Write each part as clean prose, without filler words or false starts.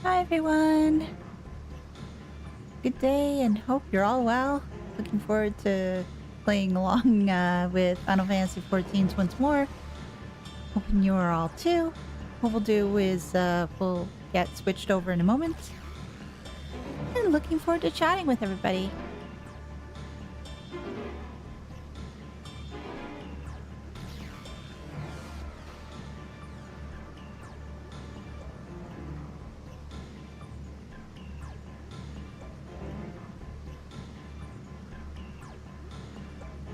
Hi everyone! Good day and hope you're all well. Looking forward to playing along with Final Fantasy XIV once more. Hoping you are all too. What we'll do is we'll get switched over in a moment. And looking forward to chatting with everybody.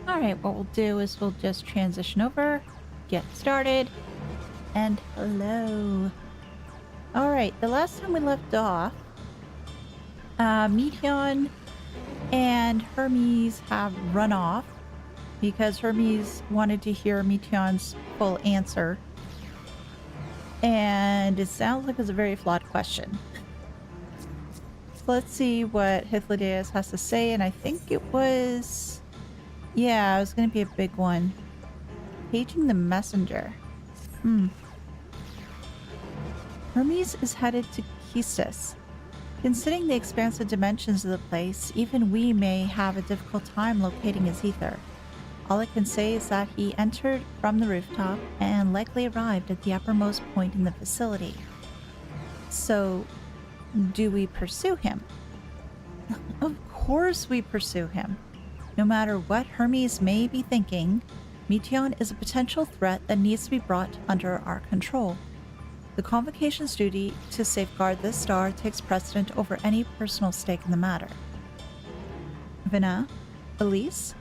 Alright, what we'll do is we'll just transition over, get started, and hello. Alright, the last time we left off, Meteion and Hermes have run off because Hermes wanted to hear Meteion's full answer. And it sounds like it's a very flawed question. So let's see what Hythlodaeus has to say, and I think it was... Yeah, it was going to be a big one. Paging the messenger. Hermes is headed to Kistis. Considering the expansive dimensions of the place, even we may have a difficult time locating his ether. All I can say is that he entered from the rooftop and likely arrived at the uppermost point in the facility. So, do we pursue him? Of course we pursue him. No matter what Hermes may be thinking, Meteion is a potential threat that needs to be brought under our control. The Convocation's duty to safeguard this star takes precedent over any personal stake in the matter. Venat? Elise?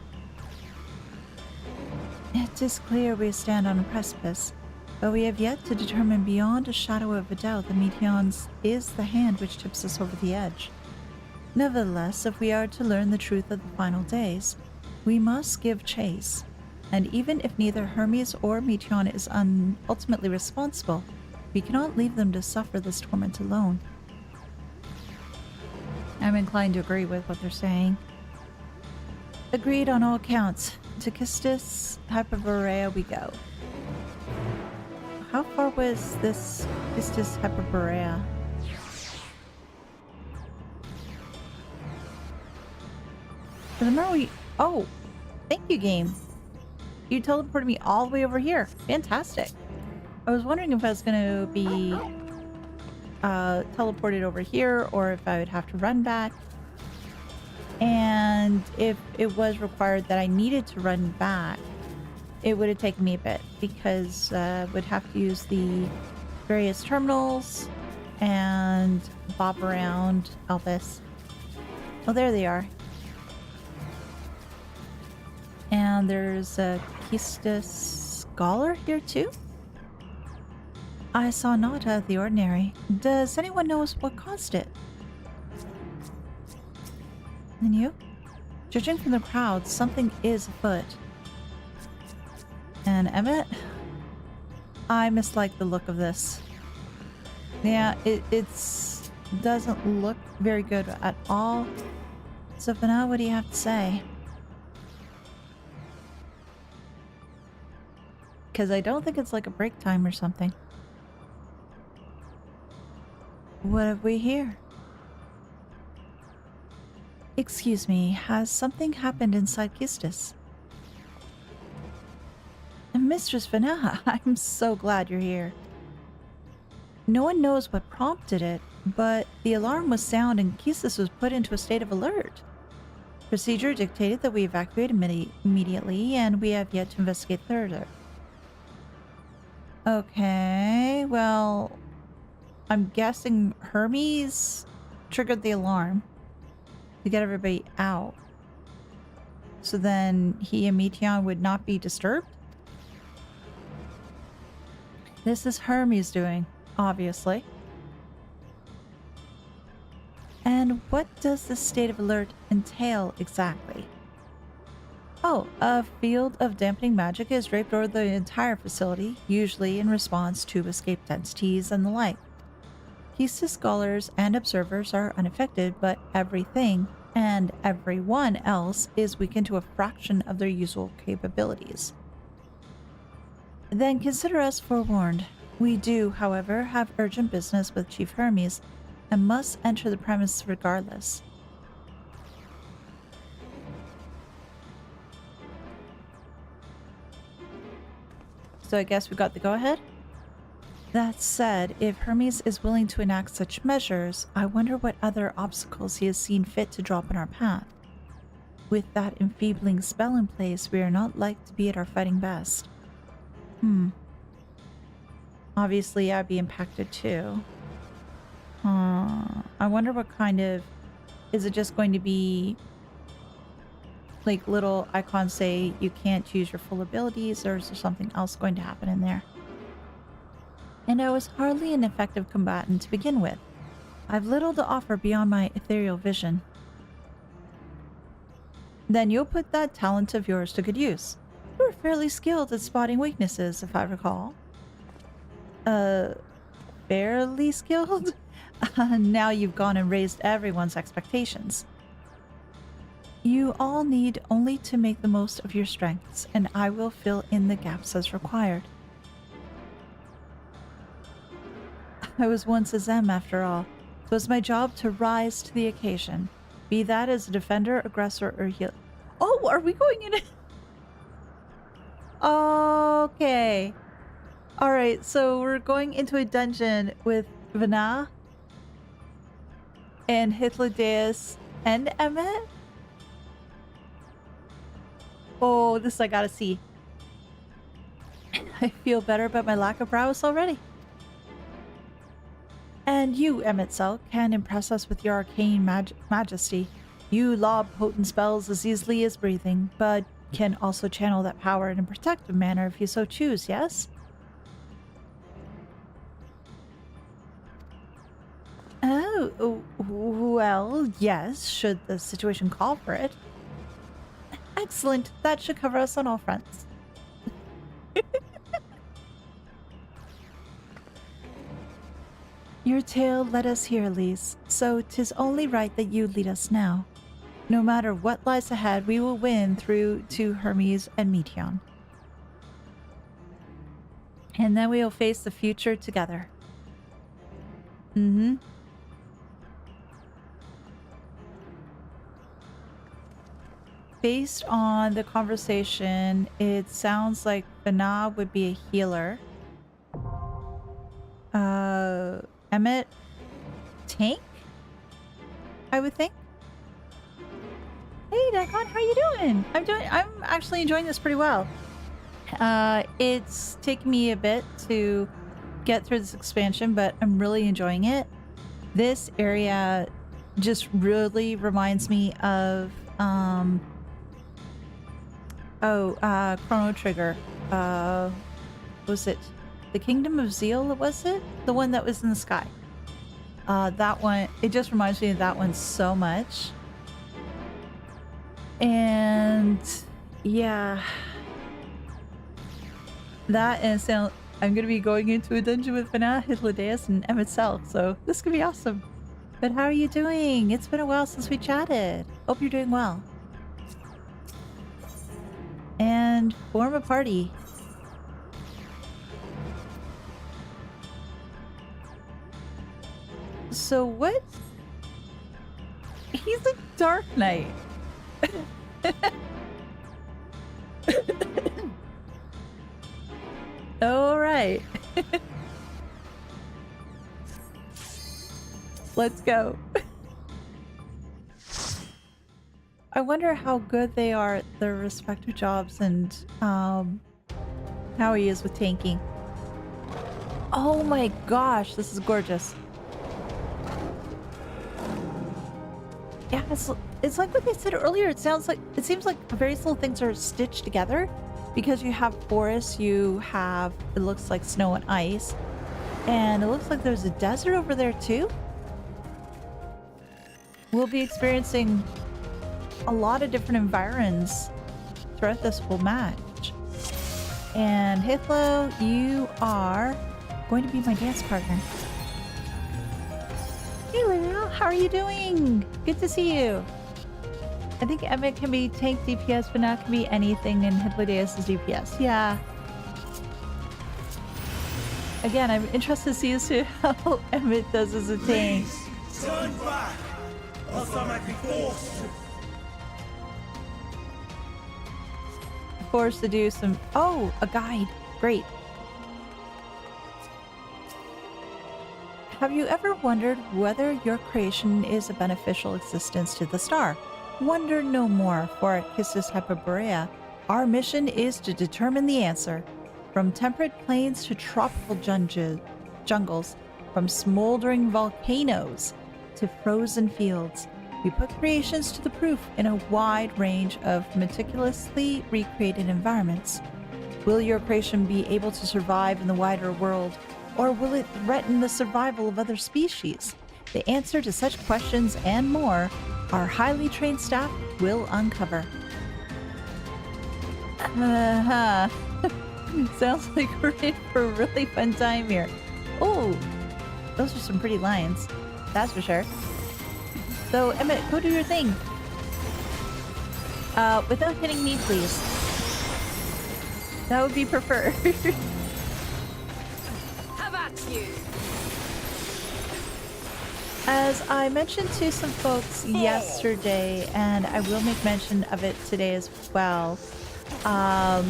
It is clear we stand on a precipice, but we have yet to determine beyond a shadow of a doubt that Meteion's is the hand which tips us over the edge. Nevertheless, if we are to learn the truth of the final days, we must give chase, and even if neither Hermes or Meteion is ultimately responsible, we cannot leave them to suffer this torment alone. I'm inclined to agree with what they're saying. Agreed on all counts. To Kistis Hyperborea we go. How far was this Kistis Hyperborea? Remember we... Oh! Thank you, game! You teleported me all the way over here. Fantastic. I was wondering if I was going to be teleported over here or if I would have to run back. And if it was required that I needed to run back, it would have taken me a bit because I would have to use the various terminals and bob around Elvis. Oh, there they are. And there's a Kistis scholar here too? I saw naught out of the ordinary. Does anyone know what caused it? And you? Judging from the crowd, something is afoot. And Emet? I mislike the look of this. Yeah, it doesn't look very good at all. So for now, what do you have to say? Because I don't think it's like a break time or something. What have we here? Excuse me, has something happened inside Kistis? Mistress Venat, I'm so glad you're here. No one knows what prompted it, but the alarm was sound and Kistis was put into a state of alert. Procedure dictated that we evacuate immediately, and we have yet to investigate further. Okay, well, I'm guessing Hermes triggered the alarm to get everybody out. So then he and Meteion would not be disturbed? This is Hermes doing, obviously. And what does this state of alert entail exactly? Oh, a field of dampening magic is draped over the entire facility, usually in response to escaped entities and the like. Kistis scholars and observers are unaffected, but everything and everyone else is weakened to a fraction of their usual capabilities. Then consider us forewarned. We do, however, have urgent business with Chief Hermes, and must enter the premise regardless. So I guess we got the go-ahead? That said, if Hermes is willing to enact such measures, I wonder what other obstacles he has seen fit to drop in our path. With that enfeebling spell in place, we are not like to be at our fighting best. Obviously, I'd be impacted too. I wonder what kind of... Is it just going to be... like little icons say you can't use your full abilities, or is there something else going to happen in there? And I was hardly an effective combatant to begin with. I've little to offer beyond my ethereal vision. Then you'll put that talent of yours to good use. You were fairly skilled at spotting weaknesses, if I recall. Fairly skilled? Now you've gone and raised everyone's expectations. You all need only to make the most of your strengths, and I will fill in the gaps as required. I was once a Zem, after all. It was my job to rise to the occasion, be that as a defender, aggressor, or healer. Oh, are we going in? Okay. Alright, so we're going into a dungeon with Venat and Hythlodaeus and Emet. Oh, this I gotta see. I feel better about my lack of prowess already. And you, Emet-Selch, can impress us with your arcane majesty. You lob potent spells as easily as breathing, but can also channel that power in a protective manner if you so choose, yes? Oh, well, yes, should the situation call for it. Excellent. That should cover us on all fronts. Your tale let us hear, Elise, so 'tis only right that you lead us now. No matter what lies ahead, we will win through to Hermes and Meteion. And then we will face the future together. Based on the conversation, it sounds like Venat would be a healer. Emet, tank? I would think. Hey, Dagon, how you doing? I'm actually enjoying this pretty well. It's taken me a bit to get through this expansion, but I'm really enjoying it. This area just really reminds me of Chrono Trigger. Was it the Kingdom of Zeal? Was it the one that was in the sky? That one, it just reminds me of that one so much. And yeah, that, and so I'm gonna be going into a dungeon with Venat, Hythlodaeus, and Emet-Selch, so this could be awesome. But how are you doing? It's been a while since we chatted. Hope you're doing well. And form a party. So what? He's a Dark Knight. All right. Let's go. I wonder how good they are at their respective jobs and how he is with tanking. Oh my gosh, this is gorgeous. Yeah, it's like what they said earlier. It seems like various little things are stitched together because you have forests, you have, it looks like snow and ice, and it looks like there's a desert over there too. We'll be experiencing a lot of different environs throughout this whole match. And Hythlo, you are going to be my dance partner. Hey Lil, how are you doing? Good to see you. I think Emet can be tank DPS, but not can be anything in Hythlodaeus' DPS. Yeah. Again, I'm interested to see as to how Emet does as a tank. Turn back, else I might be forced to. Forced to do some... Oh, a guide. Great. Have you ever wondered whether your creation is a beneficial existence to the star? Wonder no more, for at Kisses Hyperborea, our mission is to determine the answer. From temperate plains to tropical jungles, from smoldering volcanoes to frozen fields, we put creations to the proof in a wide range of meticulously recreated environments. Will your creation be able to survive in the wider world, or will it threaten the survival of other species? The answer to such questions and more, our highly trained staff will uncover. Sounds like we're in for a really fun time here. Oh, those are some pretty lines, that's for sure. So, Emmett, go do your thing. Without hitting me, please. That would be preferred. How about you? As I mentioned to some folks yesterday, and I will make mention of it today as well, I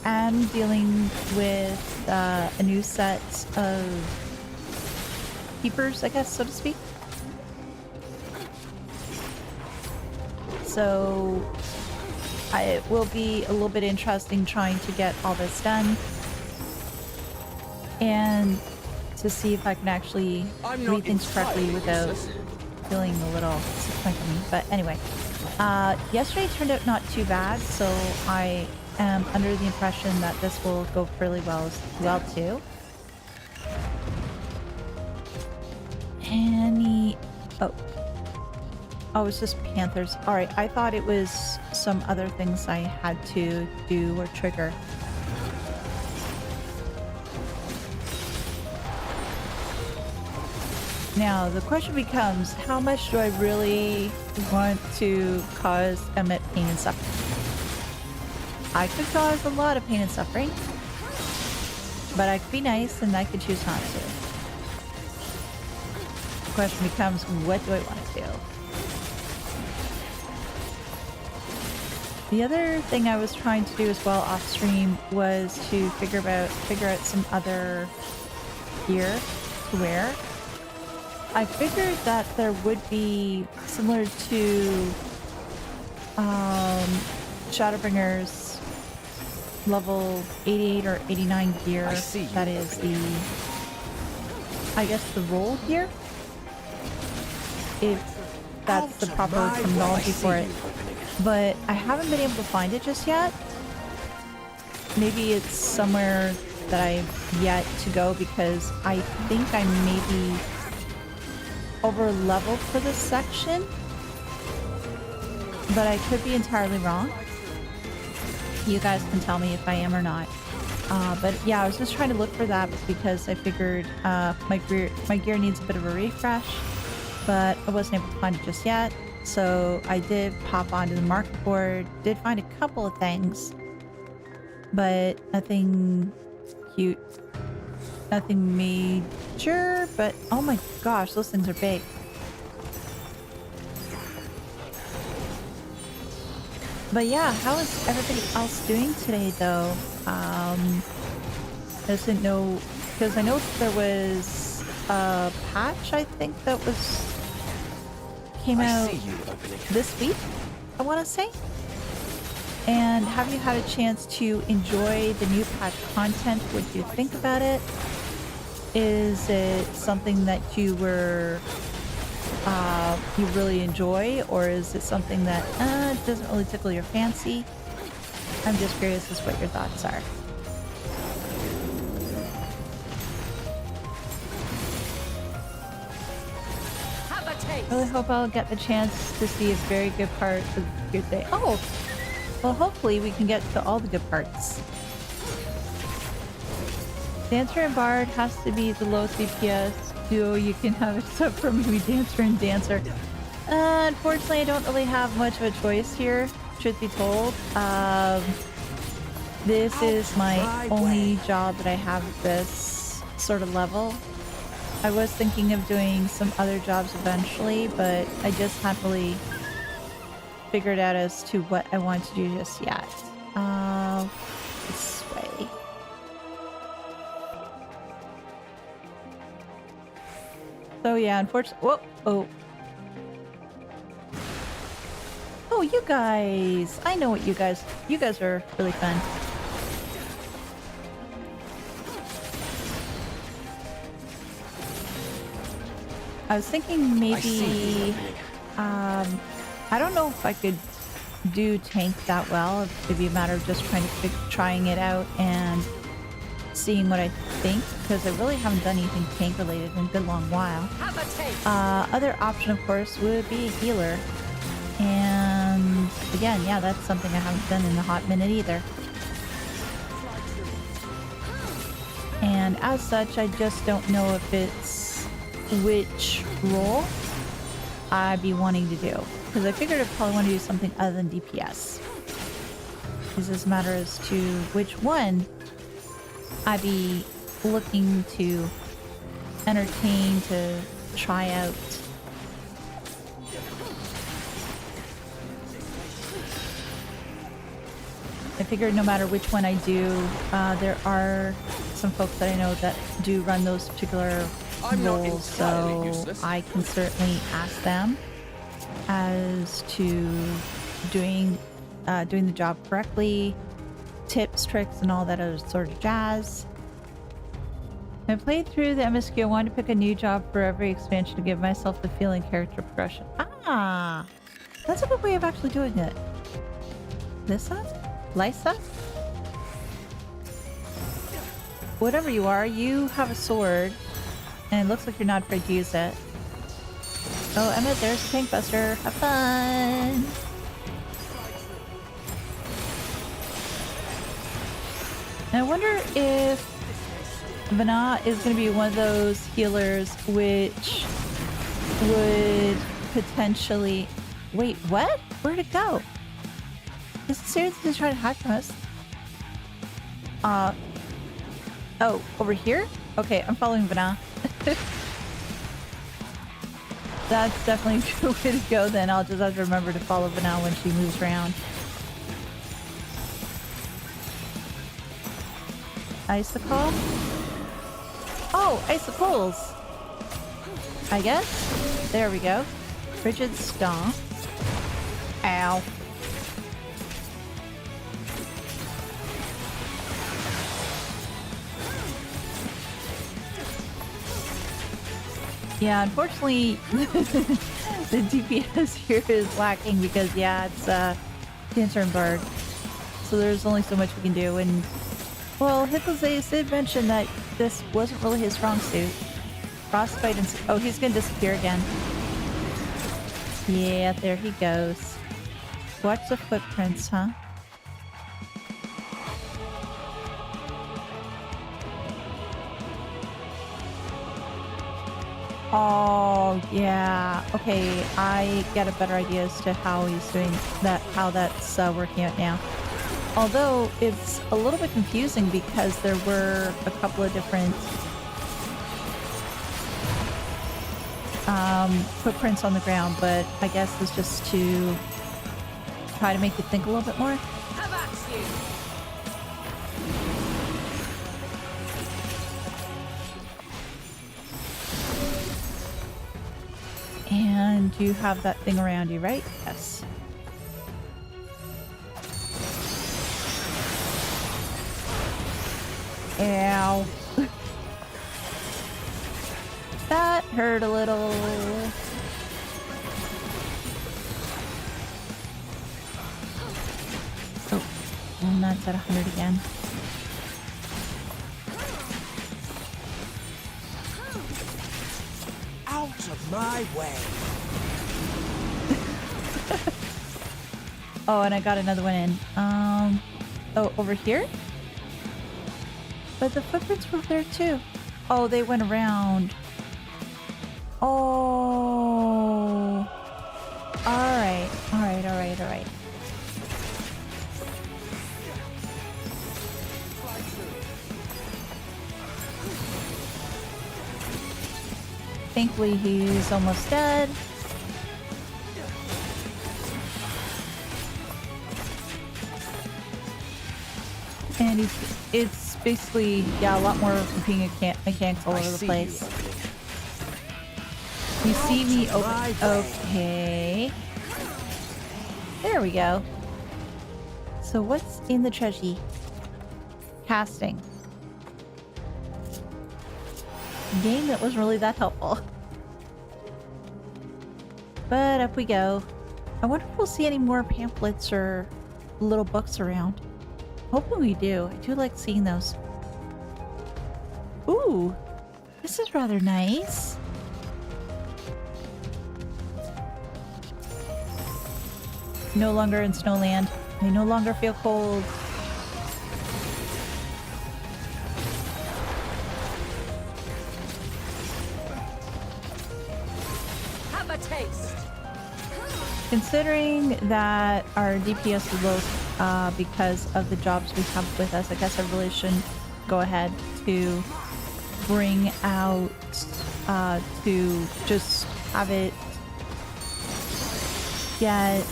am dealing with a new set of keepers, I guess, so to speak. So it will be a little bit interesting trying to get all this done and to see if I can actually read things correctly without feeling a little disappointed in me. But anyway, yesterday turned out not too bad, so I am under the impression that this will go really well too. Oh, it's just panthers. All right, I thought it was some other things I had to do or trigger. Now, the question becomes, how much do I really want to cause Emmett pain and suffering? I could cause a lot of pain and suffering, but I could be nice and I could choose not to. The question becomes, what do I want to do? The other thing I was trying to do as well off stream was to figure out some other gear to wear. I figured that there would be similar to Shadowbringer's level 88 or 89 gear. That is the, I guess, the roll gear, if that's the proper terminology for it. But I haven't been able to find it just yet. Maybe it's somewhere that I've yet to go, because I think I may be over leveled for this section, but I could be entirely wrong. You guys can tell me if I am or not. But yeah, I was just trying to look for that because I figured my gear needs a bit of a refresh, but I wasn't able to find it just yet. So I did pop onto the market board, did find a couple of things, but nothing cute, nothing major. But oh my gosh, those things are big. But yeah, how is everybody else doing today though? I didn't know, because I know there was a patch, I think, that came out this week, I want to say. And have you had a chance to enjoy the new patch content? What do you think about it? Is it something that you really enjoy, or is it something that doesn't really tickle your fancy? I'm just curious as to what your thoughts are. I really hope I'll get the chance to see a very good part of your day. Oh, well, hopefully we can get to all the good parts. Dancer and Bard has to be the low CPS duo you can have, except for maybe Dancer and Dancer. Unfortunately, I don't really have much of a choice here, truth be told. This is my only job that I have at this sort of level. I was thinking of doing some other jobs eventually, but I just hadn't really figured out as to what I want to do just yet. This way. So yeah, unfortunately, whoa, oh. Oh, you guys, I know what you guys are really fun. I was thinking maybe, I don't know if I could do tank that well. It'd be a matter of just trying it out and seeing what I think, because I really haven't done anything tank related in a good long while. Other option, of course, would be a healer. And again, yeah, that's something I haven't done in a hot minute either. And as such, I just don't know if it's which role I'd be wanting to do. Because I figured I'd probably want to do something other than DPS. It's just a matter as to which one I'd be looking to entertain to try out. I figured no matter which one I do, there are some folks that I know that do run those particular roles, so I can certainly ask them as to doing the job correctly, tips, tricks, and all that other sort of jazz. I played through the MSQ. I wanted to pick a new job for every expansion to give myself the feeling character progression. Ah, that's a good way of actually doing it. Lisa? Lysa? Whatever you are, you have a sword, and it looks like you're not afraid to use it. Oh, Emmett, there's a tank buster. Have fun! And I wonder if Venat is going to be one of those healers which would potentially... Wait, what? Where'd it go? Is it seriously just trying to hide from us? Oh, over here? Okay, I'm following Venat. That's definitely a good way to go then. I'll just have to remember to follow Venat when she moves around. Icicle? Oh, icicles! I guess? There we go. Frigid Stomp. Ow. Yeah, unfortunately, the DPS here is lacking because, yeah, it's cancer and bard. So there's only so much we can do. And, well, Hythlodaeus did mention that this wasn't really his strong suit. Frostbite and... Oh, he's gonna disappear again. Yeah, there he goes. Watch the footprints, huh? Oh, yeah. Okay, I get a better idea as to how he's doing that, how that's working out now. Although it's a little bit confusing because there were a couple of different footprints on the ground, but I guess it's just to try to make you think a little bit more. And you have that thing around you, right? Yes. Ow. That hurt a little. Oh, and that's at 100 again. Out of my way. Oh, and I got another one in. Oh, over here? But the footprints were there too. Oh, they went around. Oh. Alright, alright, alright, alright. Thankfully, he's almost dead. And it's basically, yeah, a lot more being mechanics all over the place. You see me open. Okay. There we go. So what's in the treasury? Casting. Game that wasn't really that helpful. But up we go. I wonder if we'll see any more pamphlets or little books around. Hoping we do. I do like seeing those. Ooh, this is rather nice. No longer in Snowland. I no longer feel cold. Have a taste. Considering that our DPS is low because of the jobs we have with us, I guess I really shouldn't go ahead to bring out to just have it get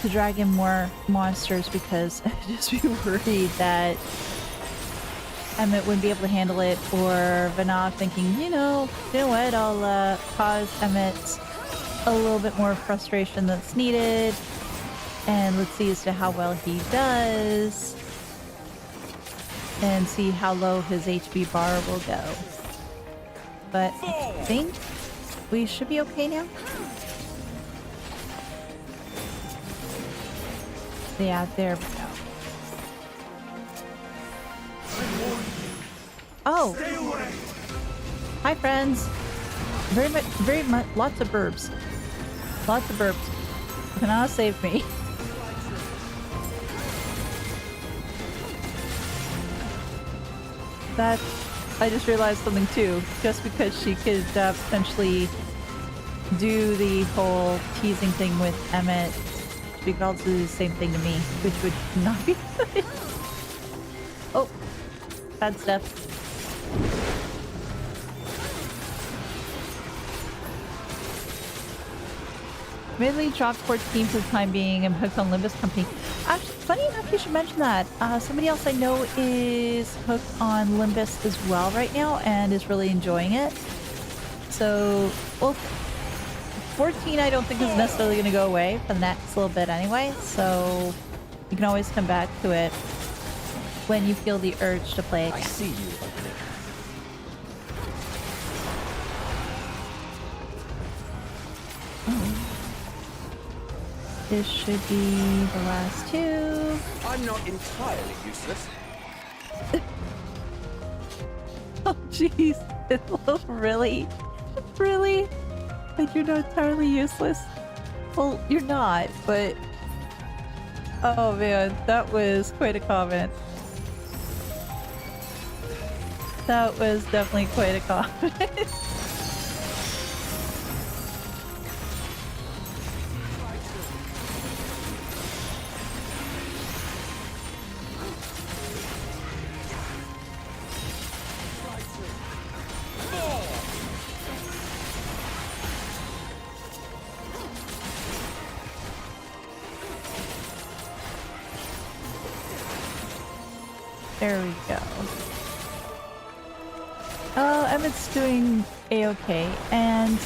to drag in more monsters, because I'd just be worried that Emmett wouldn't be able to handle it, or Venat thinking, you know what, I'll cause Emmett a little bit more frustration that's needed, and let's see as to how well he does, and see how low his HP bar will go. But I think we should be okay now. Yeah, there we go. Oh! Hi, friends! Very much, lots of burbs. Lots of burps. Kana saved me. That, I just realized something too. Just because she could potentially do the whole teasing thing with Emmett, she could also do the same thing to me, which would not be good. Oh, bad stuff. Mainly dropped 14 for the time being and hooked on Limbus Company. Actually, funny enough, you should mention that. Somebody else I know is hooked on Limbus as well right now and is really enjoying it. So, well, 14 I don't think is necessarily going to go away for the next little bit anyway, so you can always come back to it when you feel the urge to play again. I see you over there. This should be the last two. I'm not entirely useless. Oh jeez, really? Really? Like you're not entirely useless? Well, you're not, but... Oh man, that was quite a comment. That was definitely quite a comment. There we go. Oh, Emmett's doing a-okay. And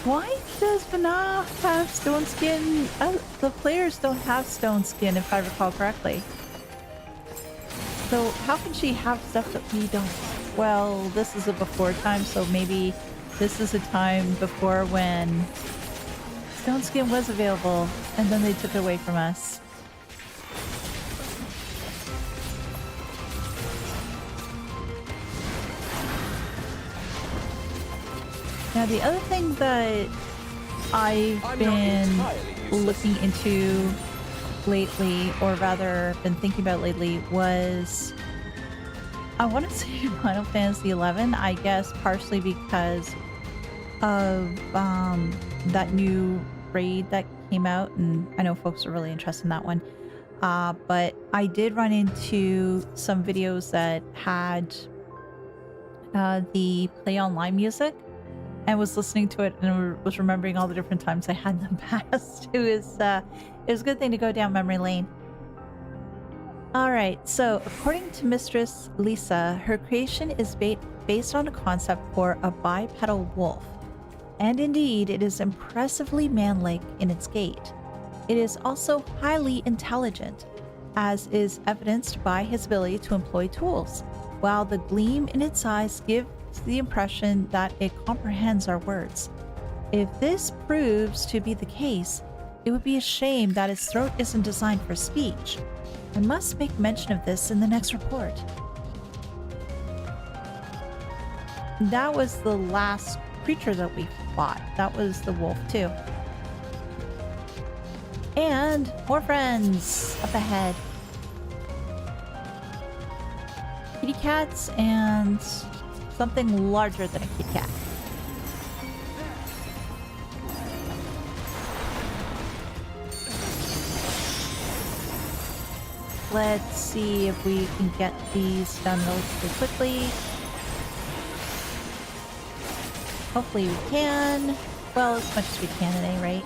why does Venat have stone skin? The players don't have stone skin, if I recall correctly. So how can she have stuff that we don't? Well, this is a before time, so maybe this is a time before when stone skin was available, and then they took it away from us. Now, the other thing that I've been looking into lately, or rather been thinking about lately, was I want to say Final Fantasy XI, I guess partially because of that new raid that came out, and I know folks are really interested in that one. But I did run into some videos that had the Play Online music. and was listening to it and was remembering all the different times I had them passed. It was a good thing to go down memory lane. All right, so according to Mistress Lisa, her creation is based on a concept for a bipedal wolf. And indeed, it is impressively manlike in its gait. It is also highly intelligent, as is evidenced by his ability to employ tools, while the gleam in its eyes gives the impression that it comprehends our words. If this proves to be the case, it would be a shame that its throat isn't designed for speech. I must make mention of this in the next report. That was the last creature that we fought. That was the wolf too. And more friends up ahead. Kitty cats and something larger than a kitty cat. Let's see if we can get these done relatively quickly. Hopefully we can. Well, as much as we can at any rate.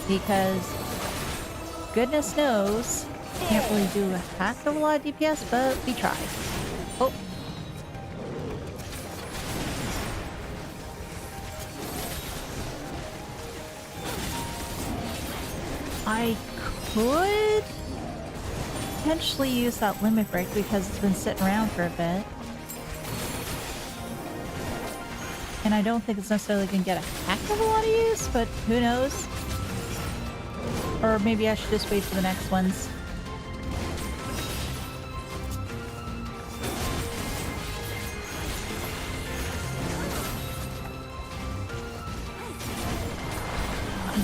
Because goodness knows, can't really do a heck of a lot of DPS, but we try. Oh. I could potentially use that limit break because it's been sitting around for a bit. And I don't think it's necessarily going to get a heck of a lot of use, but who knows? Or maybe I should just wait for the next ones.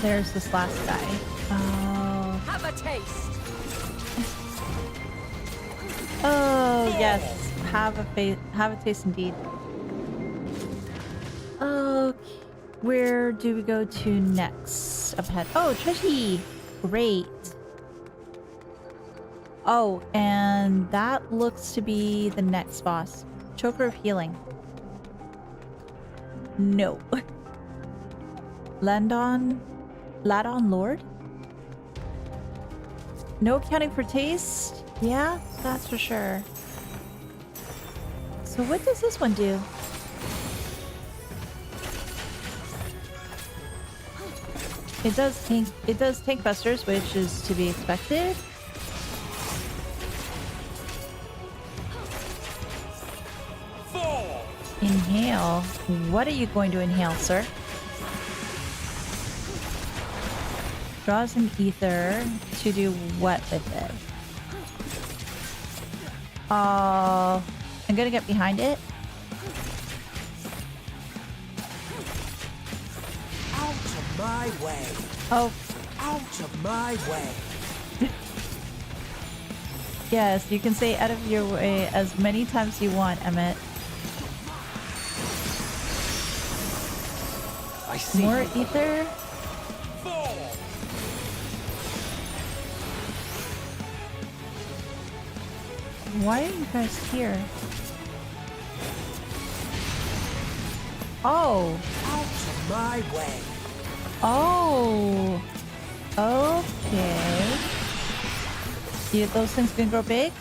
There's this last guy. Oh. Have a taste. Oh yes, have a taste indeed. Okay, where do we go to next? Up ahead. Oh, Treasure. Great. Oh, and that looks to be the next boss. Choker of Healing. No. Ladon Lord? No accounting for taste? Yeah, that's for sure. So what does this one do? It does tank busters, which is to be expected. Inhale. What are you going to inhale, sir? Draws an ether to do what with it? I'm gonna get behind it. Out of my way. Oh. Out of my way. Yes, you can say out of your way as many times you want, Emmett. I see. More ether? Why are you guys here? Oh. Out of my way. Oh. Okay. Yeah, those things can grow big?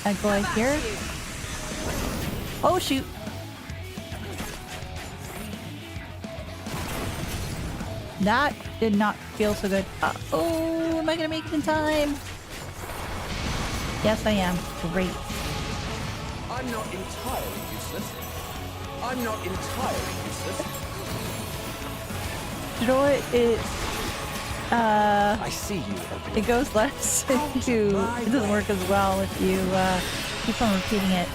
I go like here? Oh shoot. That did not feel so good. Oh, am I gonna make it in time? Yes, I am. Great. I'm not entirely useless. I'm not entirely useless. You know what? I see you. It goes less if you... It doesn't work as well if you keep on repeating it.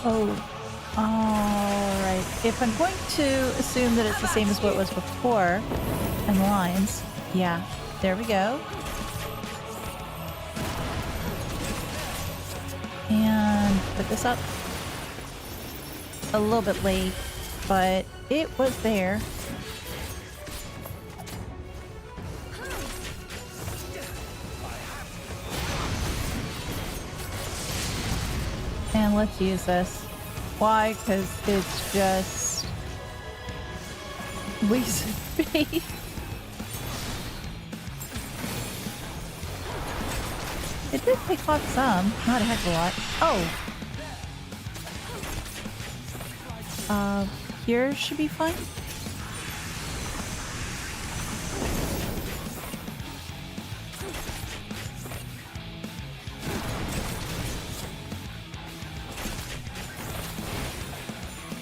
Oh. Alright. If I'm going to assume that it's the same as what it was before, and the lines, yeah. There we go. And put this up. A little bit late, but it was there. And let's use this. Why? Because it's just waste of space. It did take off some, not a heck of a lot. Oh! Here should be fine.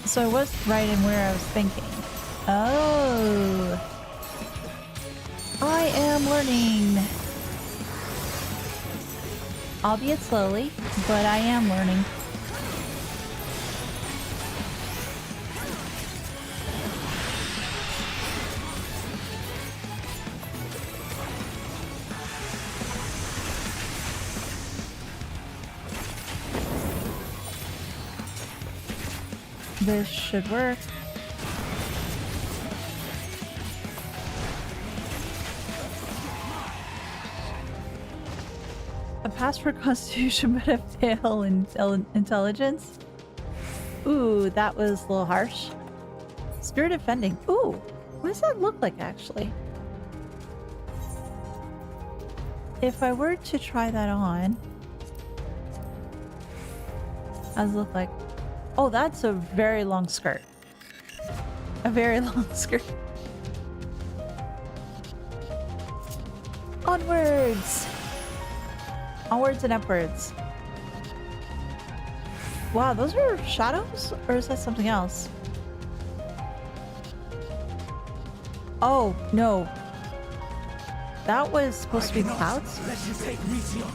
So I was right in where I was thinking. Oh! I am learning. Albeit slowly, but I am learning. This should work. A pass for constitution but a fail in intelligence. Ooh, that was a little harsh. Spirit offending. Ooh, what does that look like actually? If I were to try that on, how does it look like? Oh, that's a very long skirt. A very long skirt. Onwards! Onwards and upwards. Wow, those are shadows? Or is that something else? Oh, no. That was supposed to be clouds? Let you take Meteion.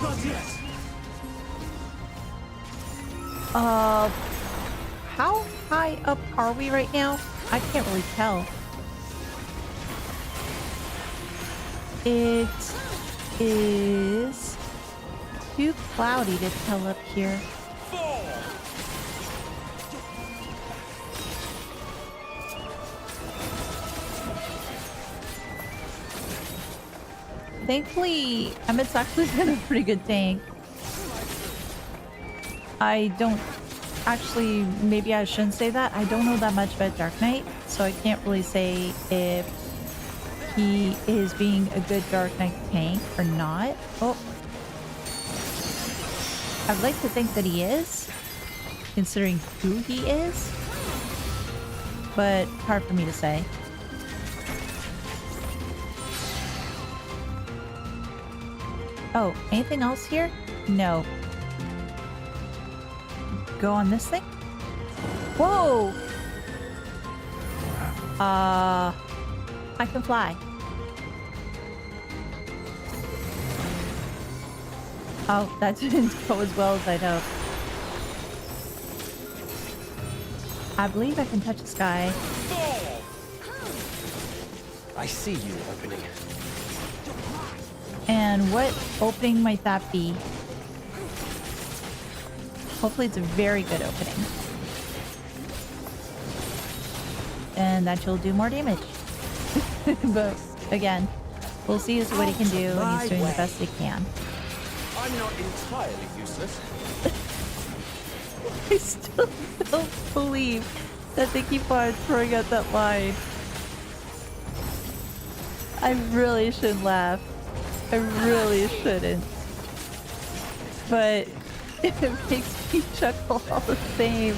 Not yet. How high up are we right now? I can't really tell. It is too cloudy to tell up here. Thankfully, Emet-Selch was in a pretty good tank. I don't... Actually, maybe I shouldn't say that. I don't know that much about Dark Knight, so I can't really say if he is being a good Dark Knight tank or not. Oh. I'd like to think that he is, considering who he is, but hard for me to say. Oh, anything else here? No. Go on this thing? Whoa! I can fly. Oh, that didn't go as well as I'd hoped. I believe I can touch the sky. I see you opening. And what opening might that be? Hopefully it's a very good opening. And that you'll do more damage. But again, we'll see as to what he can do, and he's doing the best he can. I'm not entirely useless. I still don't believe that they keep on throwing out that line. I really shouldn't laugh. I really shouldn't. But it makes me chuckle all the same.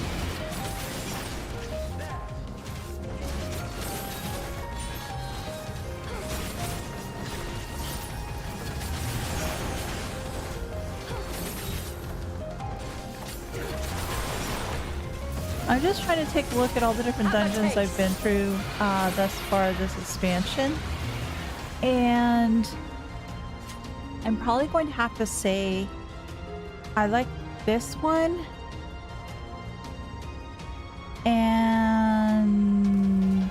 I'm just trying to take a look at all the different dungeons I've been through thus far this expansion. And I'm probably going to have to say I like this one. And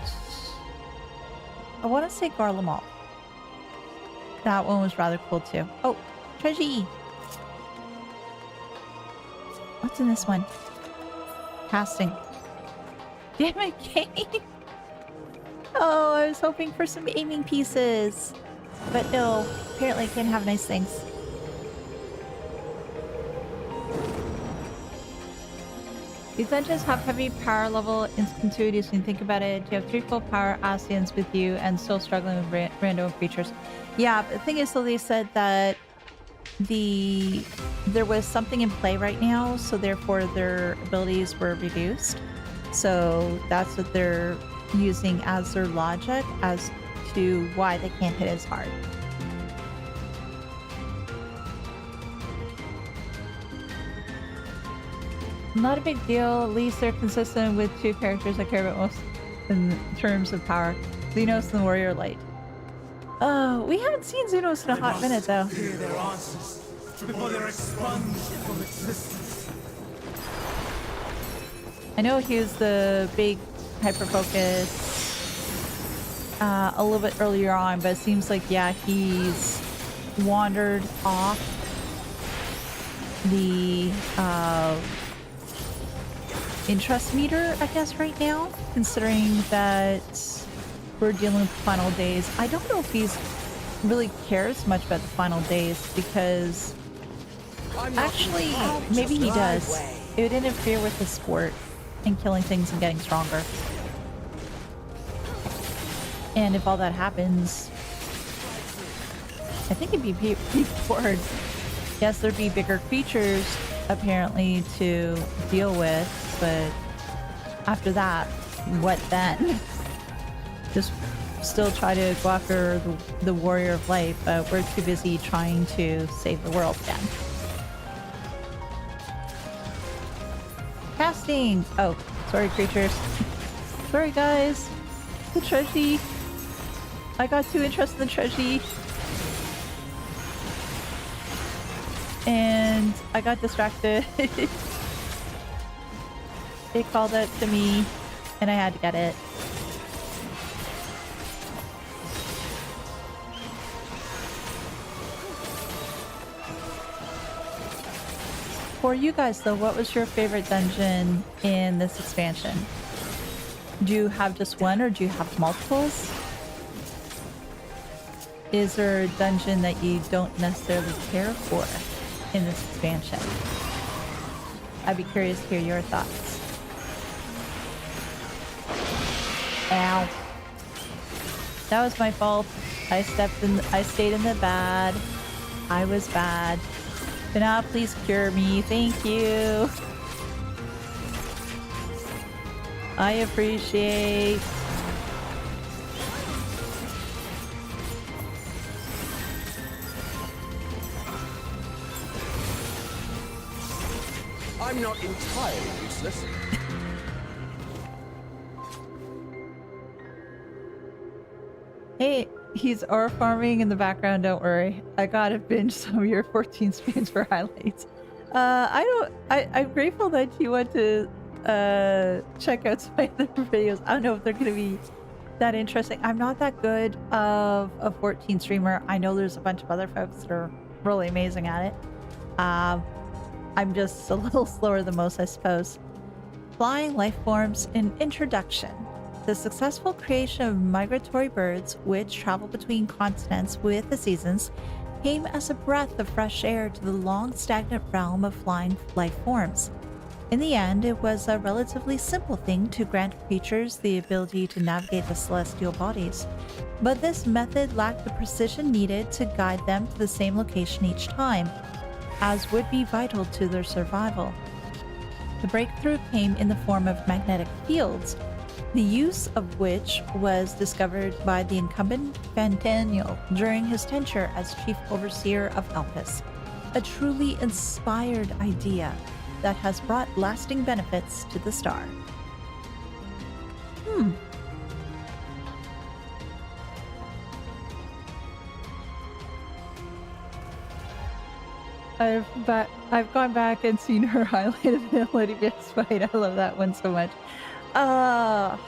I want to say Garlemald. That one was rather cool too. Oh, treasure. What's in this one? Casting. Damn it, game. Oh, I was hoping for some aiming pieces. But no, apparently I can't have nice things. These dungeons have heavy power level intuitive, so you think about it. You have 3 full power Asians with you and still struggling with random creatures. Yeah, but the thing is, so they said that there was something in play right now, so therefore their abilities were reduced. So that's what they're using as their logic as to why they can't hit as hard. Not a big deal. At least they're consistent with 2 characters I care about most in terms of power. Xenos and Warrior Light. We haven't seen Xenos in a hot minute though. Hear their answers before they're expunged from existence. I know he was the big hyper focus a little bit earlier on, but it seems like, yeah, he's wandered off the interest meter, I guess, right now, considering that we're dealing with final days. I don't know if he's really cares much about the final days, because actually maybe he does. It would interfere with the sport and killing things and getting stronger. And if all that happens, I think it'd be pretty bored. Yes, there'd be bigger creatures apparently to deal with, but after that, what then? Just still try to go after the Warrior of Light, but we're too busy trying to save the world again. Casting! Oh, sorry creatures. Sorry guys. The treasure. I got too interested in the treasure. And I got distracted. It called it to me, and I had to get it. For you guys though, what was your favorite dungeon in this expansion? Do you have just one, or do you have multiples? Is there a dungeon that you don't necessarily care for in this expansion? I'd be curious to hear your thoughts. Ow. That was my fault. I stayed in the bad. I was bad. Venat, please cure me. Thank you. I appreciate. I'm not entirely useless. Hey, he's R farming in the background, don't worry. I gotta binge some of your 14 streams for highlights. I'm grateful that you went to check out some other videos. I don't know if they're gonna be that interesting. I'm not that good of a 14 streamer. I know there's a bunch of other folks that are really amazing at it. I'm just a little slower than most, I suppose. Flying life forms in introduction. The successful creation of migratory birds, which travel between continents with the seasons, came as a breath of fresh air to the long stagnant realm of flying life forms. In the end, it was a relatively simple thing to grant creatures the ability to navigate the celestial bodies, but this method lacked the precision needed to guide them to the same location each time, as would be vital to their survival. The breakthrough came in the form of magnetic fields, the use of which was discovered by the incumbent Meteion during his tenure as chief overseer of Elpis, a truly inspired idea that has brought lasting benefits to the star. I've gone back and seen her highlighted Elehayyme fight. I love that one so much. Elehayyme.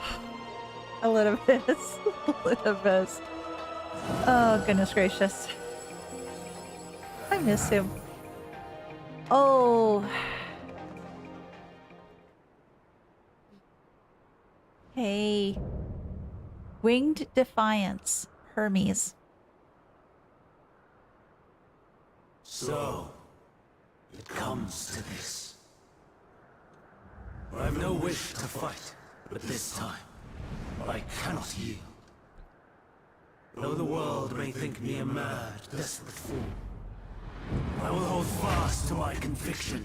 Elehayyme. Oh, goodness gracious. I miss him. Oh. Hey. Winged Defiance. Hermes. So, it comes to this. I have no wish to fight, but this time, I cannot yield. Though the world may think me a mad, desperate fool, I will hold fast to my conviction.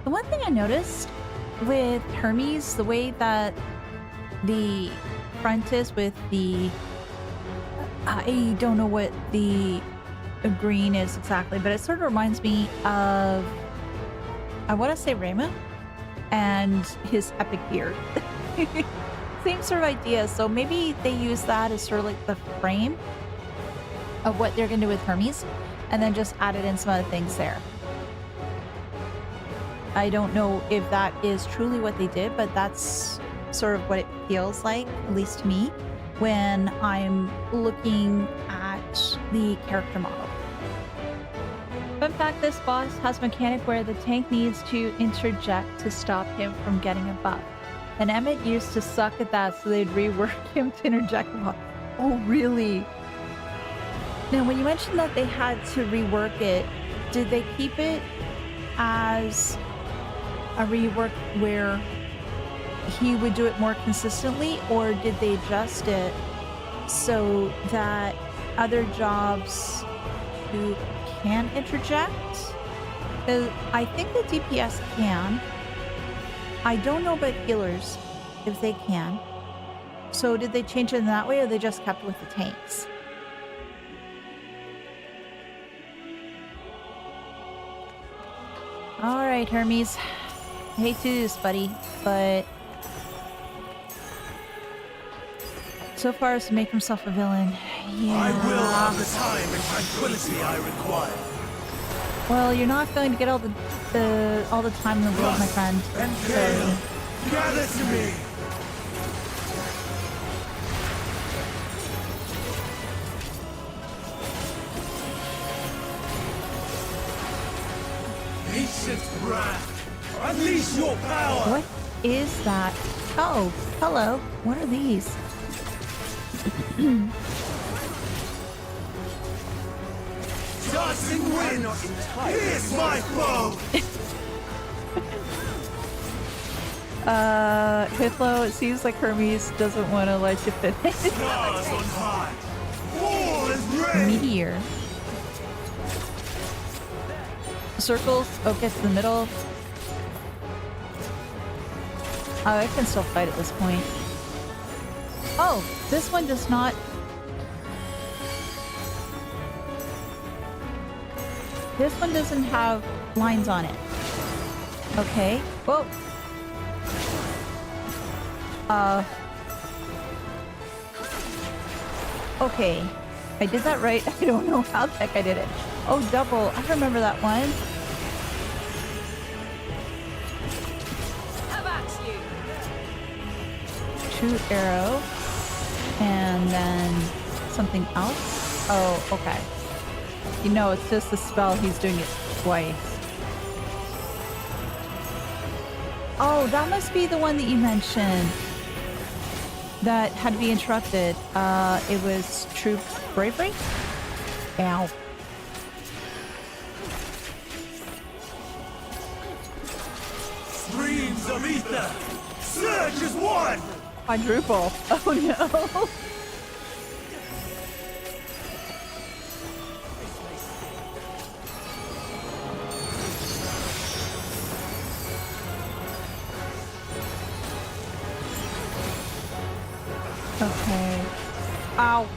The one thing I noticed with Hermes, the way that the front is with the... I don't know what the green is exactly, but it sort of reminds me of... I want to say Raymond and his epic beard. Same sort of idea. So maybe they use that as sort of like the frame of what they're going to do with Hermes, and then just added in some other things there. I don't know if that is truly what they did, but that's sort of what it feels like, at least to me, when I'm looking at the character model. Fun fact, this boss has a mechanic where the tank needs to interject to stop him from getting a buff. And Emmett used to suck at that, so they'd rework him to interject a buff. Oh, really? Now, when you mentioned that they had to rework it, did they keep it as a rework where he would do it more consistently, or did they adjust it so that other jobs who can interject? I think the DPS can. I don't know about healers if they can. So did they change it in that way, or they just kept with the tanks? All right, Hermes. I hate to do this, buddy, but so far as to make himself a villain. Yeah. I will have the time and tranquility I require. Well, you're not going to get all the time in the world, my friend. And Sorry. gather to me. Ancient wrath, unleash your power. What is that? Oh, hello. What are these? Dancing wind, here's my foe. Hythlo, it seems like Hermes doesn't want to let you finish. Stars on high, all is red. Meteor. Circles. Oh, get to the middle. Oh, I can still fight at this point. Oh, this one does not. This one doesn't have lines on it. Okay. Whoa. Okay. I did that right. I don't know how the heck I did it. Oh, double. I remember that one. How about you? Shoot arrow. And then something else. Oh, okay. You know, it's just a spell. He's doing it twice. Oh, that must be the one that you mentioned that had to be interrupted. It was True Bravery? Ow. Streams of ether, surge as one. Quadruple. Oh no. Okay. Ow.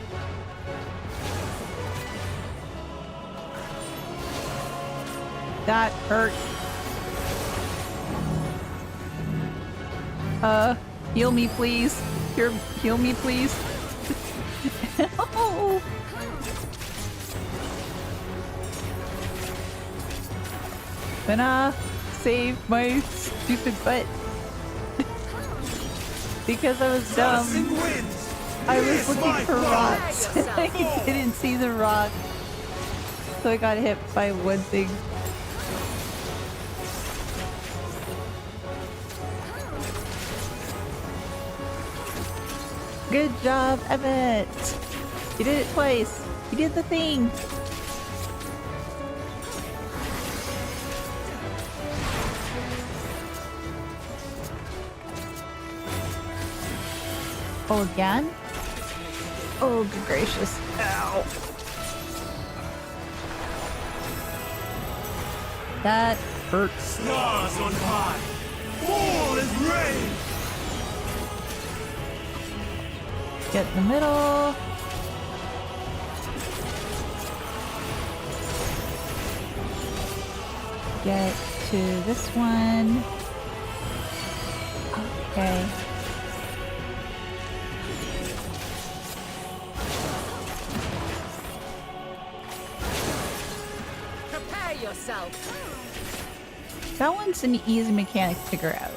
That hurt. Heal me, please. Heal me, please. Oh. Gonna save my stupid butt. Because I was dumb. I was looking for rocks. I didn't see the rock. So I got hit by one thing. Good job, Emet. You did it twice. You did the thing. Oh, again? Oh, good gracious. Ow. That hurts. Stars on high! All is rain! Get in the middle. Get to this one. Okay. Prepare yourself. That one's an easy mechanic to figure out.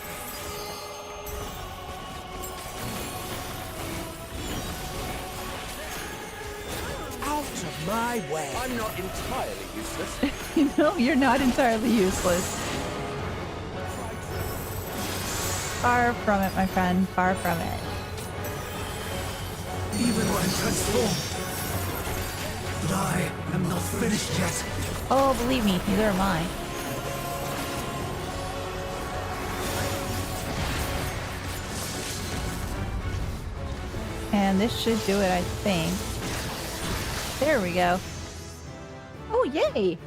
Out of my way. I'm not entirely useless. You know, you're not entirely useless. Far from it, my friend. Far from it. Even when transformed. But I am not finished yet. Oh, believe me, neither am I. And this should do it, I think. There we go. Oh, yay!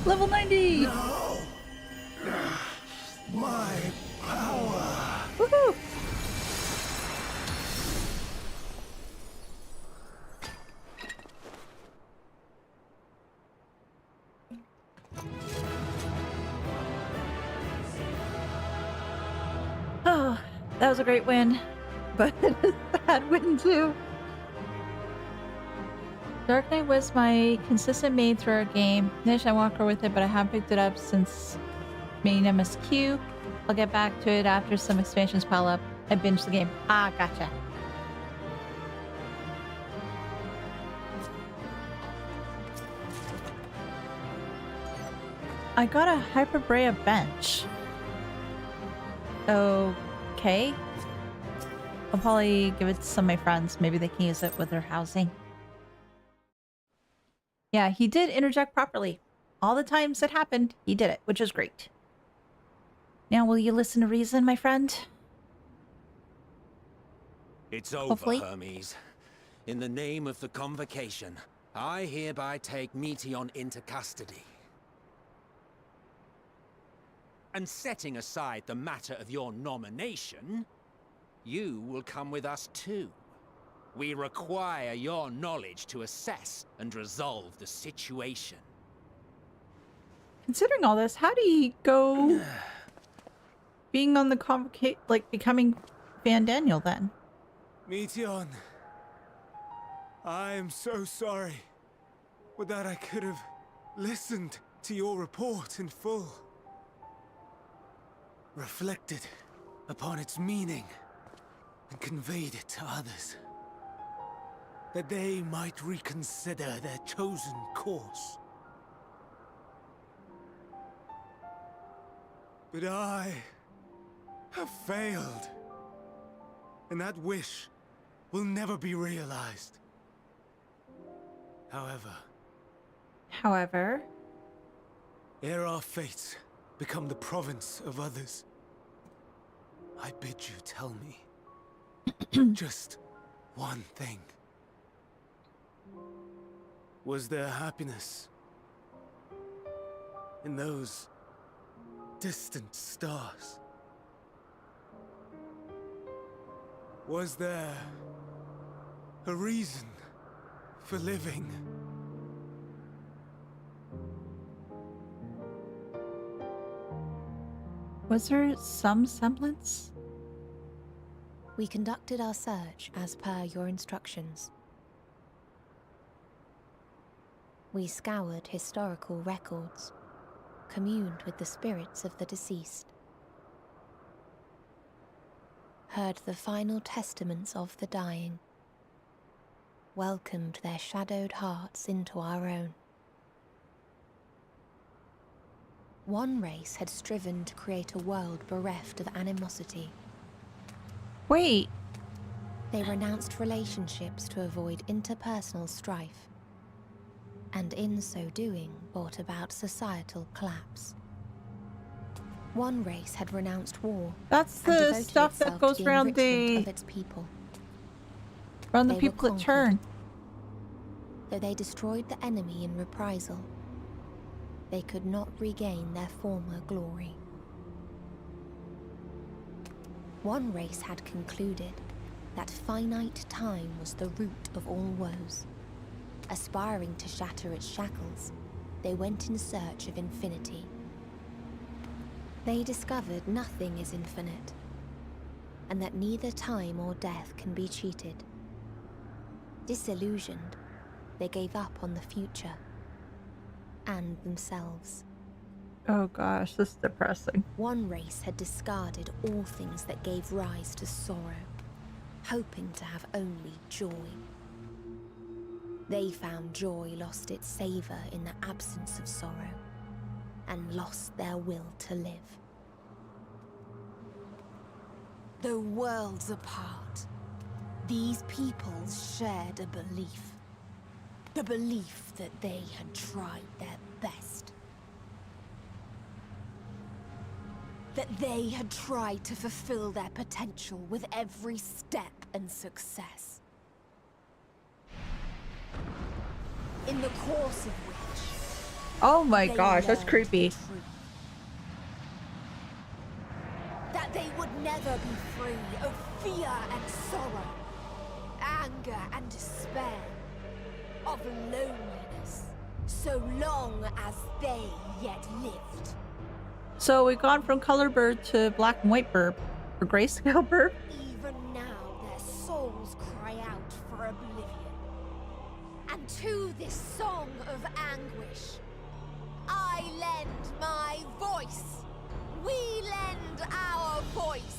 Level 90! No! My power! Woohoo! Oh, that was a great win, but a sad win too. Dark Knight was my consistent main through our game. Niche Endwalker with it, but I haven't picked it up since main MSQ. I'll get back to it after some expansions pile up. I binged the game. Ah, gotcha. I got a Hyperbrea bench. Okay. I'll probably give it to some of my friends. Maybe they can use it with their housing. Yeah, he did interject properly. All the times it happened, he did it, which is great. Now, will you listen to reason, my friend? It's over, Hopefully. Hermes. In the name of the Convocation, I hereby take Meteion into custody. And setting aside the matter of your nomination, you will come with us too. We require your knowledge to assess and resolve the situation. Considering all this, how do you go being on the convocate, like becoming Van Daniel then? Meteion, I am so sorry. With that, I could have listened to your report in full. Reflected upon its meaning and conveyed it to others. That they might reconsider their chosen course. But I have failed. And that wish will never be realized. However, ere our fates become the province of others, I bid you tell me just one thing. Was there happiness in those distant stars? Was there a reason for living? was there some semblance? We conducted our search as per your instructions. We scoured historical records, communed with the spirits of the deceased, heard the final testaments of the dying, welcomed their shadowed hearts into our own. One race had striven to create a world bereft of animosity. Wait, They renounced relationships to avoid interpersonal strife, and in so doing brought about societal collapse. One race had renounced war. That's and the devoted stuff that itself goes to the around enrichment of its people. the They were people that conquered. turn. Though they destroyed the enemy in reprisal, they could not regain their former glory. One race had concluded that finite time was the root of all woes. Aspiring to shatter its shackles, they went in search of infinity. They discovered nothing is infinite, and that neither time or death can be cheated. Disillusioned, they gave up on the future and themselves. Oh gosh, this is depressing. One race had discarded all things that gave rise to sorrow, hoping to have only joy. They found joy lost its savor in the absence of sorrow, and lost their will to live. Though worlds apart, these peoples shared a belief. The belief that they had tried their best. That they had tried to fulfill their potential with every step and success. In the course of which... Oh my they gosh, that's learned creepy. the truth. That they would never be free of fear and sorrow, anger and despair, of loneliness, so long as they yet lived. So we've gone from color bird to black and white burb, or grayscale burb. Even now their souls cry out for oblivion. And to this song of anguish, I lend my voice. We lend our voice.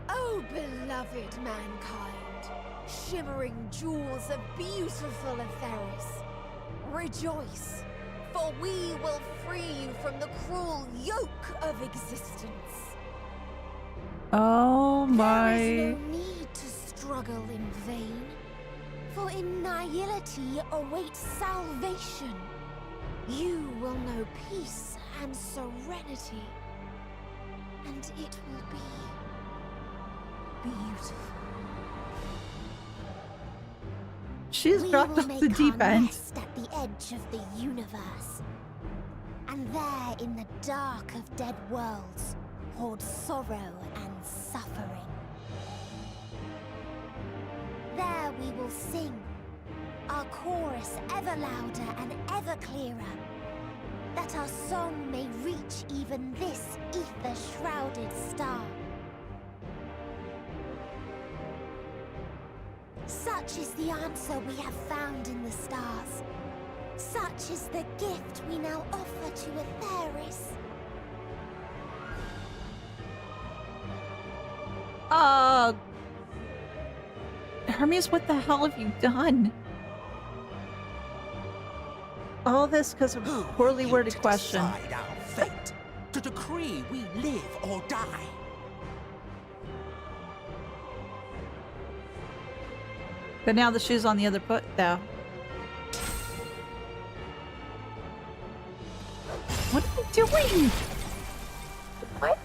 Oh, beloved mankind, shimmering jewels of beautiful Etheris, rejoice, for we will free you from the cruel yoke of existence. Oh my. There is no need to struggle in vain, for in nihility awaits salvation. You will know peace and serenity, and it will be beautiful. She's We dropped will off make the deep our end. nest at the edge of the universe, and there in the dark of dead worlds hoard sorrow and suffering. There we will sing, our chorus ever louder and ever clearer, that our song may reach even this ether-shrouded star. Such is the answer we have found in the stars. Such is the gift we now offer to Etheris. Hermes, what the hell have you done? All this because of a poorly worded question. To decide our fate, to decree we live or die. But now the shoe's on the other foot, though. What are you doing? What?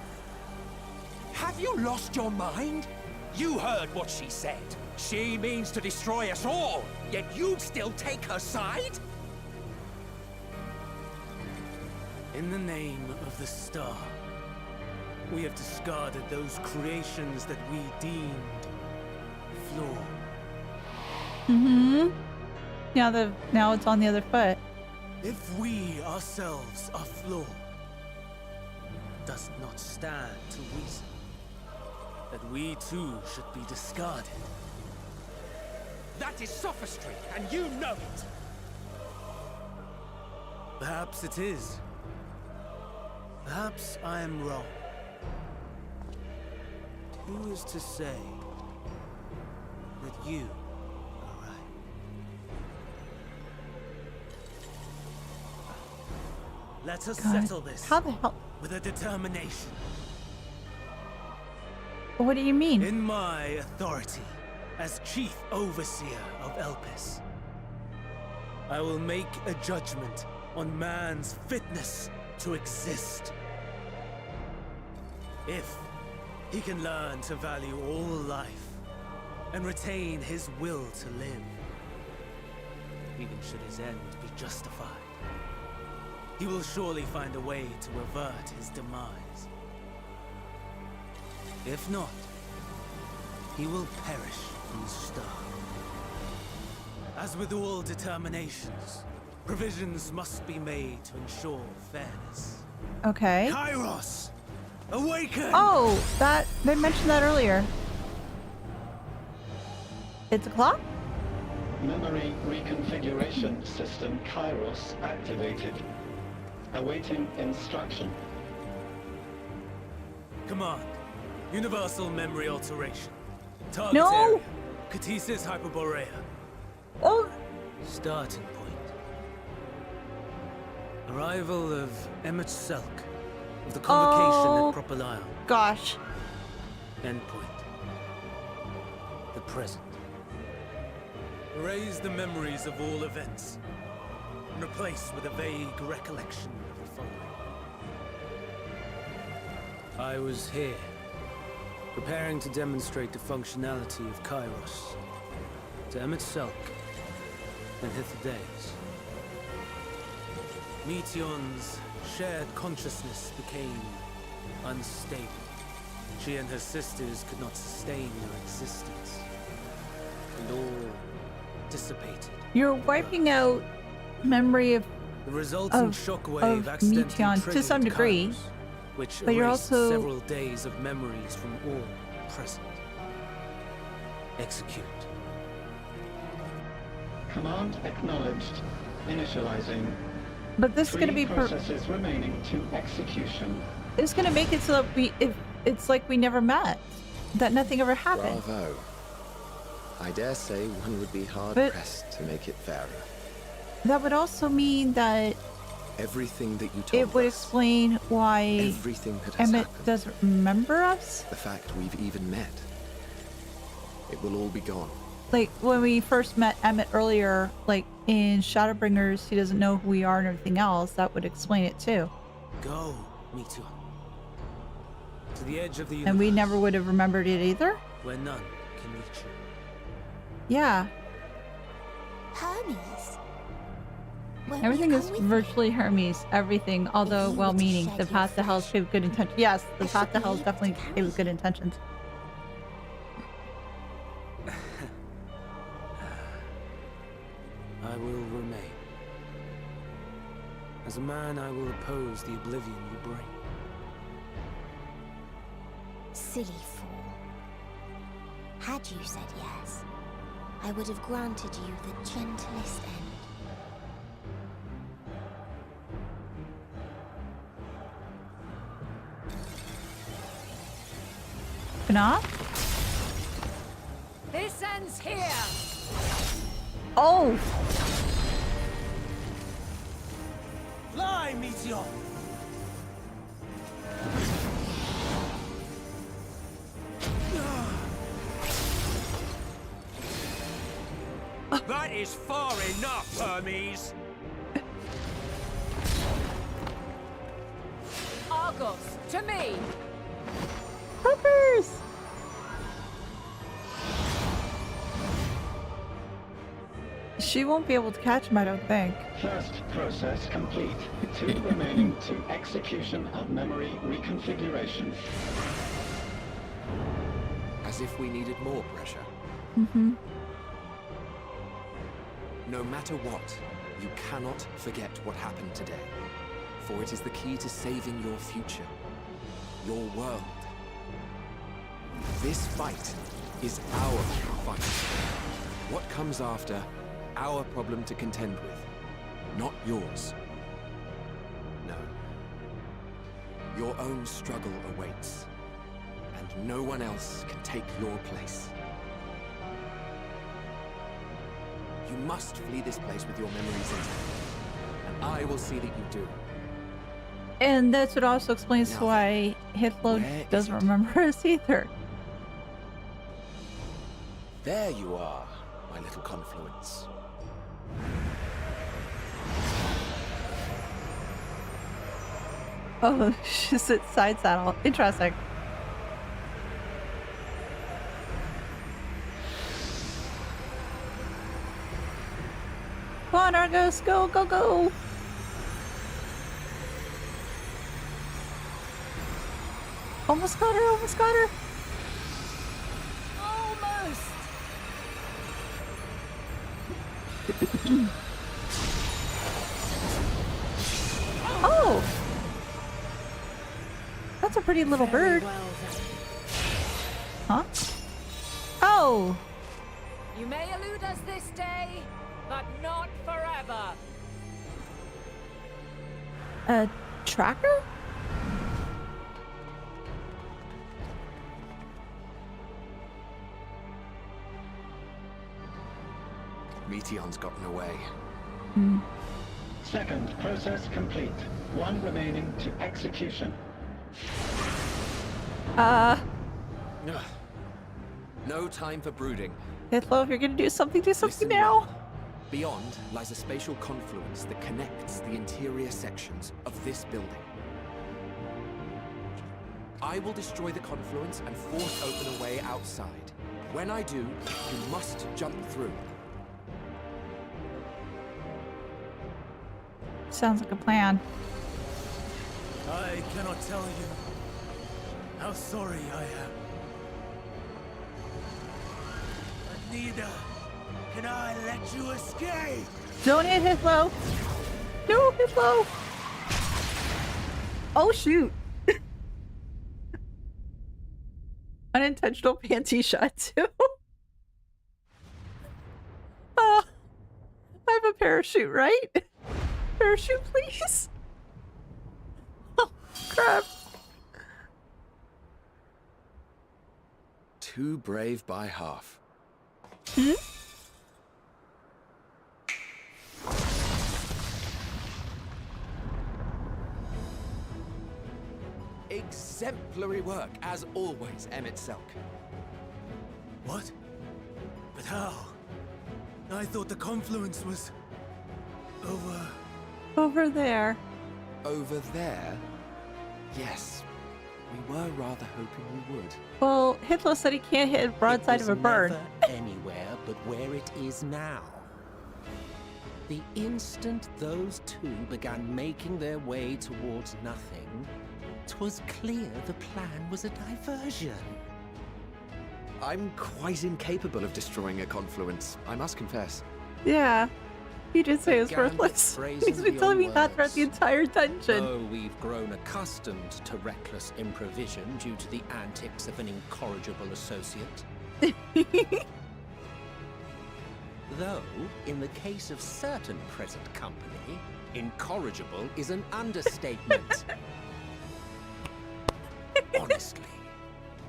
Have you lost your mind? You heard what she said. She means to destroy us all, yet you'd still take her side? In the name of the star, we have discarded those creations that we deemed flawed. Mm-hmm. Now it's on the other foot. If we ourselves are flawed, does it not stand to reason that we too should be discarded? That is sophistry, and you know it. Perhaps it is. Perhaps I am wrong. Who is to say that you are right? Let us God, settle this how the hell? with a determination. What do you mean? In my authority as Chief Overseer of Elpis, I will make a judgment on man's fitness to exist. If he can learn to value all life and retain his will to live, even should his end be justified, he will surely find a way to avert his demise. If not, he will perish from the start. As with all determinations, provisions must be made to ensure fairness. Okay. Kairos! Awaken! Oh, they mentioned that earlier. It's a clock? Memory reconfiguration system Kairos activated. Awaiting instruction. Command. Universal memory alteration. Target No! area. Catesis Hyperborea. Oh, Starting point. Arrival of Emet-Selch of the convocation Oh. at Propylion. gosh. Endpoint. The present. Erase the memories of all events and replace with a vague recollection of the following. I was here, preparing to demonstrate the functionality of Kairos to Emet-Selch and Hythlodaeus. Meteion's shared consciousness became unstable. She and her sisters could not sustain their existence, and all dissipated. You're wiping out memory of, The resulting of shockwave accidentally Meteion to some triggered degree, Kairos, which but you're erased also- several days of memories from all present. Execute. Command acknowledged. Initializing. but this is going to Three be processes remaining to execution. it's going to make it so that it's like we never met, that nothing ever happened. Bravo. I dare say one would be But- hard-pressed to make it fairer. That would also mean that Everything that you told it would us, explain why everything that has Emmett happened, doesn't remember us. the fact we've even met, it will all be gone. Like when we first met Emmett earlier, like in Shadowbringers, he doesn't know who we are and everything else. That would explain it too. Go, Meteion. To the edge of the And we universe, never would have remembered it either. where none can reach you. Yeah, Hermes. Won't everything you is come with me? virtually Hermes. Everything, although you were to well-meaning. shed The your path to hell is flesh, paved with good intentions. Yes, the I path should to be hell is able to definitely carry paved with good you. intentions. I will remain. As a man, I will oppose the oblivion you bring. Silly fool. Had you said yes, I would have granted you the gentlest end. Venat? This ends here! Oh! Fly, Meteion! That is far enough, Hermes! Argos, to me! Peppers! She won't be able to catch him, I don't think. First process complete. 2 remaining to execution of memory reconfiguration. As if we needed more pressure. Mm-hmm. No matter what, you cannot forget what happened today. For it is the key to saving your future. Your world. This fight is our fight. What comes after, our problem to contend with, not yours. No. Your own struggle awaits, and no one else can take your place. You must flee this place with your memories intact, and I will see that you do. And that's what also explains Now, why where Hythlodaeus is doesn't it? remember us either. There you are, my little confluence. Oh, she's at side saddle. Interesting. Come on, Argos, go, go, go! Almost got her, almost got her! Almost. Oh! That's a pretty little bird. Well then. Huh? Oh! You may elude us this day, but not forever. A tracker? Meteion's gotten away. Second process complete. One remaining to execution. Ugh. No time for brooding. Hythlo, if you're gonna do something Listen now! well. Beyond lies a spatial confluence that connects the interior sections of this building. I will destroy the confluence and force open a way outside. When I do, you must jump through. Sounds like a plan. I cannot tell you how sorry I am. But neither can I let you escape! Don't hit Hythlo! No, Hythlo! Oh shoot! Unintentional panty shot too. I have a parachute, right? Parachute, please. Oh, crap. Too brave by half. Hmm? Exemplary work, as always, Emet-Selch. What? But how? I thought the confluence was over. Over there. Over there? Yes. We were rather hoping we would. Well, Hythlo said he can't hit a broadside of a bird. Never anywhere but where it is now. The instant those two began making their way towards nothing, 'twas clear the plan was a diversion. I'm quite incapable of destroying a confluence, I must confess. Yeah. He did say it was Gambit worthless. phrasing He's been telling me beyond that throughout the words. entire dungeon. Though we've grown accustomed to reckless improvision due to the antics of an incorrigible associate. Though, in the case of certain present company, incorrigible is an understatement. Honestly,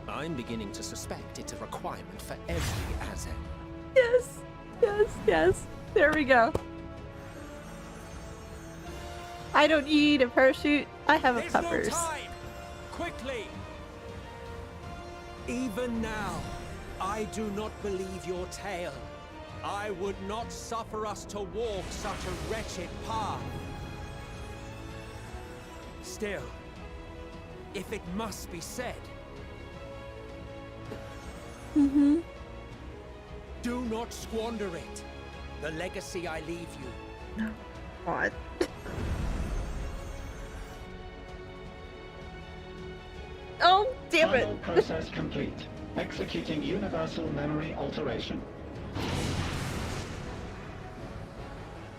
I'm beginning to suspect it's a requirement for every Azen. Yes, yes, yes. There we go. I don't need a parachute. I have a There's peppers. no time! Quickly! Even now, I do not believe your tale. I would not suffer us to walk such a wretched path. Still, if it must be said, do not squander it. The legacy I leave you. God. Oh, damn it. Final process complete. Executing universal memory alteration.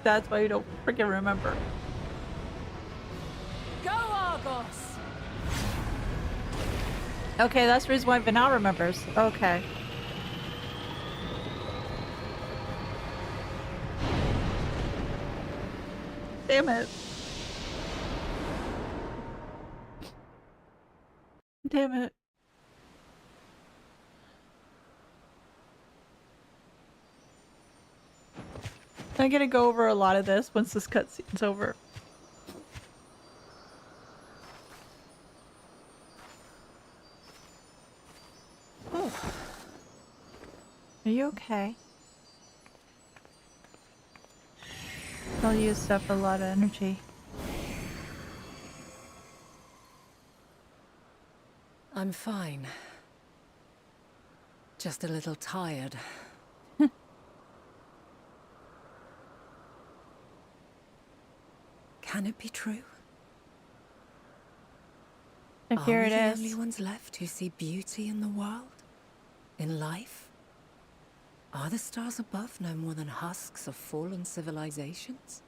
That's why you don't freaking remember. Go, Argos! Okay, that's the reason why Venat remembers. Okay. Damn it. Damn it. I'm gonna go over a lot of this once this cutscene's over. Oh. Are you okay? I'll use up a lot of energy. I'm fine. Just a little tired. Can it be true? And Are here we it the is. only ones left who see beauty in the world? In life? Are the stars above no more than husks of fallen civilizations?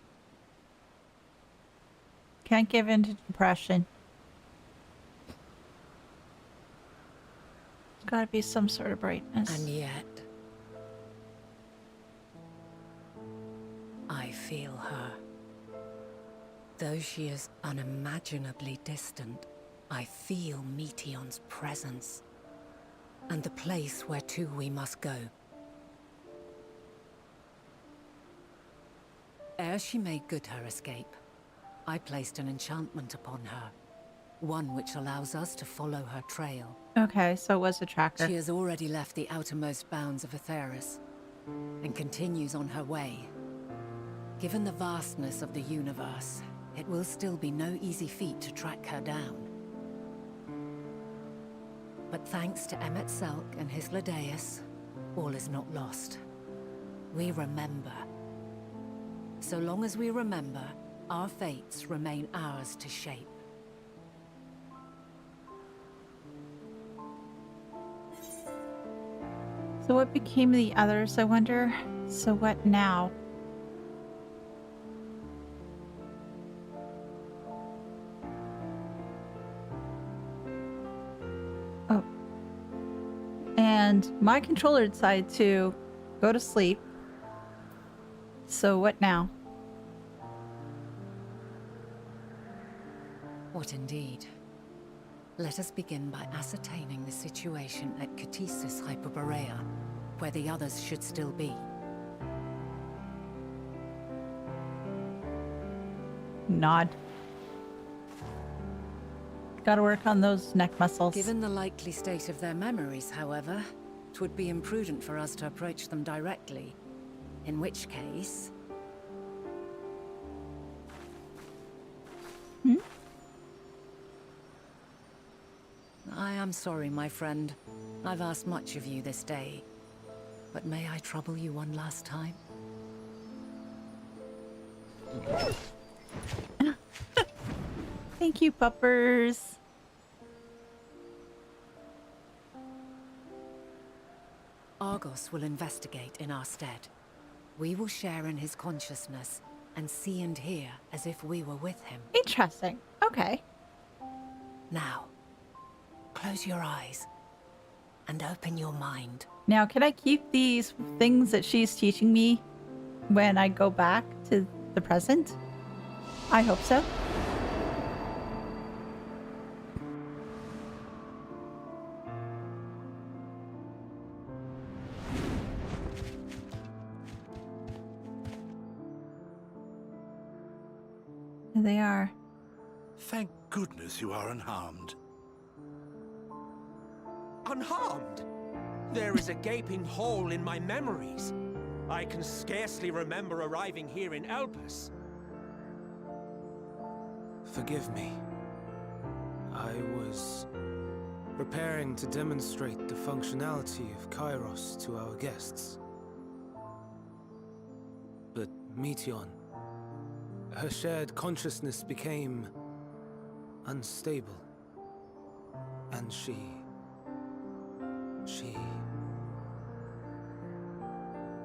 Can't give in to depression. There's gotta be some sort of brightness. And yet... I feel her. Though she is unimaginably distant, I feel Meteion's presence. And the place where to we must go. Ere she made good her escape, I placed an enchantment upon her. One which allows us to follow her trail. Okay, so it was a tracker. She has already left the outermost bounds of Aetheris, and continues on her way. Given the vastness of the universe, it will still be no easy feat to track her down. But thanks to Emet-Selch and Hythlodaeus, all is not lost. We remember. So long as we remember, our fates remain ours to shape. So what became of the others, I wonder? So what now? Oh. And my controller decided to go to sleep. So what now? What indeed? Let us begin by ascertaining the situation at Catesis Hyperborea, where the others should still be. Nod. Gotta work on those neck muscles. Given the likely state of their memories, however, it would be imprudent for us to approach them directly. In which case... I am sorry, my friend. I've asked much of you this day. But may I trouble you one last time? Thank you, puppers. Argos will investigate in our stead. We will share in his consciousness and see and hear as if we were with him. Interesting. Okay. Now, close your eyes and open your mind. Now, can I keep these things that she's teaching me when I go back to the present? I hope so. There they are. Thank goodness you are unharmed. Unharmed? There is a gaping hole in my memories. I can scarcely remember arriving here in Elpis. Forgive me. I was preparing to demonstrate the functionality of Kairos to our guests. But Meteion, her shared consciousness became unstable. And she...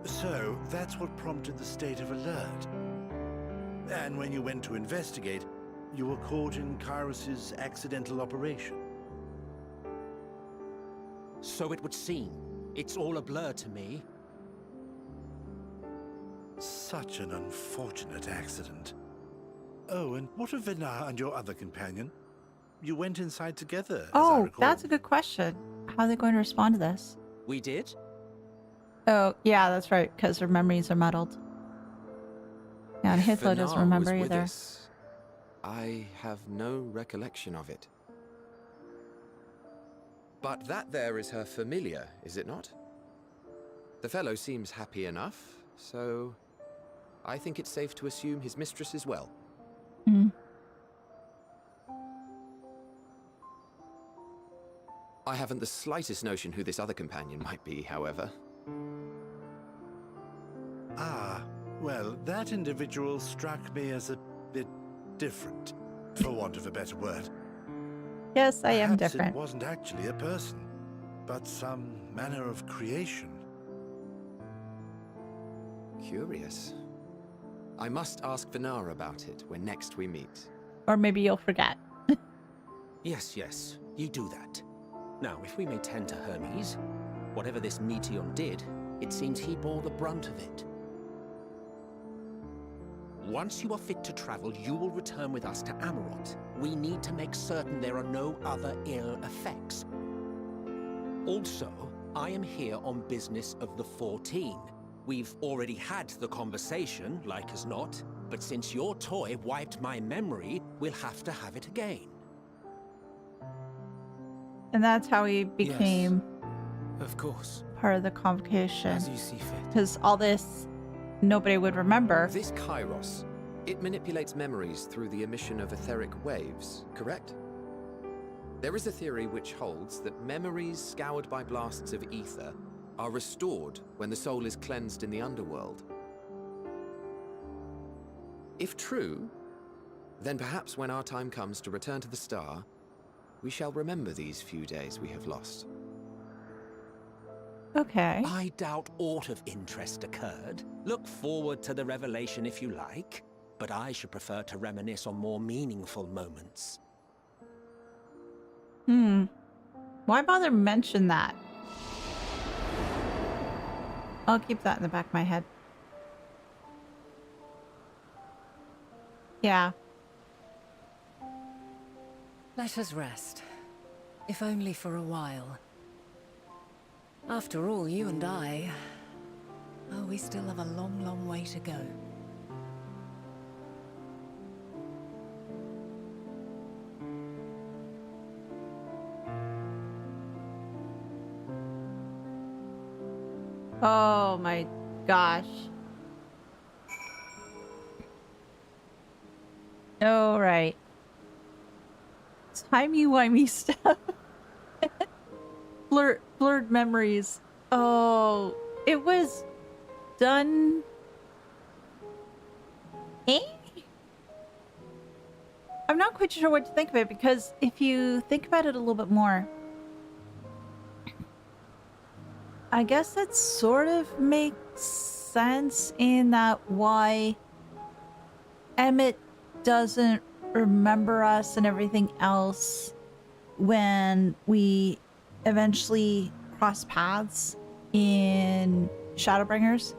So, that's what prompted the state of alert. And when you went to investigate, you were caught in Kairos's accidental operation. So it would seem. It's all a blur to me. Such an unfortunate accident. Oh, and what of Venat and your other companion? You went inside together, as I Oh, recall. that's a good question. How are they going to respond to this? We did? Oh, yeah, that's right, because their memories are muddled. Yeah, and Hythlo doesn't Venat remember was with either. us. I have no recollection of it. But that there is her familiar, is it not? The fellow seems happy enough, so I think it's safe to assume his mistress as well. I haven't the slightest notion who this other companion might be, however. Ah, well, that individual struck me as a bit different, for want of a better word. Yes, I am Perhaps different. it wasn't actually a person, but some manner of creation. Curious. I must ask Venat about it when next we meet. Or maybe you'll forget. Yes, yes, you do that. Now, if we may tend to Hermes, whatever this Meteion did, it seems he bore the brunt of it. Once you are fit to travel, you will return with us to Amarot. We need to make certain there are no other ill effects. Also, I am here on business of the 14. We've already had the conversation, like as not, but since your toy wiped my memory, we'll have to have it again. And that's how he became Of course. part of the convocation. As you see fit. Because all this, nobody would remember. This Kairos, it manipulates memories through the emission of etheric waves, correct? There is a theory which holds that memories scoured by blasts of ether are restored when the soul is cleansed in the underworld. If true, then perhaps when our time comes to return to the star, we shall remember these few days we have lost. Okay. I doubt aught of interest occurred. Look forward to the revelation if you like, but I should prefer to reminisce on more meaningful moments. Why bother mention that? I'll keep that in the back of my head. Yeah. Let us rest. If only for a while. After all, you and I... Oh, we still have a long, long way to go. Oh my gosh. All right. Timey-wimey stuff. Blurred memories. Oh, it was done. I'm not quite sure what to think of it, because if you think about it a little bit more, I guess that sort of makes sense in that why Emmett doesn't remember us and everything else when we eventually cross paths in Shadowbringers.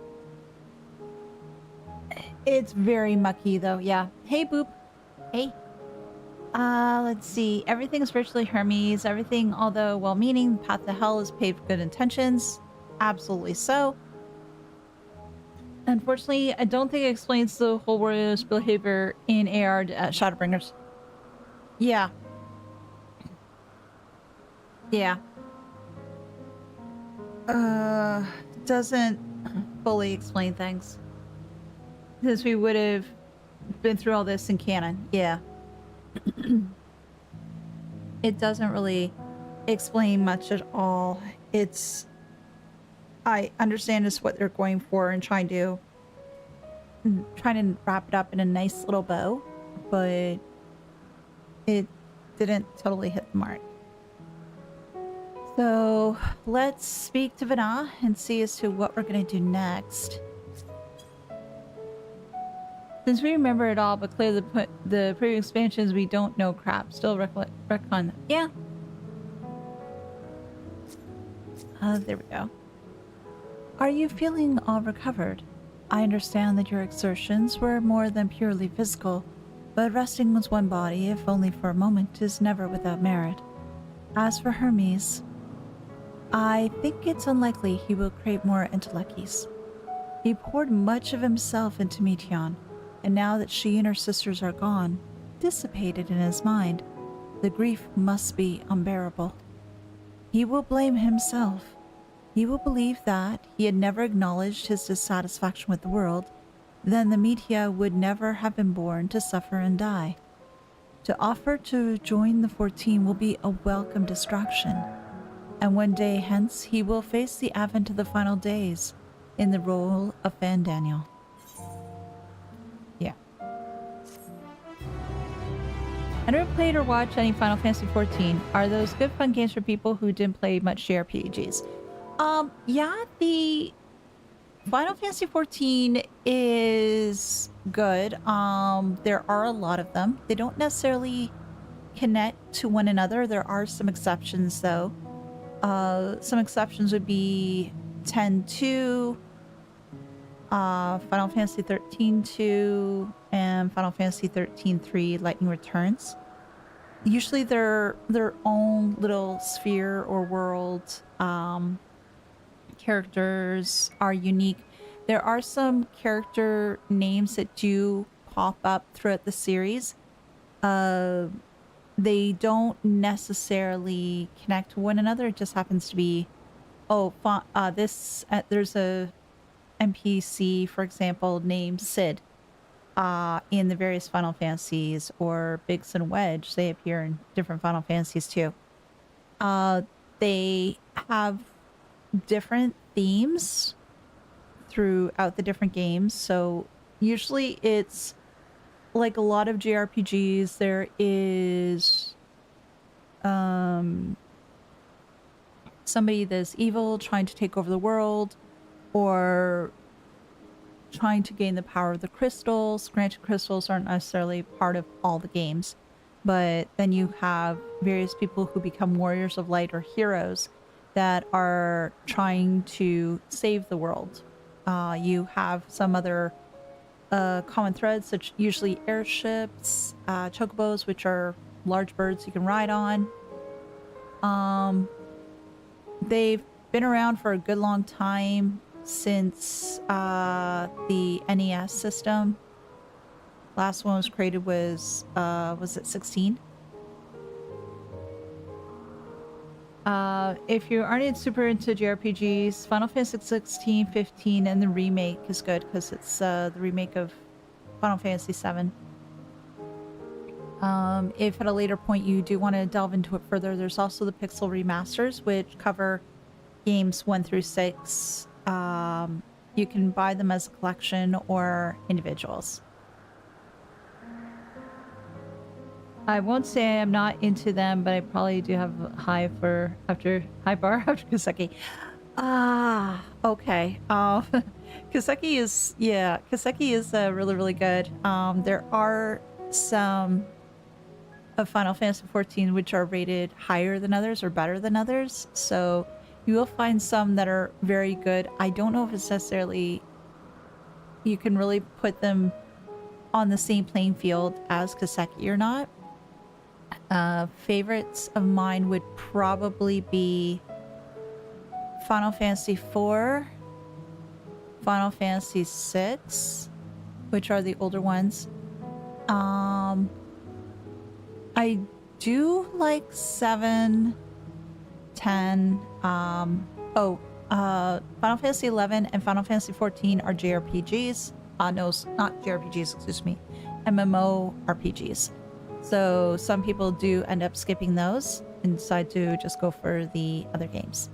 It's very mucky though, yeah. Hey, Boop. Hey. Let's see. Everything's virtually Hermes. Everything, although well-meaning, the path to hell is paved with good intentions. Absolutely so. Unfortunately, I don't think it explains the whole warrior's behavior in AR Shadowbringers. Yeah. Yeah. Doesn't fully explain things. Since we would have been through all this in canon. Yeah. It doesn't really explain much at all. It's... I understand it's what they're going for and trying to wrap it up in a nice little bow, but it didn't totally hit the mark. So let's speak to Venat and see as to what we're going to do next. Since we remember it all, but clearly the previous expansions, we don't know crap. Still recon them. Yeah. There we go. Are you feeling all recovered? I understand that your exertions were more than purely physical, but resting with one body, if only for a moment, is never without merit. As for Hermes, I think it's unlikely he will crave more intellecties. He poured much of himself into Meteion, and now that she and her sisters are gone, dissipated in his mind, the grief must be unbearable. He will blame himself. He will believe that he had never acknowledged his dissatisfaction with the world, then the Meteion would never have been born to suffer and die. To offer to join the 14 will be a welcome distraction. and one day hence he will face the advent of the final days in the role of Fan Daniel. Yeah. I never played or watched any Final Fantasy XIV. Are those good fun games for people who didn't play much JRPGs? Yeah, the Final Fantasy XIV is good. There are a lot of them. They don't necessarily connect to one another. There are some exceptions though. Some exceptions would be 10-2, Final Fantasy 13-2, and Final Fantasy 13-3 Lightning Returns. Usually they're their own little sphere or world. Characters are unique. There are some character names that do pop up throughout the series. They don't necessarily connect to one another. It just happens to be, there's a NPC, for example, named Sid in the various Final Fantasies, or Biggs and Wedge. They appear in different Final Fantasies too. They have different themes throughout the different games. So usually it's like a lot of JRPGs, there is somebody that's evil trying to take over the world, or trying to gain the power of the crystals. Granted, crystals aren't necessarily part of all the games, but then you have various people who become warriors of light or heroes that are trying to save the world. You have some other common threads, such usually airships, chocobos, which are large birds you can ride on. They've been around for a good long time, since the NES system. Last one was created was it 16? If you aren't super into JRPGs, Final Fantasy 16, 15, and the remake is good because it's the remake of Final Fantasy 7. If at a later point you do want to delve into it further, there's also the Pixel remasters, which cover games 1 through 6. You can buy them as a collection or individuals. I won't say I'm not into them, but I probably do have a high bar after Kiseki. Okay. Kiseki is really, really good. There are some of Final Fantasy XIV which are rated higher than others or better than others. So you will find some that are very good. I don't know if it's necessarily you can really put them on the same playing field as Kiseki or not. Favorites of mine would probably be Final Fantasy IV, Final Fantasy VI, which are the older ones. I do like 7, 10. Final Fantasy 11 and Final Fantasy 14 are JRPGs. No, not JRPGs, excuse me. MMORPGs. So some people do end up skipping those and decide to just go for the other games.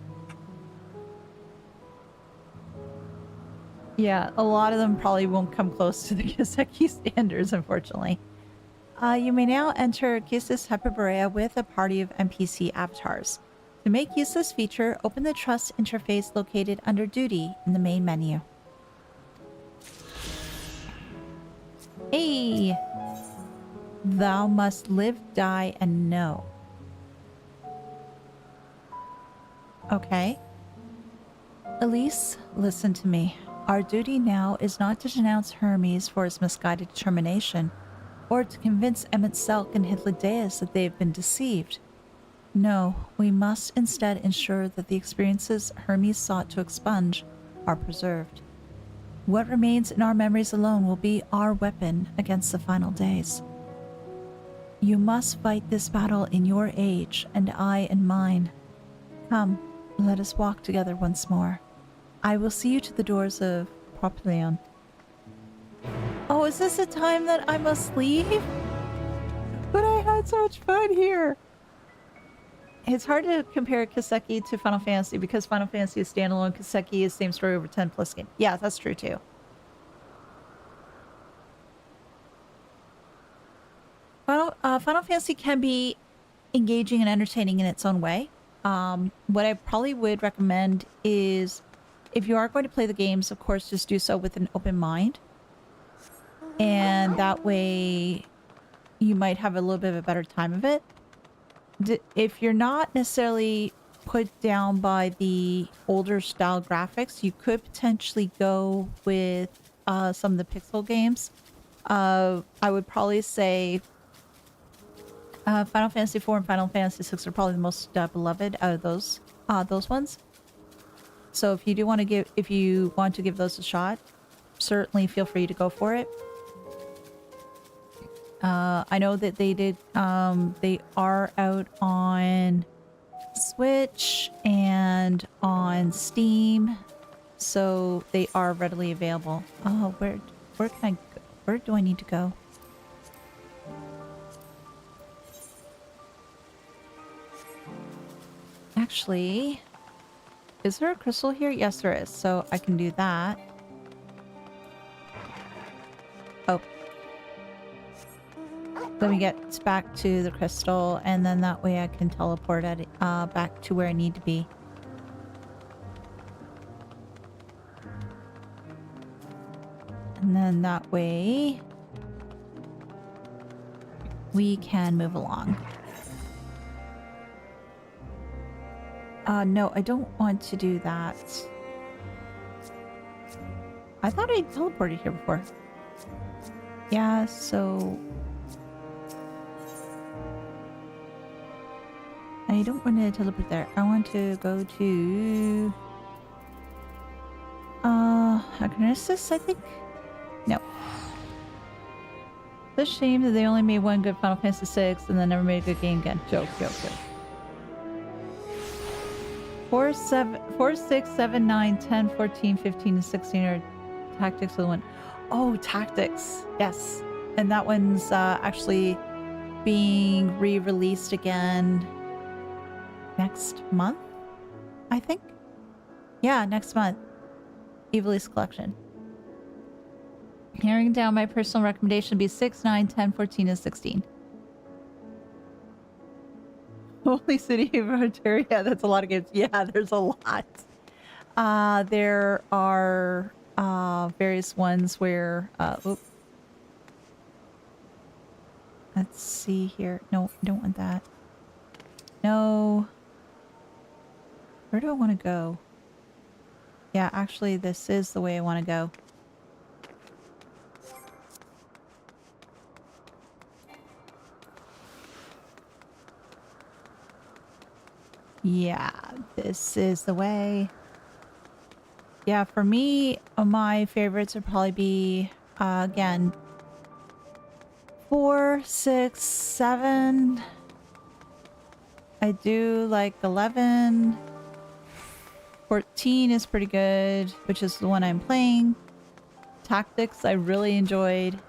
Yeah, a lot of them probably won't come close to the Kiseki standards, unfortunately. You may now enter Kisses Hyperborea with a party of NPC avatars. To make use of this feature, open the Trust interface located under Duty in the main menu. Hey! Thou must live, die, and know. Okay. Elise, listen to me. Our duty now is not to denounce Hermes for his misguided determination, or to convince Emet-Selch and Hythlodaeus that they have been deceived. No, we must instead ensure that the experiences Hermes sought to expunge are preserved. What remains in our memories alone will be our weapon against the final days. You must fight this battle in your age, and I in mine. Come, let us walk together once more. I will see you to the doors of Meteion. Oh, is this a time that I must leave? But I had so much fun here. It's hard to compare Kiseki to Final Fantasy because Final Fantasy is standalone. Kiseki is same story over 10 plus game. Yeah, that's true too. Final Fantasy can be engaging and entertaining in its own way. What I probably would recommend is if you are going to play the games, of course, just do so with an open mind. And that way you might have a little bit of a better time of it. If you're not necessarily put down by the older style graphics, you could potentially go with some of the pixel games. I would probably say Final Fantasy IV and Final Fantasy VI are probably the most beloved out of those ones. So if you want to give those a shot, certainly feel free to go for it. I know that they are out on Switch and on Steam, so they are readily available. Oh, where do I need to go? Actually, is there a crystal here? Yes, there is. So I can do that. Oh. Let me get back to the crystal, and then that way I can teleport back to where I need to be. And then that way we can move along. No, I don't want to do that. I thought I teleported here before. Yeah, so I don't want to teleport there. I want to go to Agnosis, I think? No. It's a shame that they only made one good Final Fantasy VI and then never made a good game again. Joke. 4, 6, 7, 9, 10, 14, 15, and 16 are tactics of the one. Oh, tactics. Yes. And that one's actually being re-released again next month, I think. Yeah, next month. Evilise Collection. Narrowing down, my personal recommendation would be 6, 9, 10, 14, and 16. Holy City of Arteria, that's a lot of games. Yeah, there's a lot. There are various ones where... Let's see here. No, I don't want that. No. Where do I want to go? Yeah, actually, this is the way I want to go. Yeah, this is the way. Yeah, for me, my favorites would probably be, again, 4, 6, 7. I do like 11. 14 is pretty good, which is the one I'm playing. Tactics, I really enjoyed.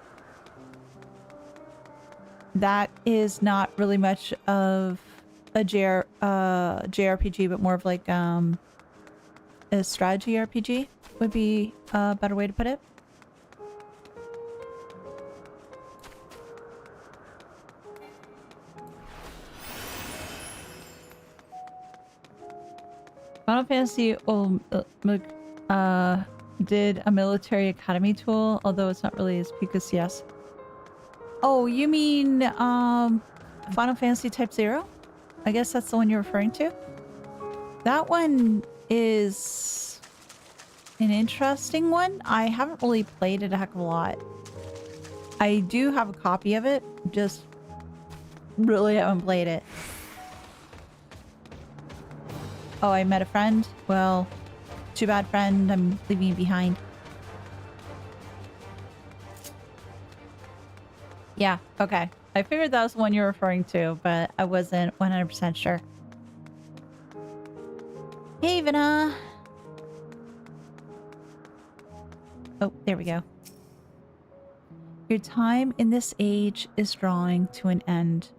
That is not really much of a JRPG, but more of like a strategy RPG would be a better way to put it. Final Fantasy did a military academy tool, although it's not really as peak as CS. Oh, you mean Final Fantasy Type 0? I guess that's the one you're referring to. That one is an interesting one. I haven't really played it a heck of a lot. I do have a copy of it, just really haven't played it. Oh, I met a friend? Well, too bad, friend. I'm leaving you behind. Yeah, okay. I figured that was the one you're referring to, but I wasn't 100% sure. Hey, Venat! Oh, there we go. Your time in this age is drawing to an end.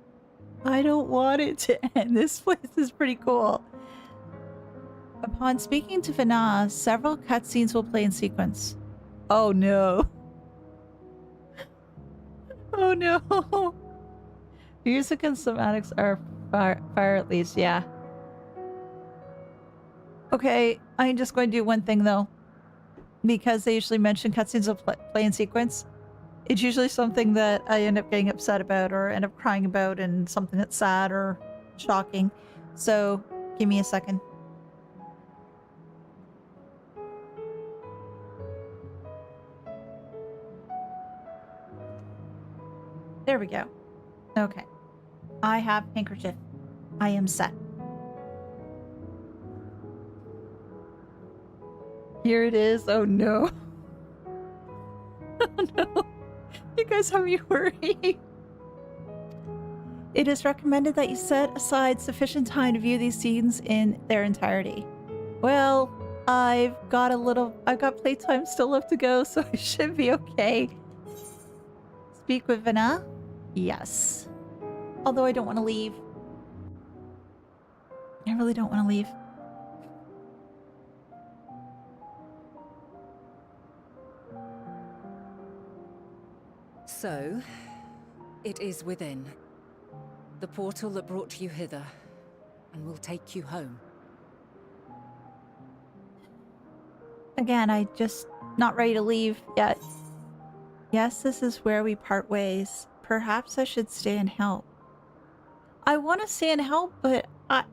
I don't want it to end. This place is pretty cool. Upon speaking to Venat, several cutscenes will play in sequence. Oh no. Oh no. Music and cinematics are fire at least, yeah. Okay, I'm just going to do one thing though. Because they usually mention cutscenes will play in sequence. It's usually something that I end up getting upset about or end up crying about, and something that's sad or shocking. So, give me a second. There we go. Okay. I have handkerchief. I am set. Here it is. Oh no. Oh no. You guys have me worried. It is recommended that you set aside sufficient time to view these scenes in their entirety. Well, I've got playtime still left to go, so I should be okay. Speak with Venat? Yes. Although I don't want to leave. I really don't want to leave. So, it is within. The portal that brought you hither, and will take you home. Again, I just not ready to leave yet. Yes, this is where we part ways. Perhaps I should stay and help. I want to stay and help, but I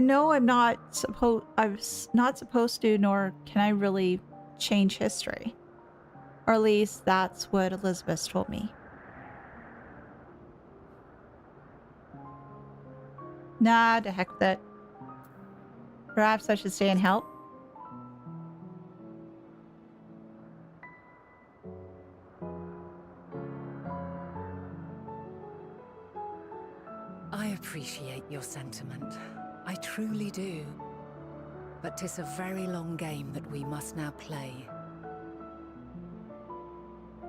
know I'm not supposed to, nor can I really change history. Or at least that's what Elizabeth told me. Nah, to heck with it. Perhaps I should stay and help. I appreciate your sentiment. I truly do. But 'tis a very long game that we must now play.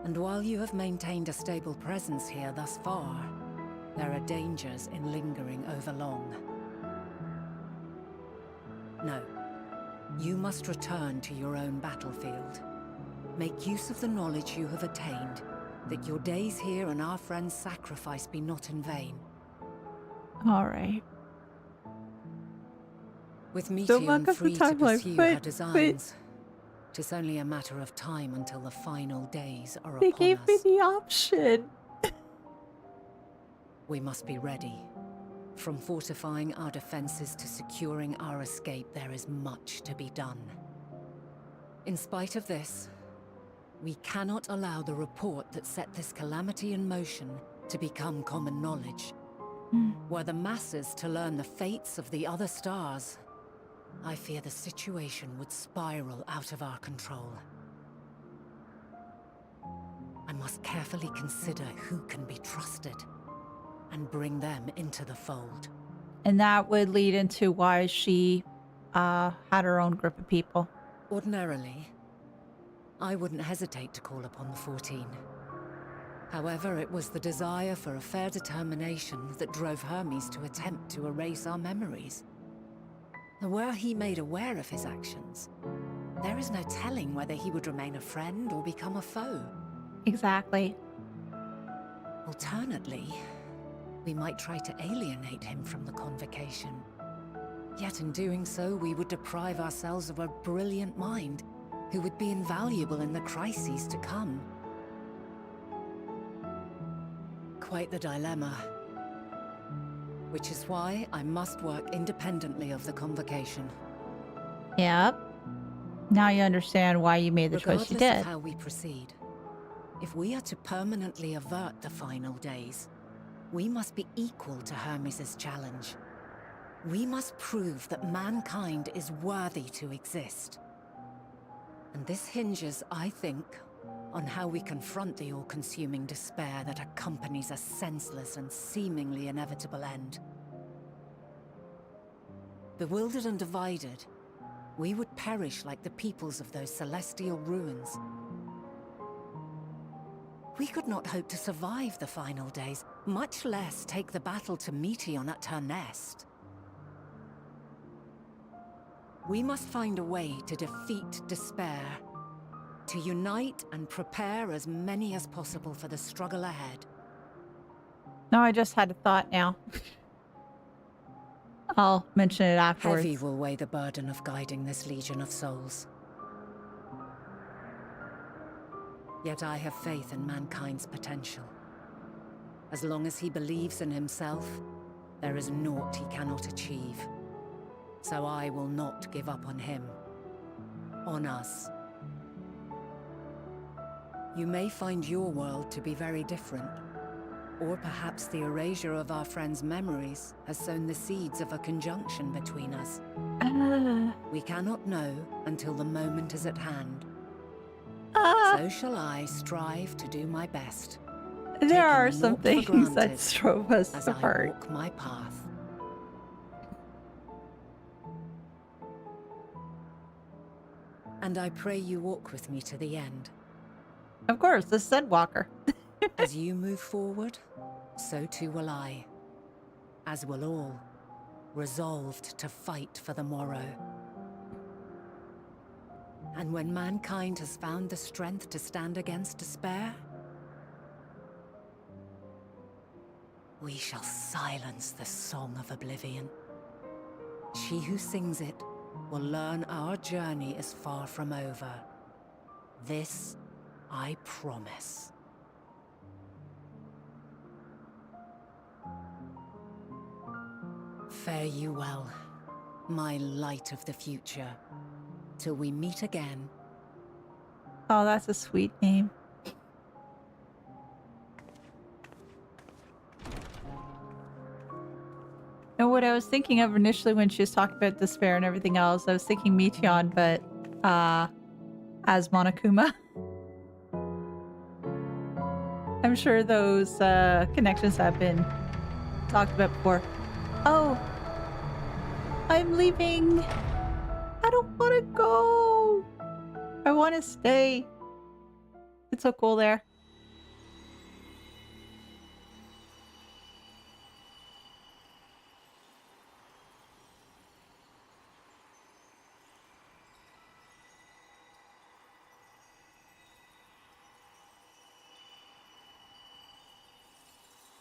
And while you have maintained a stable presence here thus far, there are dangers in lingering over long. No. You must return to your own battlefield. Make use of the knowledge you have attained, that your days here and our friends' sacrifice be not in vain. Alright. With Don't Meteion mark up the free to timeline. pursue Wait, her designs, 'tis only a matter of time until the final days are They upon gave me us. the option. We must be ready. From fortifying our defenses to securing our escape, there is much to be done. In spite of this, we cannot allow the report that set this calamity in motion to become common knowledge. Were the masses to learn the fates of the other stars, I fear the situation would spiral out of our control. I must carefully consider who can be trusted and bring them into the fold. And that would lead into why she had her own group of people. Ordinarily, I wouldn't hesitate to call upon the 14. However, it was the desire for a fair determination that drove Hermes to attempt to erase our memories. And were he made aware of his actions, there is no telling whether he would remain a friend or become a foe. Exactly. Alternately, we might try to alienate him from the convocation. Yet in doing so, we would deprive ourselves of a brilliant mind who would be invaluable in the crises to come. Quite the dilemma. Which is why I must work independently of the convocation. Yep. Now you understand why you made the choice you Regardless did. of how we proceed, if we are to permanently avert the final days, we must be equal to Hermes' challenge. We must prove that mankind is worthy to exist. And this hinges, I think, on how we confront the all-consuming despair that accompanies a senseless and seemingly inevitable end. Bewildered and divided, we would perish like the peoples of those celestial ruins. We could not hope to survive the final days, much less take the battle to Meteion at her nest. We must find a way to defeat despair, to unite and prepare as many as possible for the struggle ahead. No, I just had a thought now. I'll mention it afterwards. Heavy will weigh the burden of guiding this legion of souls. Yet I have faith in mankind's potential. As long as he believes in himself, there is naught he cannot achieve. So I will not give up on him. On us. You may find your world to be very different. Or perhaps the erasure of our friends' memories has sown the seeds of a conjunction between us. We cannot know until the moment is at hand. So shall I strive to do my best. There are taking some naught for things granted that drove us as I apart. walk my path. And I pray you walk with me to the end. Of course, this is Endwalker. As you move forward, so too will I. As will all, resolved to fight for the morrow. And when mankind has found the strength to stand against despair, we shall silence the song of oblivion. She who sings it will learn our journey is far from over. This I promise. Fare you well, my light of the future, till we meet again. Oh, that's a sweet name. And what I was thinking of initially when she was talking about despair and everything else, I was thinking Meteion, but as Monokuma. I'm sure those connections have been talked about before. Oh, I'm leaving. I don't want to go. I want to stay. It's so cool there.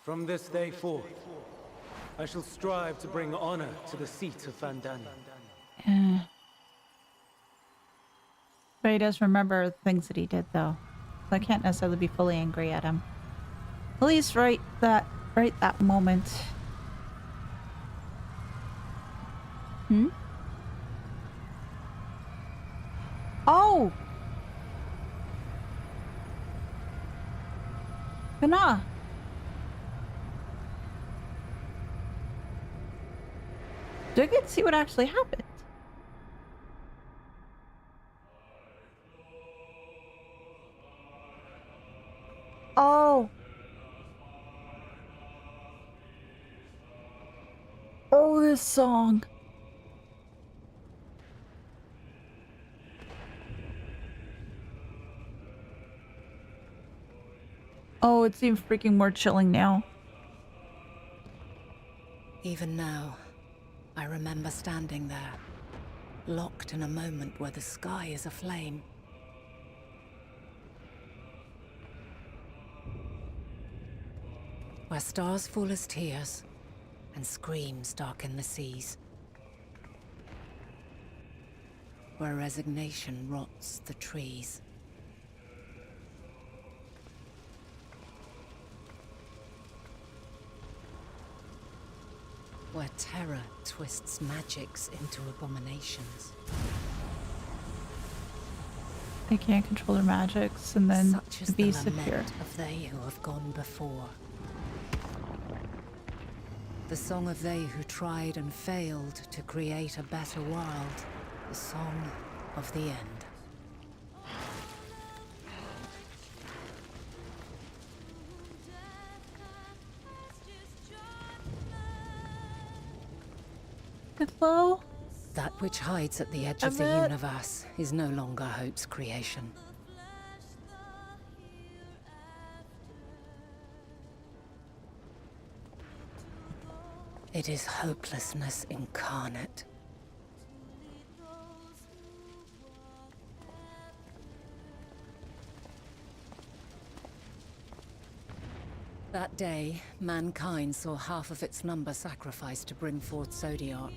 From this day forth, I shall strive to bring honor to the seat of Vandani. Yeah. But he does remember the things that he did, though. So I can't necessarily be fully angry at him. At least right that moment. Oh! Venat! Do I get to see what actually happened? Oh. Oh, this song. Oh, it seems freaking more chilling now. Even now, I remember standing there, locked in a moment where the sky is aflame. Where stars fall as tears, and screams darken the seas. Where resignation rots the trees. Where terror twists magics into abominations. They can't control their magics, and then Such is the the beasts appear. lament of they who have gone before. The song of they who tried and failed to create a better world. The song of the end. Hello? That which hides at the edge of the Emet? universe is no longer hope's creation. It is hopelessness incarnate. That day, mankind saw half of its number sacrificed to bring forth Zodiac.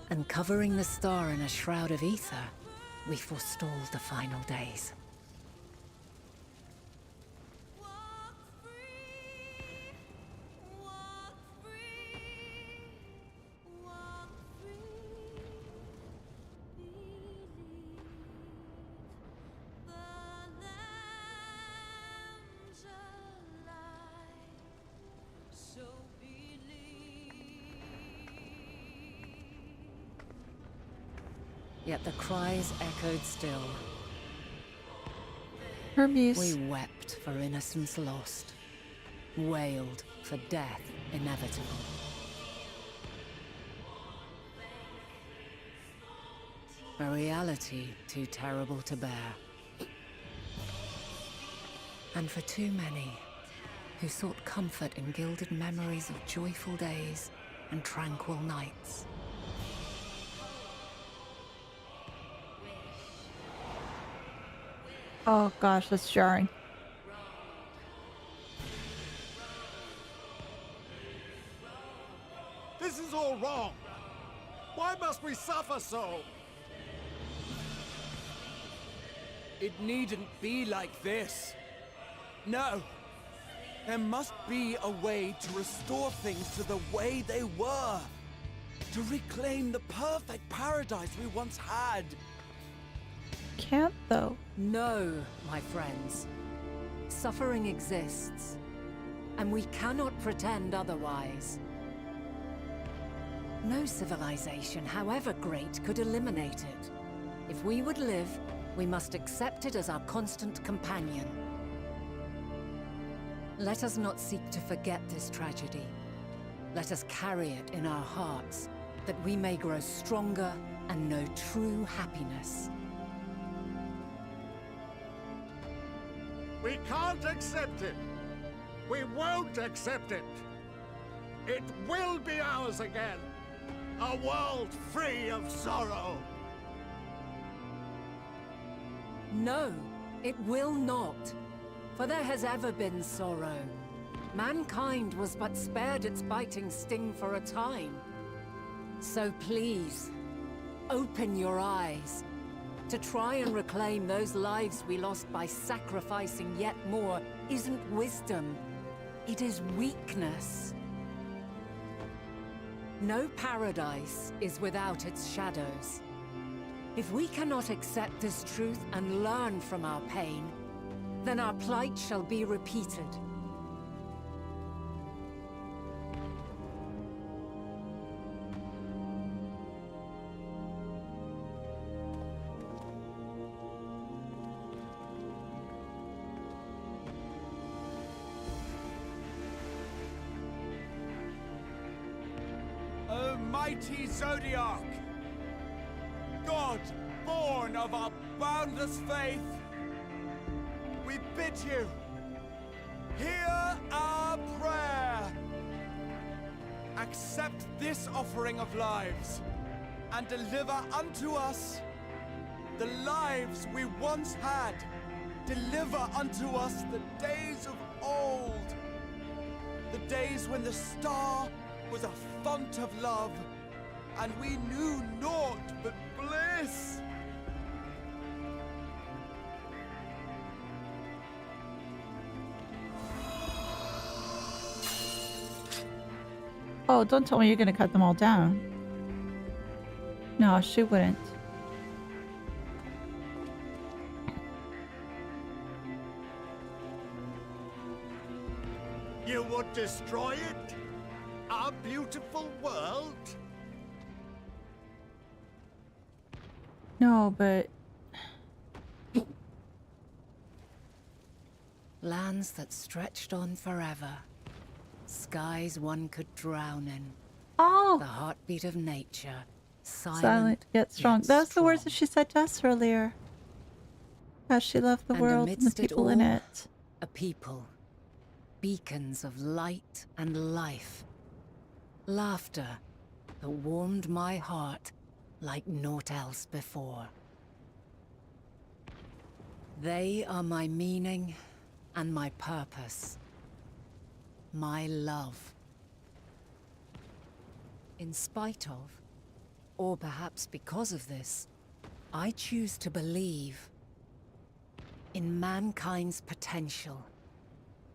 And covering the star in a shroud of ether, we forestalled the final days. Yet the cries echoed still. Hermes. We wept for innocence lost, wailed for death inevitable. A reality too terrible to bear. And for too many who sought comfort in gilded memories of joyful days and tranquil nights. Oh gosh, that's jarring. This is all wrong. Why must we suffer so? It needn't be like this. No. There must be a way to restore things to the way they were. To reclaim the perfect paradise we once had. Can't though. No, my friends. Suffering exists, and we cannot pretend otherwise. No civilization, however great, could eliminate it. If we would live, we must accept it as our constant companion. Let us not seek to forget this tragedy. Let us carry it in our hearts, that we may grow stronger and know true happiness. We can't accept it. We won't accept it. It will be ours again. A world free of sorrow. No, it will not. For there has ever been sorrow. Mankind was but spared its biting sting for a time. So please, open your eyes. To try and reclaim those lives we lost by sacrificing yet more isn't wisdom. It is weakness. No paradise is without its shadows. If we cannot accept this truth and learn from our pain, then our plight shall be repeated. O mighty Zodiac! God, born of our boundless faith, we bid you, hear our prayer. Accept this offering of lives, and deliver unto us the lives we once had. Deliver unto us the days of old, the days when the star was a font of love, and we knew naught but bliss. Oh, don't tell me you're gonna cut them all down. No, she wouldn't. You would destroy it? Our beautiful world? No, but Lands that stretched on forever. Skies one could drown in. oh, The heartbeat of nature. silent yet strong. That's the words that she said to us earlier. Because she loved the And world and the amidst it people in all, it. a people. Beacons of light and life. Laughter that warmed my heart like naught else before. They are my meaning and my purpose. My love. In spite of, or perhaps because of this, I choose to believe in mankind's potential,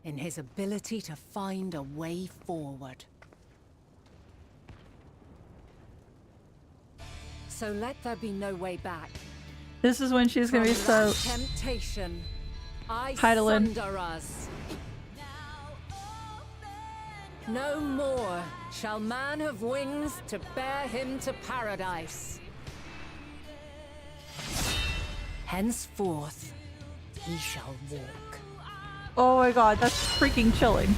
in his ability to find a way forward. So let there be no way back. This is when she's gonna be so Temptation, I Hythlodaeus. sunder us. No more shall man have wings to bear him to paradise. Henceforth, he shall walk. Oh my god, that's freaking chilling.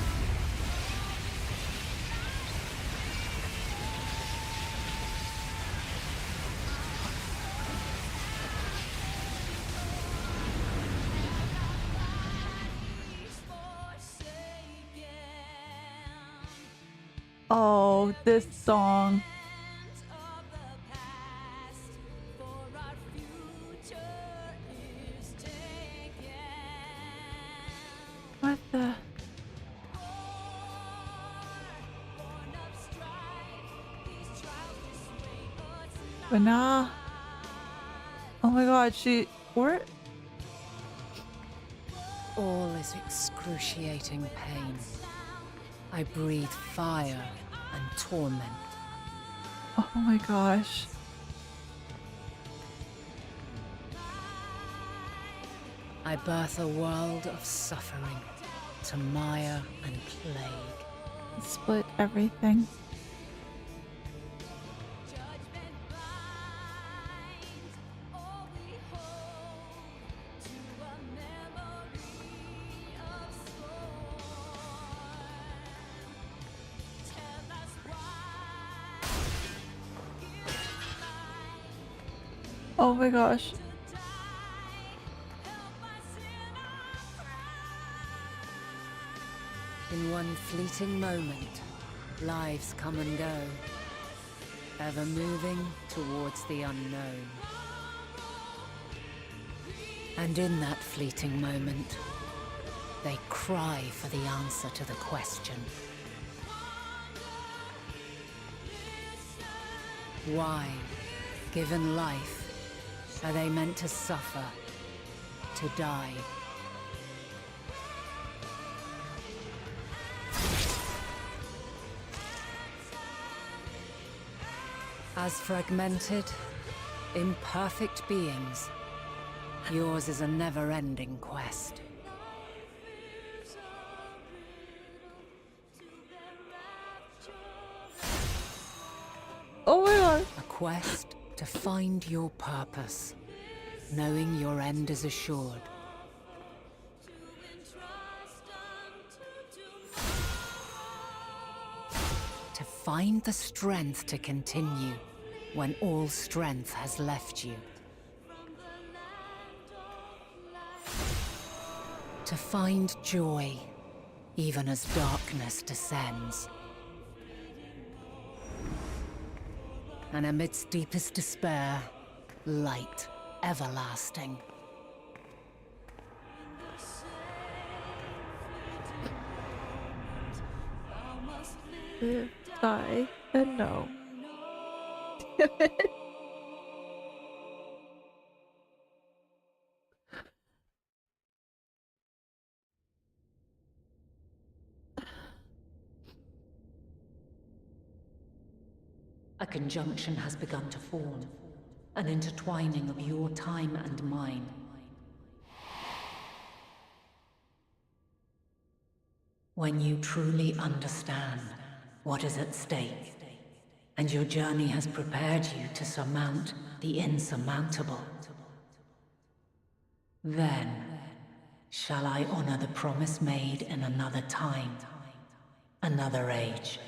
Oh, this song. What the? Venat. Oh my god, where? All is excruciating pain. I breathe fire and torment. Oh my gosh. I birth a world of suffering to mire and plague. Split everything. Oh my gosh. In one fleeting moment, lives come and go, ever moving towards the unknown. And in that fleeting moment, they cry for the answer to the question. Why, given life, are they meant to suffer, to die? As fragmented, imperfect beings, yours is a never-ending quest. Oh my god. A quest to find your purpose, knowing your end is assured. To find the strength to continue when all strength has left you. To find joy, even as darkness descends. And amidst deepest despair, light everlasting. Live, die, and know. A conjunction has begun to form, an intertwining of your time and mine. When you truly understand what is at stake, and your journey has prepared you to surmount the insurmountable, then shall I honor the promise made in another time, another age.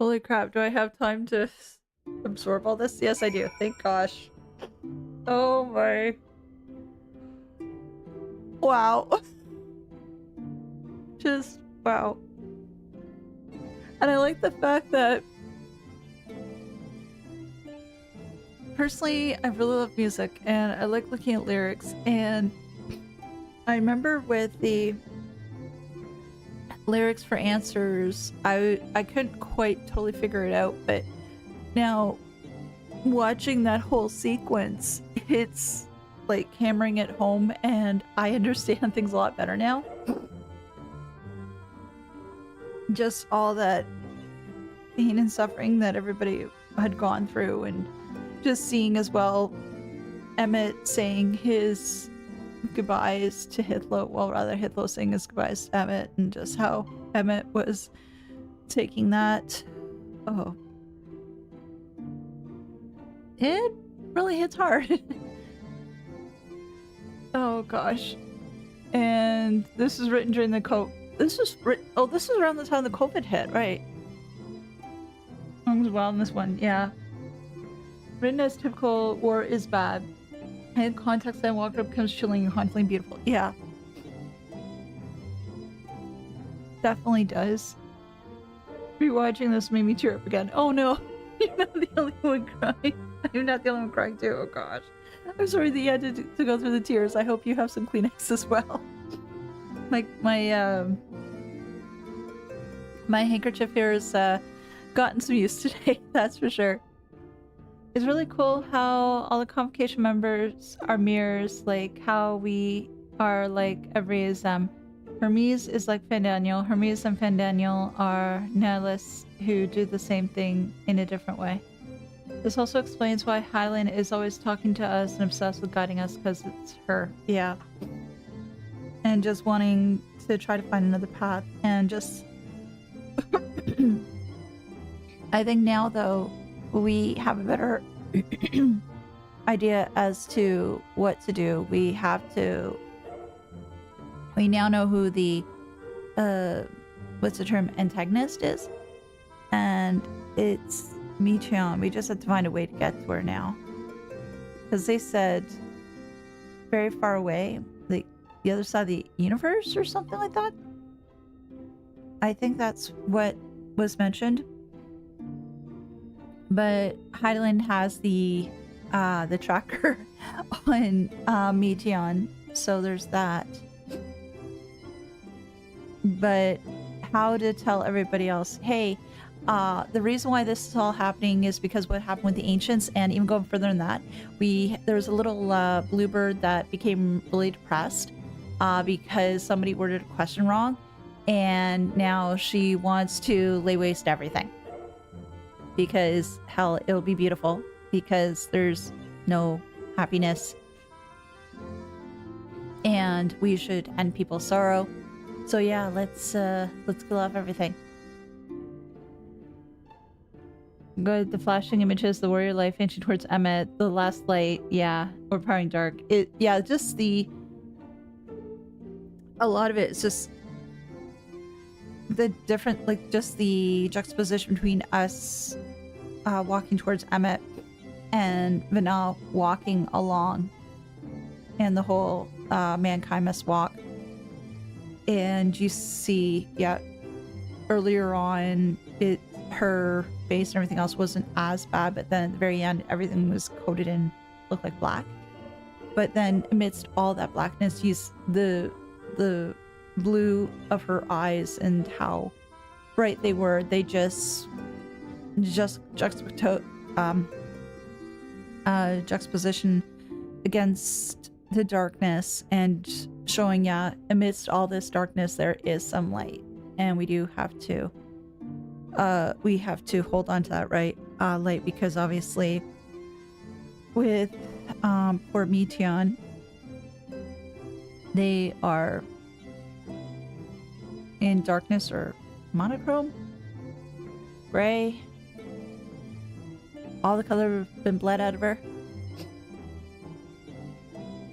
Holy crap, do I have time to absorb all this? Yes, I do. Thank gosh. Oh my. Wow. Just, wow. And I like the fact that personally, I really love music and I like looking at lyrics, and I remember with the lyrics for Answers, I couldn't quite totally figure it out, but now watching that whole sequence, it's like hammering it home, and I understand things a lot better now. Just all that pain and suffering that everybody had gone through, and just seeing as well Emmett saying his goodbyes to Hythlo, well, rather Hythlo saying his goodbyes to Emmett, and just how Emmett was taking that. Oh, it really hits hard. Oh gosh. And this is written during the this is around the time the COVID hit, right? Songs well in this one, yeah. Written as typical war is bad. And context then Endwalker becomes chilling and hauntingly beautiful. Yeah. Definitely does. Rewatching this made me tear up again. Oh no, you're not the only one crying. I'm not the only one crying too, oh gosh. I'm sorry that you had to go through the tears. I hope you have some Kleenex as well. My handkerchief here has gotten some use today, that's for sure. It's really cool how all the convocation members are mirrors, like how we are like every is Hermes is like Fandaniel. Hermes and Fandaniel are nihilists who do the same thing in a different way. This also explains why Hythlodaeus is always talking to us and obsessed with guiding us, because it's her. Yeah. And just wanting to try to find another path, and just I think now though we have a better idea as to what to do. We now know who the what's the term, antagonist is, and it's Meteion. We just have to find a way to get to her now, because they said very far away, like the other side of the universe or something like that. I think that's what was mentioned. But Hythlodaeus has the tracker on Meteion, so there's that. But how to tell everybody else, hey, the reason why this is all happening is because what happened with the ancients, and even going further than that, there's a little bluebird that became really depressed because somebody worded a question wrong, and now she wants to lay waste to everything. Because, hell, it'll be beautiful, because there's no happiness. And we should end people's sorrow. So yeah, let's kill off everything. Good, the flashing images, the warrior life inching towards Emet, the last light, yeah, overpowering dark. Just a lot of it is just the different, like, just the juxtaposition between us walking towards Emet and Venat walking along, and the whole mankind must walk. And you see, yeah, earlier on, her face and everything else wasn't as bad, but then at the very end, everything was coated in, looked like black. But then amidst all that blackness, you see the blue of her eyes and how bright they were. They just juxtaposition against the darkness, and showing, yeah, amidst all this darkness there is some light, and we do have to hold on to that light, because obviously with poor Meteion, they are in darkness, or monochrome, gray, all the color have been bled out of her.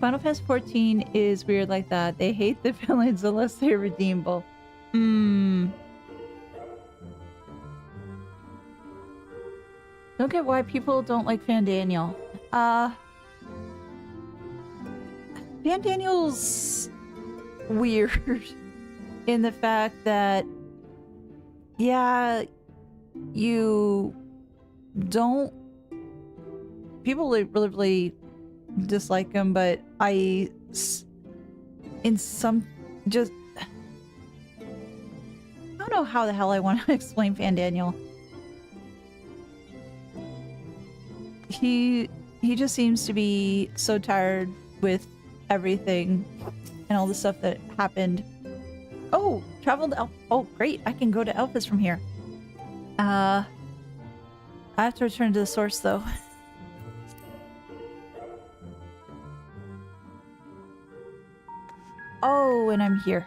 Final Fantasy XIV is weird like that. They hate the villains unless they're redeemable. Don't get why people don't like Van Daniel. Van Daniel's weird in the fact that, yeah, you don't... People really dislike him, but in some... just... I don't know how the hell I want to explain Van Daniel. He just seems to be so tired with everything and all the stuff that happened. Oh, traveled to oh, great. I can go to Elphys from here. I have to return to the source, though. Oh, and I'm here.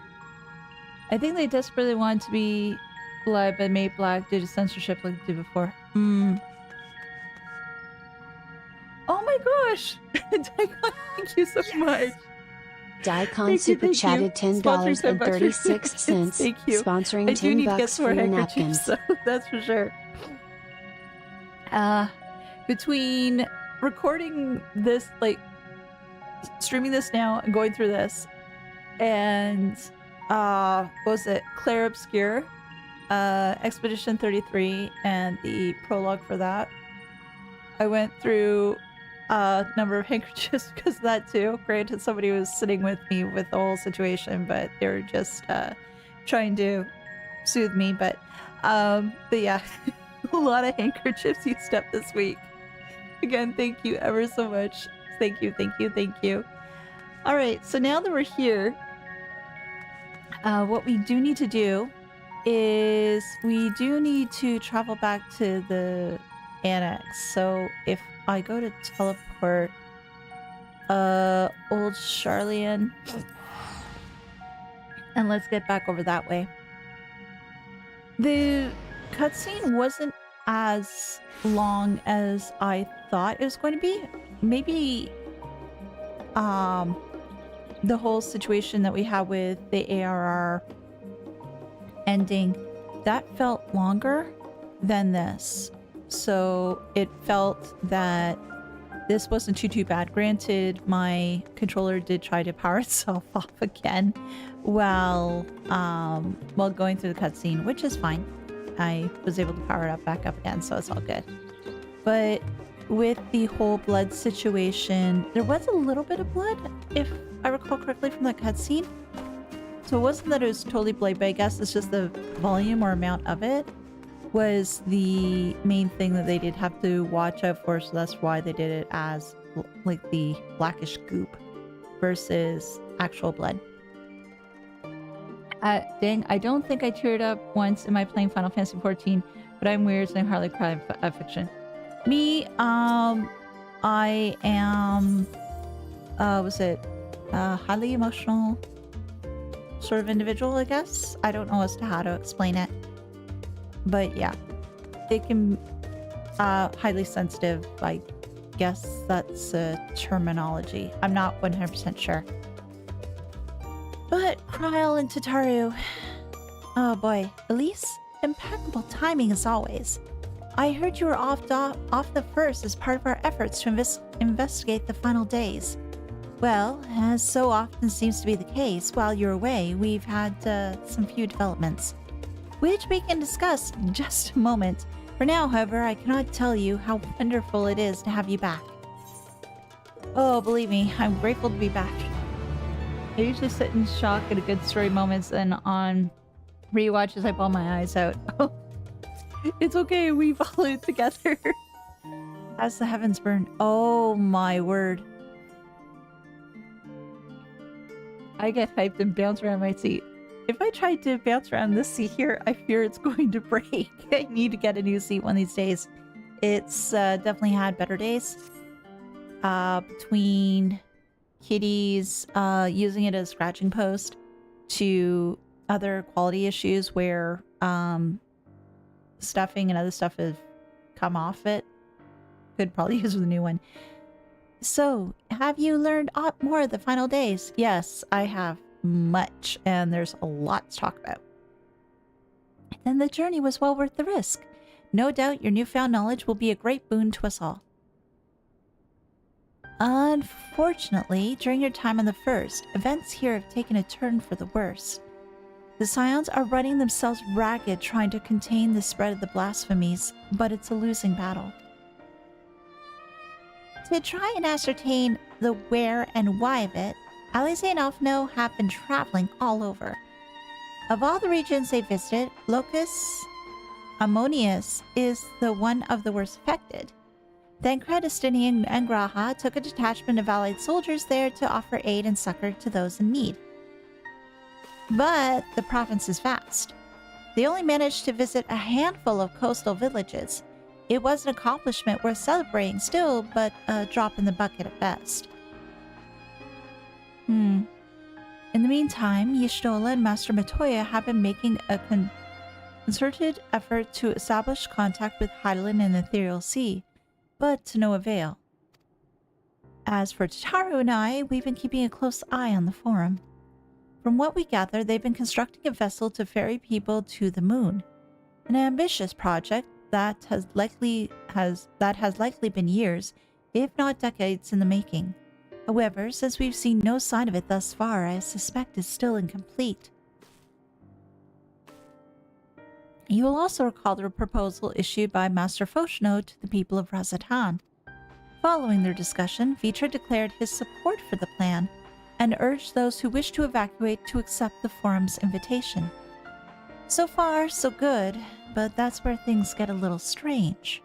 I think they desperately wanted to be live but made black due to censorship like they did before. Oh my gosh! Daikon, thank you so much. Daikon super chatted $10.36. Thank you. Sponsoring I do need to get $10 some more for your handkerchiefs, napkins. so that's for sure. Between recording this, like streaming this now and going through this, and what was it? Claire Obscure, Expedition 33, and the prologue for that. I went through a number of handkerchiefs because of that too. Granted, somebody was sitting with me with the whole situation, but they were just trying to soothe me. But yeah, a lot of handkerchiefs used up this week. Again, thank you ever so much. Thank you, thank you, thank you. All right, so now that we're here, what we do need to do is we do need to travel back to the annex. So if I go to teleport old Charlian, and let's get back over that way. The cutscene wasn't as long as I thought it was going to be. Maybe the whole situation that we have with the ARR ending, that felt longer than this. So it felt that this wasn't too bad. Granted, my controller did try to power itself off again while going through the cutscene, which is fine. I was able to power it back up again, so it's all good. But with the whole blood situation, there was a little bit of blood, if I recall correctly from that cutscene. So it wasn't that it was totally blood, but I guess it's just the volume or amount of it was the main thing that they did have to watch out for, so that's why they did it as like the blackish goop versus actual blood. Dang, I don't think I teared up once in my playing Final Fantasy XIV, but I'm weird, so I hardly cry in fiction. Me, I am, highly emotional sort of individual, I guess. I don't know as to how to explain it. But yeah, it can, highly sensitive, I guess that's a terminology. I'm not 100% sure. But Kryl and Tataru, oh boy. Elise, impeccable timing as always. I heard you were off the first as part of our efforts to investigate the final days. Well, as so often seems to be the case, while you're away, we've had some few developments, which we can discuss in just a moment. For now, however, I cannot tell you how wonderful it is to have you back. Oh, believe me, I'm grateful to be back. I usually sit in shock at a good story moments, and on rewatches I bawl my eyes out. Oh, it's okay, we followed together. As the heavens burn. Oh my word. I get hyped and bounce around my seat. If I try to bounce around this seat here, I fear it's going to break. I need to get a new seat one of these days. It's definitely had better days. Between Kitty's using it as a scratching post to other quality issues where stuffing and other stuff have come off it. Could probably use with a new one. So, have you learned more of the final days? Yes, I have much, and there's a lot to talk about. And the journey was well worth the risk. No doubt your newfound knowledge will be a great boon to us all. Unfortunately, during your time on the First, events here have taken a turn for the worse. The Scions are running themselves ragged trying to contain the spread of the blasphemies, but it's a losing battle. To try and ascertain the where and why of it, Elise and Alphino have been traveling all over. Of all the regions they visited, Locus Ammonius is the one of the worst affected. Then Justinian and Graha took a detachment of allied soldiers there to offer aid and succor to those in need. But the province is vast. They only managed to visit a handful of coastal villages. It was an accomplishment worth celebrating still, but a drop in the bucket at best. In the meantime, Y'shtola and Master Meteion have been making a concerted effort to establish contact with Hydaelyn and the Ethereal Sea, but to no avail. As for Tataru and I, we've been keeping a close eye on the Forum. From what we gather, they've been constructing a vessel to ferry people to the moon. An ambitious project that has likely been years, if not decades, in the making. However, since we've seen no sign of it thus far, I suspect it's still incomplete. You will also recall the proposal issued by Master Foshno to the people of Razatan. Following their discussion, Vitra declared his support for the plan and urged those who wish to evacuate to accept the Forum's invitation. So far, so good, but that's where things get a little strange.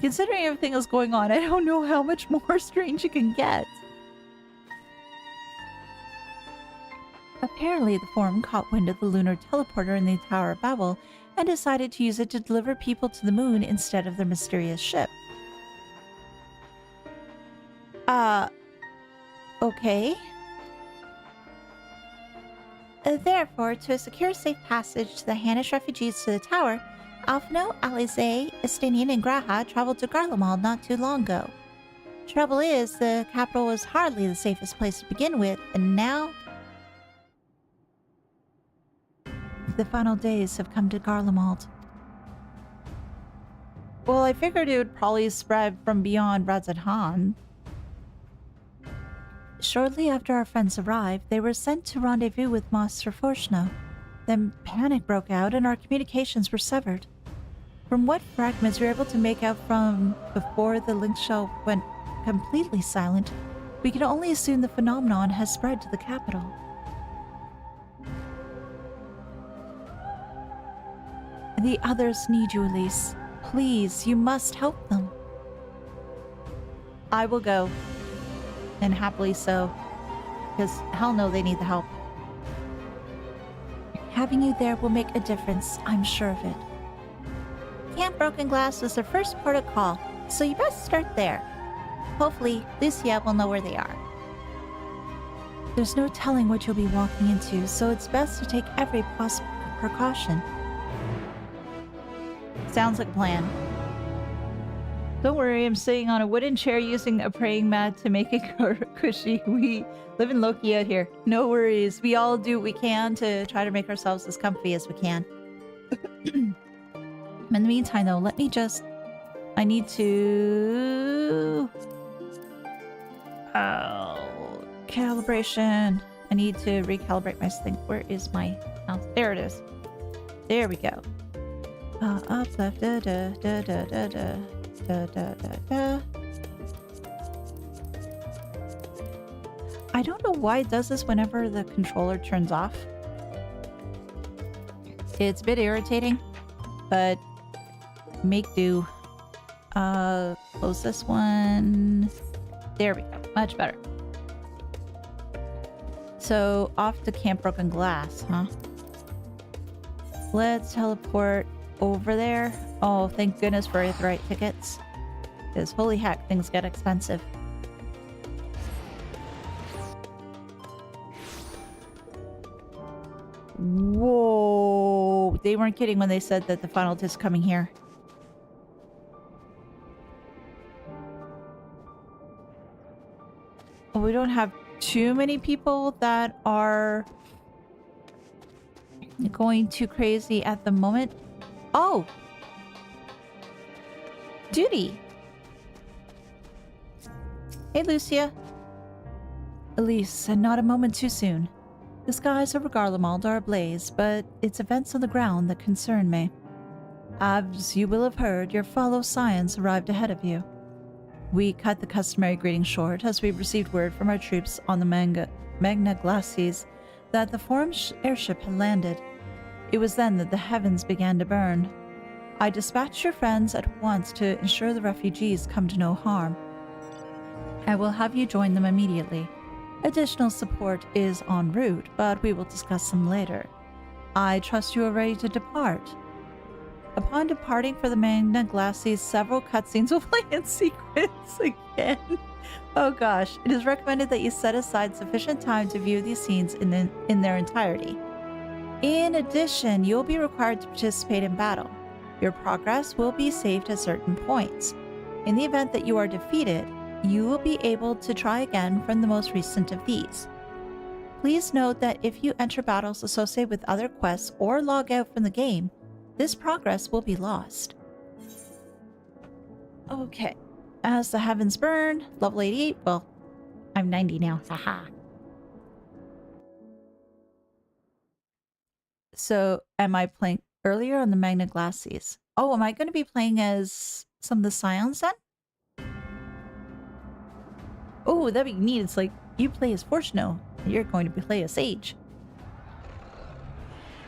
Considering everything that's going on, I don't know how much more strange it can get. Apparently, the Forum caught wind of the lunar teleporter in the Tower of Babel and decided to use it to deliver people to the moon instead of their mysterious ship. Okay. Therefore, to secure safe passage to the Hanish refugees to the tower, Alphino, Elise, Estinian, and Graha traveled to Garlemald not too long ago. Trouble is, the capital was hardly the safest place to begin with, and now the final days have come to Garlemald. Well, I figured it would probably spread from beyond Razatan. Shortly after our friends arrived, they were sent to rendezvous with Master Foshno. Then panic broke out and our communications were severed. From what fragments we were able to make out from before the link shell went completely silent, we can only assume the phenomenon has spread to the capital. The others need you, Elise. Please, you must help them. I will go. And happily so. Because hell no, they need the help. Having you there will make a difference, I'm sure of it. Camp Broken Glass was the first port of call, so you best start there. Hopefully, Lucia will know where they are. There's no telling what you'll be walking into, so it's best to take every possible precaution. Sounds like a plan. Don't worry, I'm sitting on a wooden chair using a praying mat to make it cushy. We live in Loki out here. No worries. We all do what we can to try to make ourselves as comfy as we can. In the meantime, though, let me just... I need to... Oh, calibration. I need to recalibrate my thing. Where is my... Oh, there it is. There we go. Up, left, da, da, da, da, da, da. Da, da, da, da. I don't know why it does this whenever the controller turns off. It's a bit irritating, but make do. Close this one. There we go. Much better. So off to Camp Broken Glass, huh? Let's teleport over there. Oh, thank goodness for Aetheryte tickets. Because holy heck, things get expensive. Whoa! They weren't kidding when they said that the final disc coming here. Well, we don't have too many people that are going too crazy at the moment. Oh! Duty! Hey, Lucia. Elise, and not a moment too soon. The skies over Garlemald are ablaze, but it's events on the ground that concern me. As you will have heard, your fellow scions arrived ahead of you. We cut the customary greeting short as we received word from our troops on the Magna Glacies that the foreign airship had landed. It was then that the heavens began to burn. I dispatched your friends at once to ensure the refugees come to no harm. I will have you join them immediately. Additional support is en route, but we will discuss them later. I trust you are ready to depart. Upon departing for the Magna Glacies, several cutscenes will play in sequence again. Oh gosh, it is recommended that you set aside sufficient time to view these scenes in their entirety. In addition, you will be required to participate in battle. Your progress will be saved at certain points. In the event that you are defeated, you will be able to try again from the most recent of these. Please note that if you enter battles associated with other quests or log out from the game, this progress will be lost. Okay. As the heavens burn, level 88. Well, I'm 90 now. Haha. So, am I playing earlier on the Magna Glacies? Oh, am I going to be playing as some of the Scions then? Oh, that'd be neat. It's like you play as Fortuno, and you're going to play as Sage.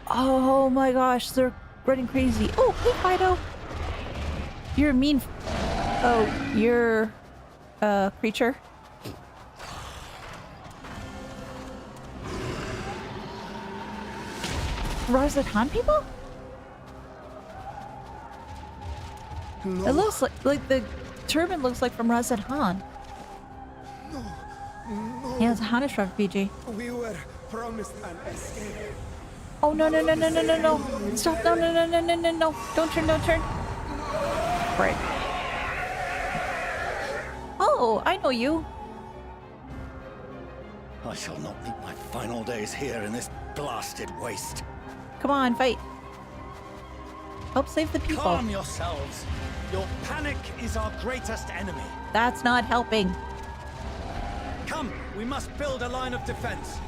Oh my gosh, they're running crazy. Oh, hey Fido! You're a mean... Oh, you're a creature. Razatan people? No. It looks like the turban looks like from Razatan. No. Yeah, it's a Hanish refugee. We were promised an escape. Oh no no no no no no no! Stop! No no no no no no no! Don't turn! Don't turn! Break. Oh, I know you. I shall not meet my final days here in this blasted waste. Come on, fight. Help save the people. Calm yourselves. Your panic is our greatest enemy. That's not helping. Come, we must build a line of defense.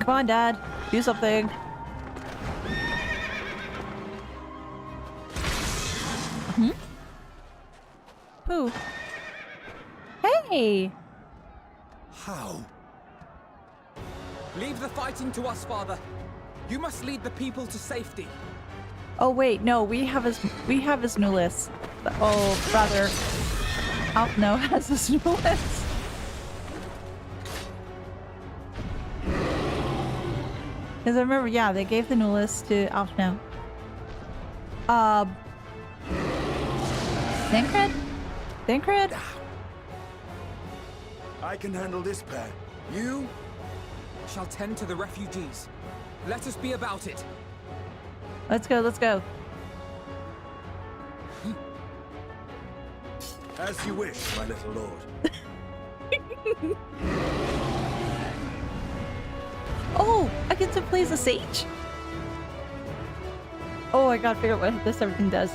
Come on, Dad. Do something. Hmm? Who? Hey! How? Leave the fighting to us, Father. You must lead the people to safety. Oh wait, no, we have his new list. Oh, rather, Alphno has his new list. Because I remember, yeah, they gave the new list to Alphno. Thancred? Thancred? I can handle this pair. You shall tend to the refugees. Let us be about it. Let's go, let's go. As you wish, my little lord. Oh, I get to play as a sage? Oh, I gotta figure out what this everything does.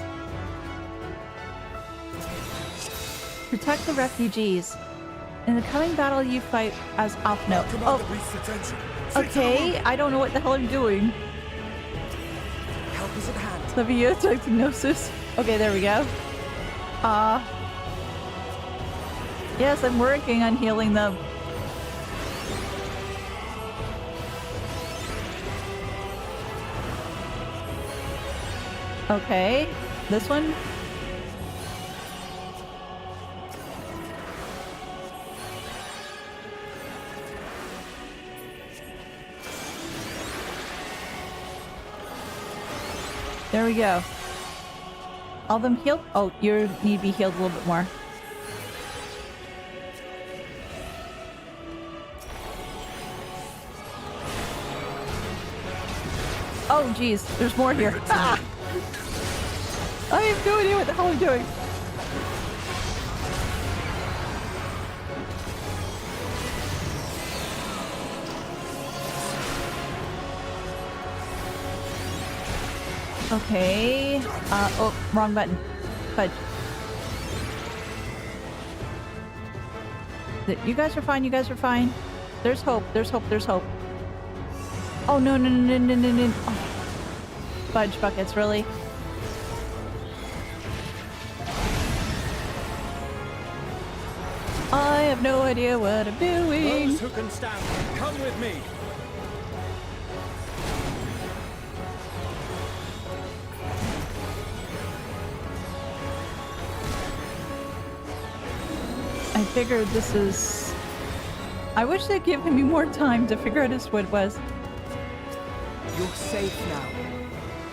Protect the refugees. In the coming battle, you fight as Alphno. Oh, okay. I don't know what the hell I'm doing. Help is at hand. Livia, diagnosis. Okay, there we go. Yes, I'm working on healing them. Okay, this one. There we go. All of them healed? Oh, you need to be healed a little bit more. Oh, geez. There's more here. Ah! I have no idea what the hell I'm doing. Okay. Oh, wrong button. Fudge. You guys are fine. You guys are fine. There's hope. There's hope. There's hope. Oh, no, no, no, no, no, no, no. Oh. Fudge buckets, really? I have no idea what I'm doing. Those who can stand, come with me. I figured this is... I wish they'd given me more time to figure out what it was. You're safe now.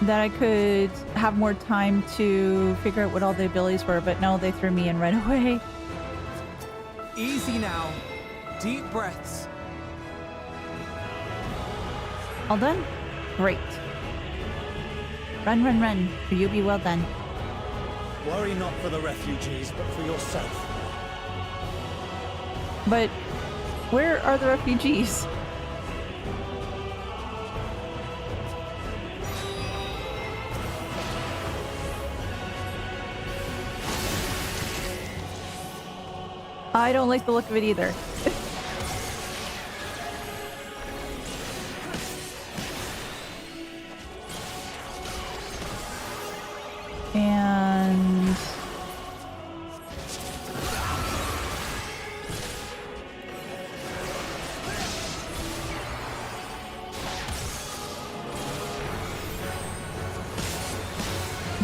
That I could have more time to figure out what all the abilities were, but no, they threw me in right away. Easy now. Deep breaths. All done? Great. Run, run, run. For you be well done. Worry not for the refugees, but for yourself. But where are the refugees? I don't like the look of it either. And...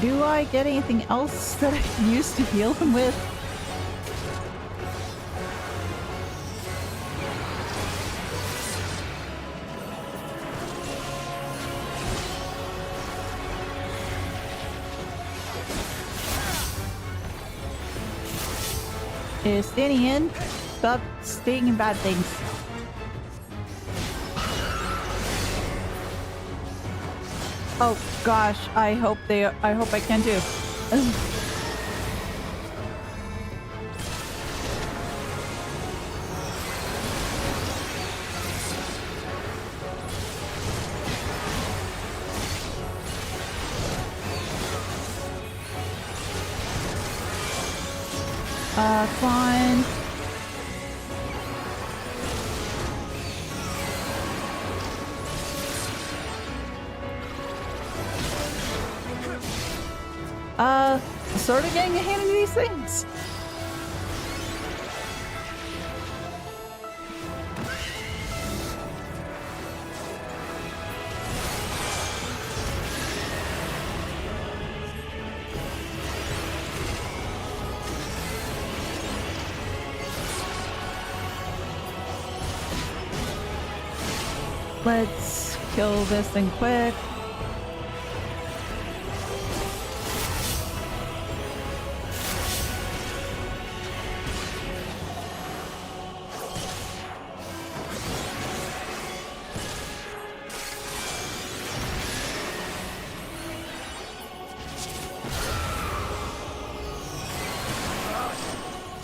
do I get anything else that I can use to heal him with? Standing in, stop staying in bad things. Oh gosh, I hope I can too. Fine. Sort of getting a hand in these things. Let's kill this thing quick.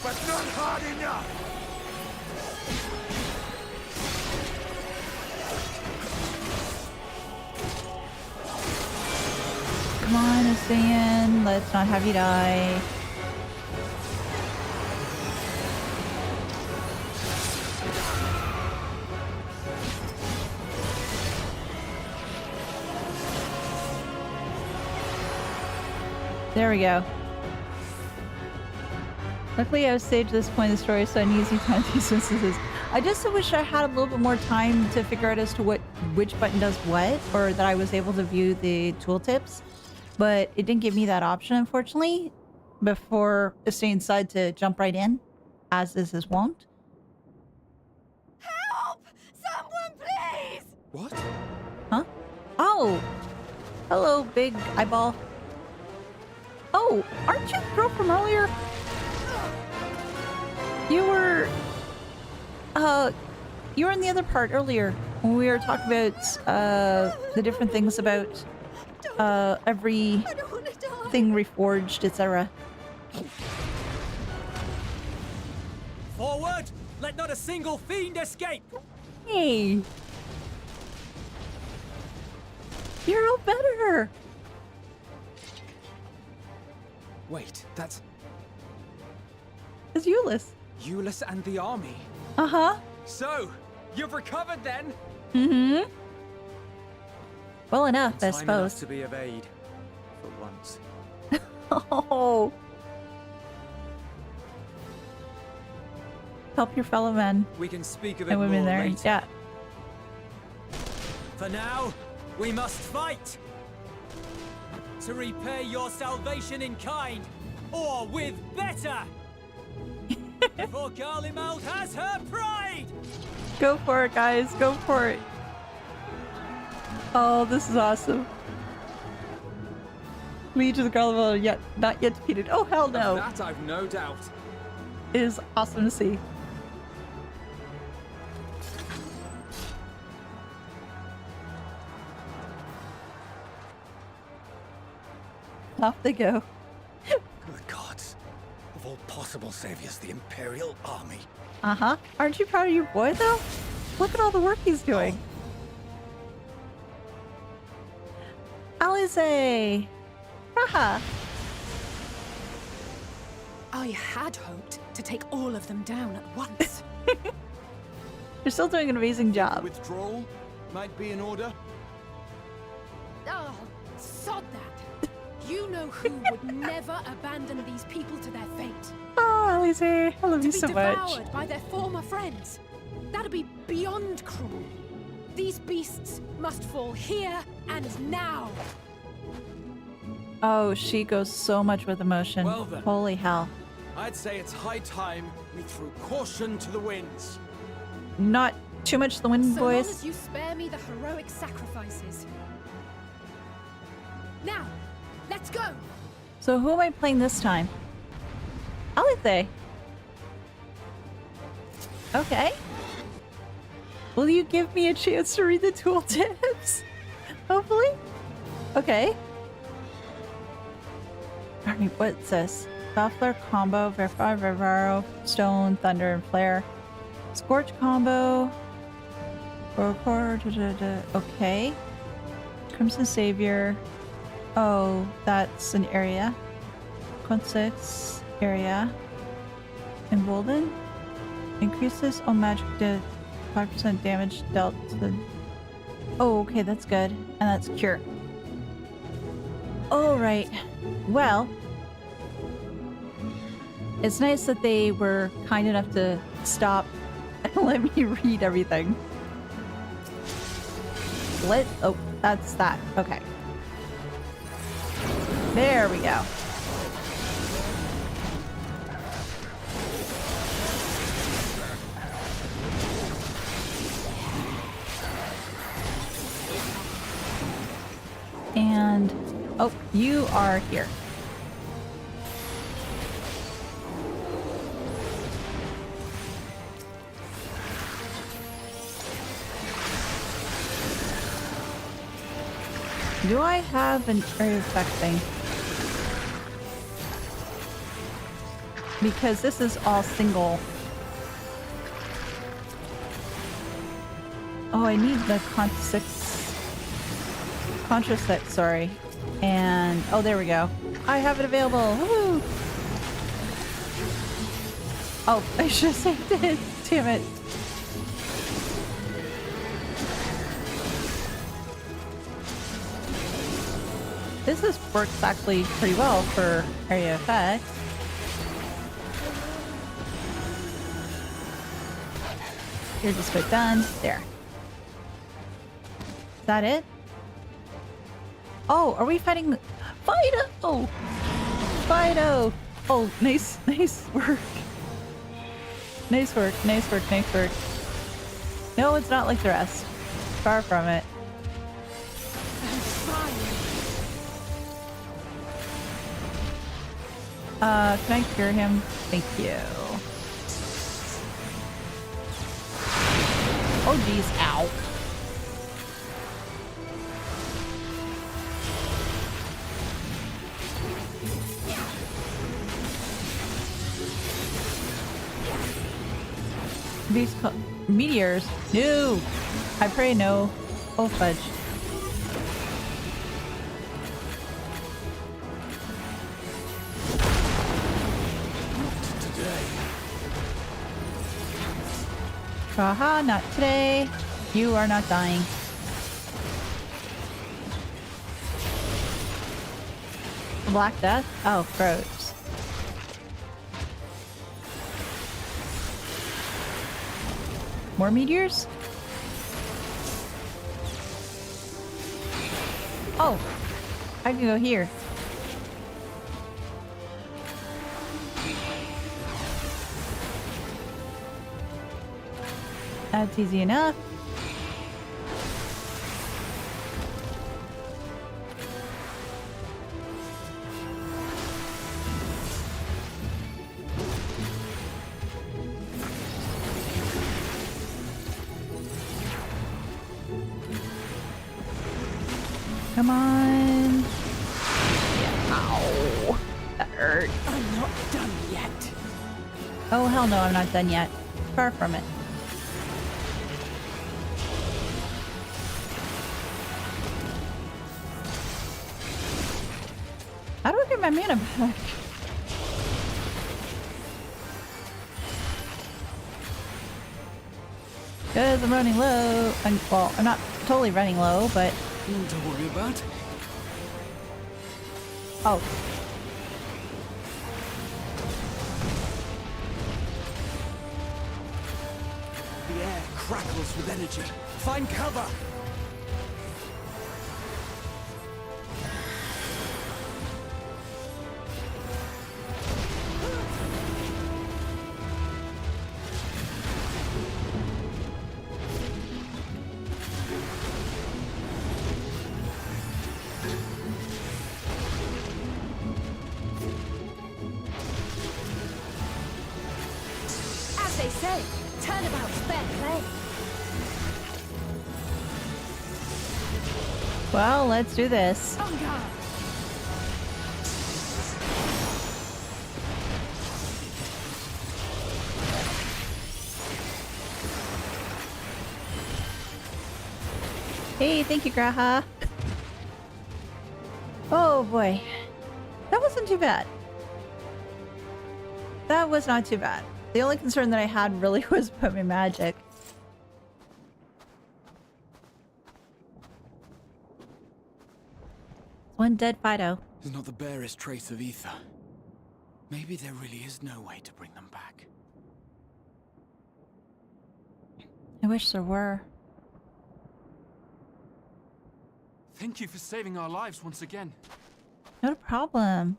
But not hard enough! Come on, Ascian. Let's not have you die. There we go. Luckily, I was saved to this point in the story, so I need easy time these instances. I just wish I had a little bit more time to figure out as to which button does what, or that I was able to view the tooltips. But it didn't give me that option, unfortunately, before Ascian decided to jump right in, as is his wont. Help! Someone, please! What? Huh? Oh! Hello, big eyeball. Oh, aren't you the girl from earlier? You were in the other part earlier when we were talking about the different things about every thing reforged, etc. Forward! Let not a single fiend escape! Hey, you're all better. Wait, that's It's Euless. Euless and the army. Uh-huh. So, you've recovered then? Mm-hmm. Well enough, I Time enough suppose. to be of aid. For once. Oh. Help your fellow men We can speak of it and more women there. later. Yeah. For now, we must fight! To repay your salvation in kind, or with better! For Garlemald has her pride! Go for it, guys. Go for it. Oh, this is awesome. Legion of the Garlemald yet not yet defeated. Oh hell no. Of that I've no doubt. It is awesome to see. Off they go. Good gods. Of all possible saviors, the Imperial Army. Uh-huh. Aren't you proud of your boy, though? Look at all the work he's doing. Alize! Haha! I had hoped to take all of them down at once. You're still doing an amazing job. Withdrawal might be in order. Oh, sod that. You know who would never abandon these people to their fate. Oh, Alize, I love To you be so much. devoured by their former friends. That'd be beyond cruel. These beasts must fall here and now. Oh, she goes so much with emotion. Well then. Holy hell. I'd say it's high time we threw caution to the winds. Not too much the wind, So boys. long as you spare me the heroic sacrifices. Now, let's go. So who am I playing this time? Alize. Okay. Will you give me a chance to read the tooltips? Hopefully. Okay. Alright, what's this? Baffler combo, Verify, Vervaro, Stone, Thunder, and Flare. Scorch combo. Okay. Crimson Savior. Oh, that's an area. Consix area. Embolden. Increases all magic to 5% damage dealt to the... Oh, okay, that's good. And that's cure. Alright. Well, it's nice that they were kind enough to stop and let me read everything. Oh, that's that. Okay. There we go. And, oh, you are here. Do I have an area effect thing? Because this is all single. Oh, I need the Contra 6, sorry. And, oh, there we go. I have it available. Woohoo! Oh, I should have saved it. Damn it. This works actually pretty well for area effects. You're just about done. There. Is that it? Oh, are we fighting Fido? Fido! Oh, nice work. Nice work. No, it's not like the rest. Far from it. Can I cure him? Thank you. Oh geez, ow. These meteors? No! I pray no. Oh fudge. Haha, not today. You are not dying. Black Death? Oh, gross. More meteors? Oh! I can go here. That's easy enough. Come on. Yeah. Ow. That hurt. I'm not done yet. Oh, hell no, I'm not done yet. Far from it. How do I get my mana back? Because I'm running low. Well, I'm not totally running low, but... Nothing to worry about. Oh. The air crackles with energy. Find cover! As they say, turnabout's fair play. Well, let's do this. On guard. Hey, thank you, Graha. Oh boy. That wasn't too bad. That was not too bad. The only concern that I had really was about my magic. One dead Fido. There's not the barest trace of ether. Maybe there really is no way to bring them back. I wish there were. Thank you for saving our lives once again. No problem.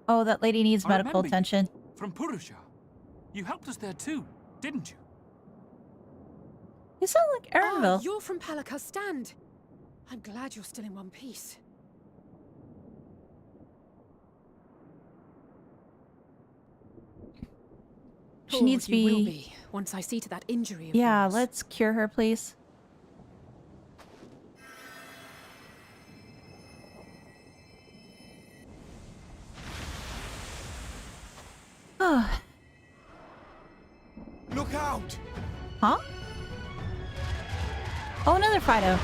Oh, that lady needs I medical remember you. attention. From Purusha. You helped us there too, didn't you? You sound like Erinville. You're from Palaka's stand. I'm glad you're still in one piece. She needs to You will be... be once I see to that injury of Yeah, yours. let's cure her, please. Oh. Look out! Huh? Oh, another Fido.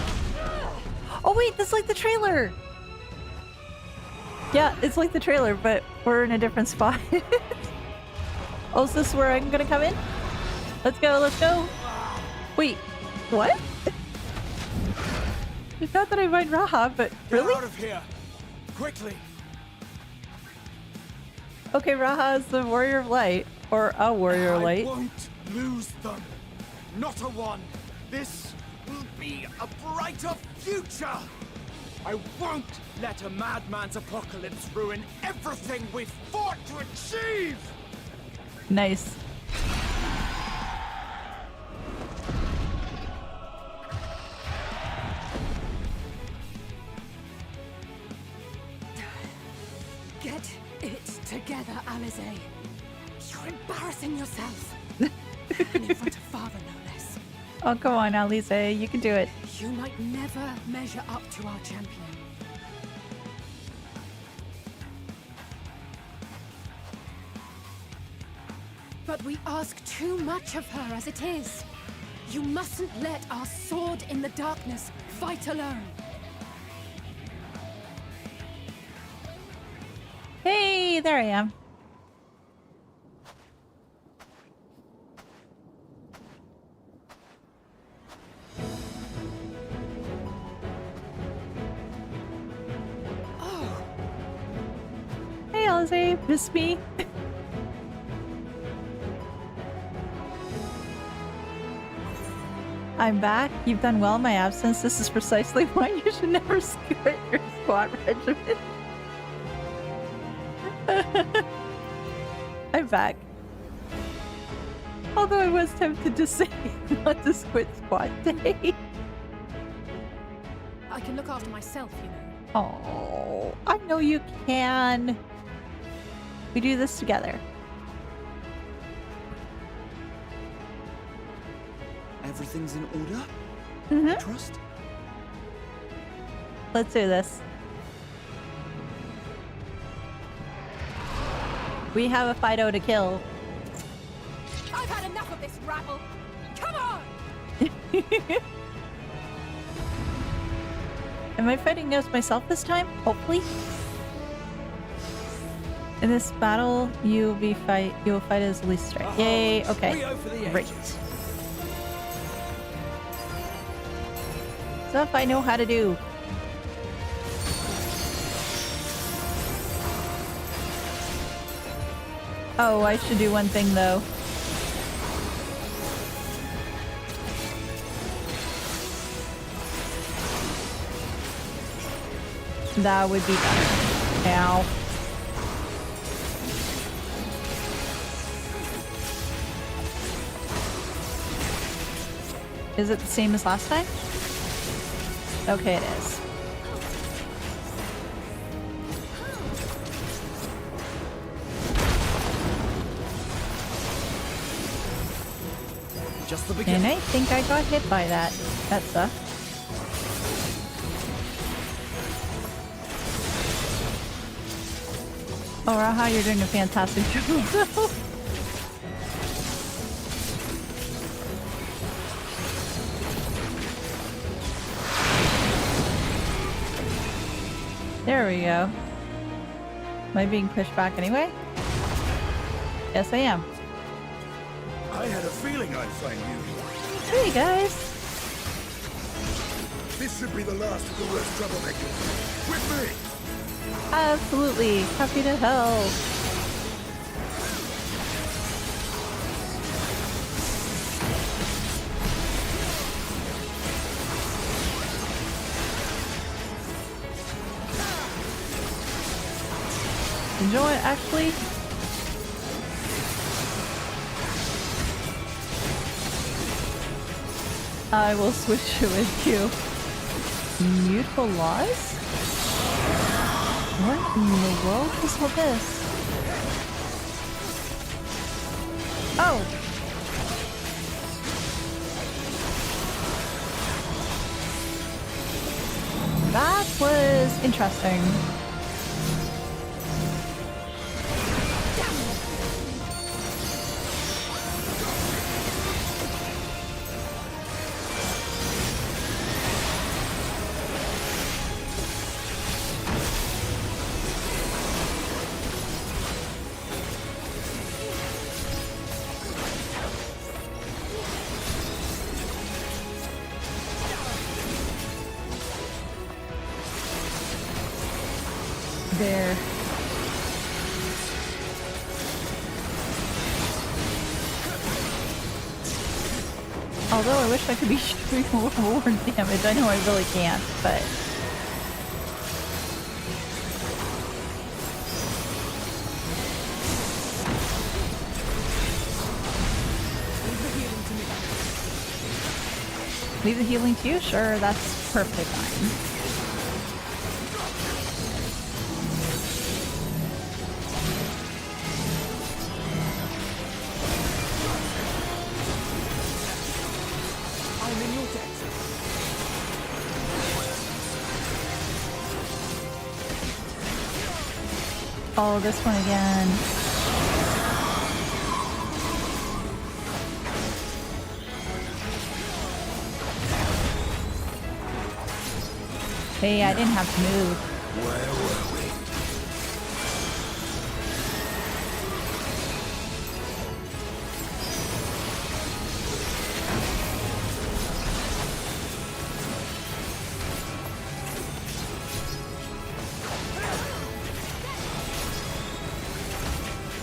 Oh wait, that's like the trailer! Yeah, it's like the trailer, but we're in a different spot. Oh, is this where I'm gonna come in? Let's go, let's go! Wait, what? Not that I mind Raha, but really? Get out of here! Quickly! Okay, Raha is the Warrior of Light. Or a Warrior of Light. I won't lose them. Not a one. This will be a brighter future. I won't let a madman's apocalypse ruin everything we've fought to achieve. Nice. Get it together, Alize. You're embarrassing yourself. And in front of father, no less. Oh, come on, Elise. You can do it. You might never measure up to our champion. But we ask too much of her as it is. You mustn't let our sword in the darkness fight alone. Hey, there I am. Alize? Miss me? I'm back. You've done well in my absence. This is precisely why you should never skip your squad regiment. I'm back. Although I was tempted to say not to quit squad day. I can look after myself, you know. Oh, I know you can. We do this together. Everything's in order? Mm-hmm. Trust? Let's do this. We have a Fido to kill. I've had enough of this rabble. Come on! Am I fighting against myself this time? Hopefully. In this battle, you will fight as Elise Strike. Yay! Okay. Great. Stuff I know how to do. Oh, I should do one thing though. That would be better. Ow. Is it the same as last time? Okay, it is. Just the beginning. And I think I got hit by that. That sucked. Oh, Raha, you're doing a fantastic job. There we go. Am I being pushed back anyway? Yes, I am. I had a feeling I'd find you. Hey, guys. This should be the last of the worst troublemakers. With me! Absolutely. Happy to help. You know what, actually? I will switch it with you. Mutable laws? What in the world is all this? Oh! That was interesting. There. Although I wish I could be doing more damage. I know I really can't, but... Leave the healing to you? Sure, that's perfectly fine. Oh, this one again. Hey, I didn't have to move. Where were we?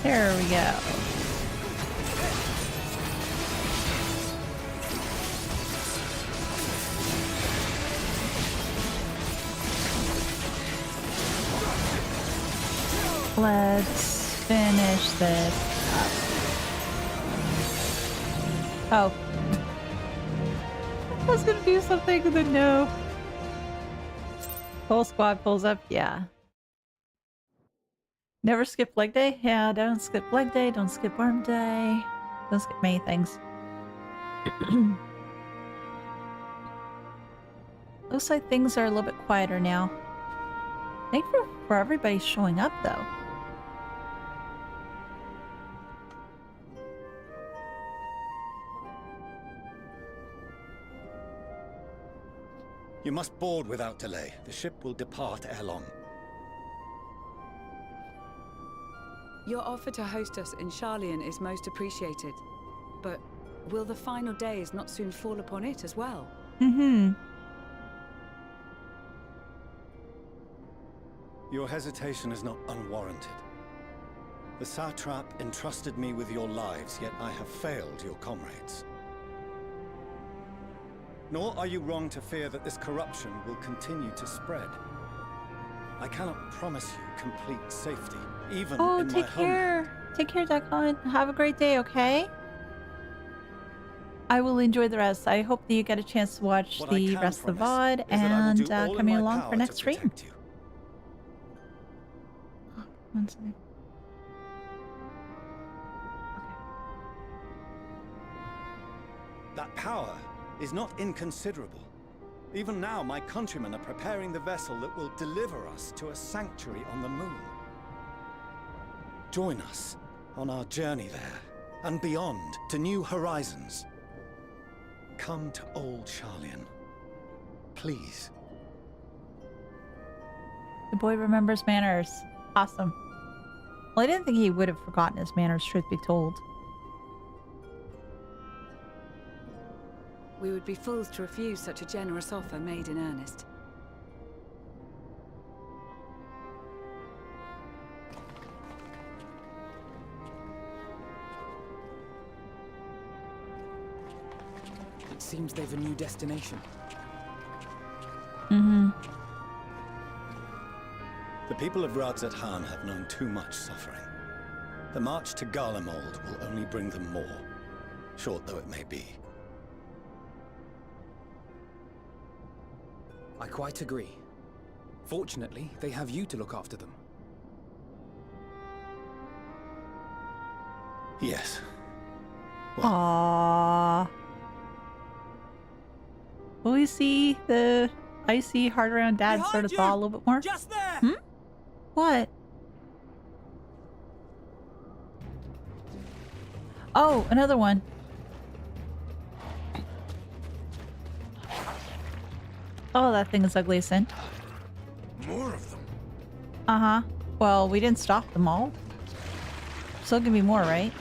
There we go. Let's finish this up. Oh. I was gonna do something and then no. Whole squad pulls up, yeah. Never skip leg day? Yeah, don't skip leg day, don't skip arm day. Don't skip many things. Looks like things are a little bit quieter now. Thank you for everybody showing up though. You must board without delay. The ship will depart ere long. Your offer to host us in Sharlayan is most appreciated. But will the final days not soon fall upon it as well? Mm-hmm. Your hesitation is not unwarranted. The satrap entrusted me with your lives, yet I have failed your comrades. Nor are you wrong to fear that this corruption will continue to spread. I cannot promise you complete safety, even in my homeland. Take care. Take care, Declan. Have a great day, okay? I will enjoy the rest. I hope that you get a chance to watch the rest of the VOD and coming along for next stream. One second. That power is not inconsiderable. Even now, my countrymen are preparing the vessel that will deliver us to a sanctuary on the moon. Join us on our journey there, and beyond, to new horizons. Come to old Sharlayan. Please. The boy remembers manners. Awesome. Well, I didn't think he would have forgotten his manners, truth be told. We would be fools to refuse such a generous offer made in earnest. It seems they've a new destination. Mm-hmm. The people of Radzat-Han have known too much suffering. The march to Garlemald will only bring them more, short though it may be. I quite agree. Fortunately, they have you to look after them. Yes. Well. Aww. Will we see the icy hard around dad sort of thaw a little bit more? Just there. Hmm? What? Oh, another one. Oh, that thing is ugly as sin. More of them. Uh-huh. Well, we didn't stop them all. Still gonna be more, right?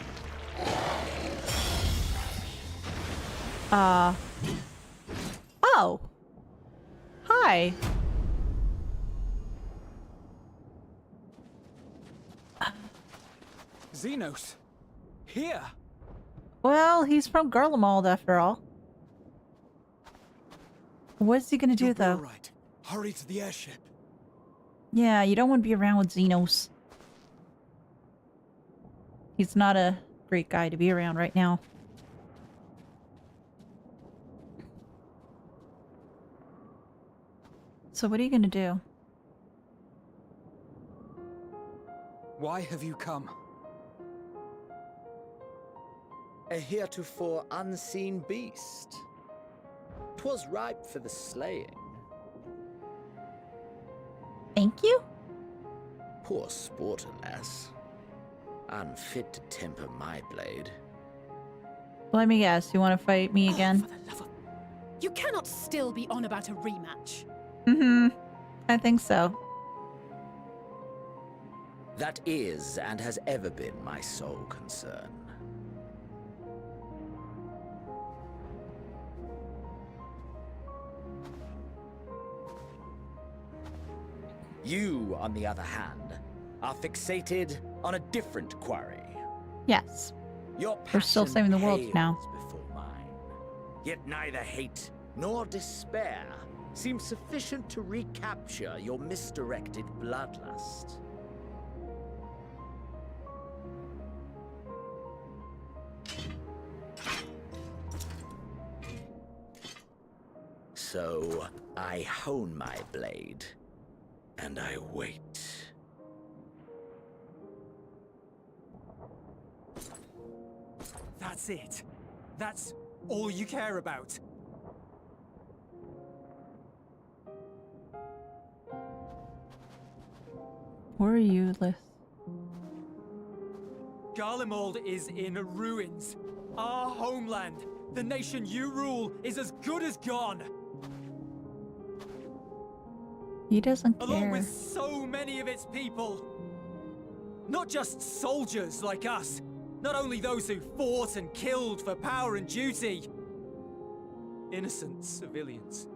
Oh. Hi. Xenos. Here. Well, he's from Garlemald after all. What's he gonna do, though? Right. Hurry to the airship. Yeah, you don't want to be around with Xenos. He's not a great guy to be around right now. So what are you gonna do? Why have you come? A heretofore unseen beast. 'Twas ripe for the slaying. Thank you? Poor sport, alas. Unfit to temper my blade. Let me guess, you want to fight me again? For the love of... You cannot still be on about a rematch. Mm-hmm. I think so. That is and has ever been my sole concern. You, on the other hand, are fixated on a different quarry. Yes. Your We're still passion saving the world pales now. before mine. Yet neither hate nor despair seem sufficient to recapture your misdirected bloodlust. So I hone my blade, and I wait. That's it. That's all you care about. Who are you, Liz? Garlemald is in ruins. Our homeland, the nation you rule, is as good as gone. He doesn't Along care. with so many of its people. Not just soldiers like us. Not only those who fought and killed for power and duty. Innocent civilians.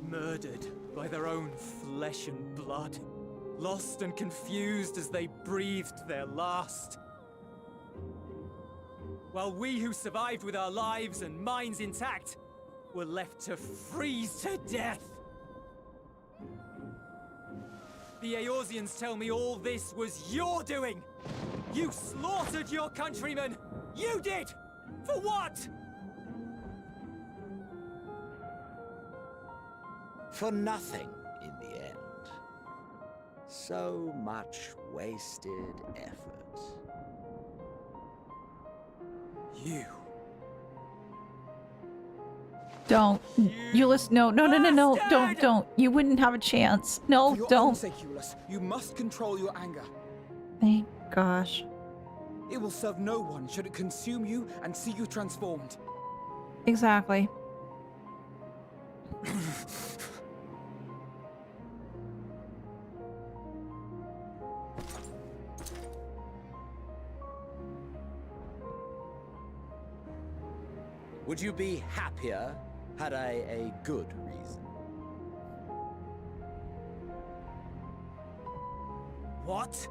Murdered by their own flesh and blood. Lost and confused as they breathed their last. While we who survived with our lives and minds intact were left to freeze to death. The Eorzeans tell me all this was your doing! You slaughtered your countrymen! You did! For what? For nothing in the end. So much wasted effort. You. Don't. You listen. No, no, no, no, no. Don't. You wouldn't have a chance. No, For your own don't. sake, Ulysses, you must control your anger. Thank gosh. It will serve no one should it consume you and see you transformed. Exactly. Would you be happier had I a good reason? What?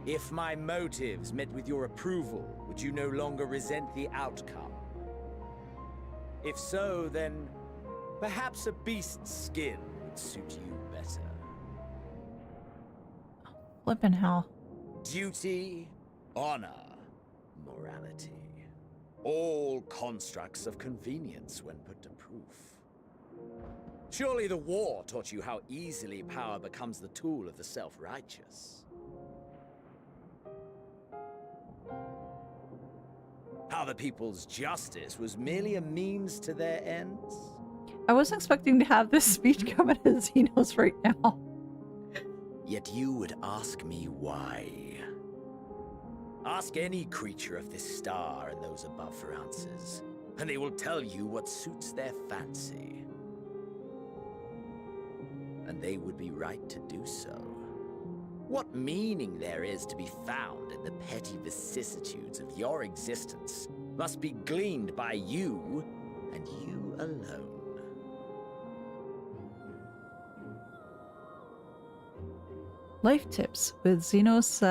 If my motives met with your approval, would you no longer resent the outcome? If so, then perhaps a beast's skin would suit you better. Flippin' hell. Duty, honor, morality. All constructs of convenience when put to proof. Surely the war taught you how easily power becomes the tool of the self-righteous. How the people's justice was merely a means to their ends? I wasn't expecting to have this speech come out of Xenos right now. Yet you would ask me why. Ask any creature of this star and those above for answers, and they will tell you what suits their fancy. And they would be right to do so. What meaning there is to be found in the petty vicissitudes of your existence must be gleaned by you, and you alone. Life tips with Xenos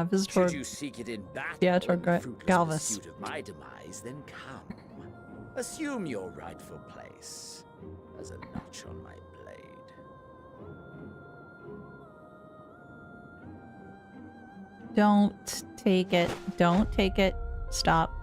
Visitor. Should you seek it in battle, Theater in the fruitless Galvus. pursuit of my demise, then come. Assume your rightful place as a notch on my blade. Don't take it. Don't take it. Stop.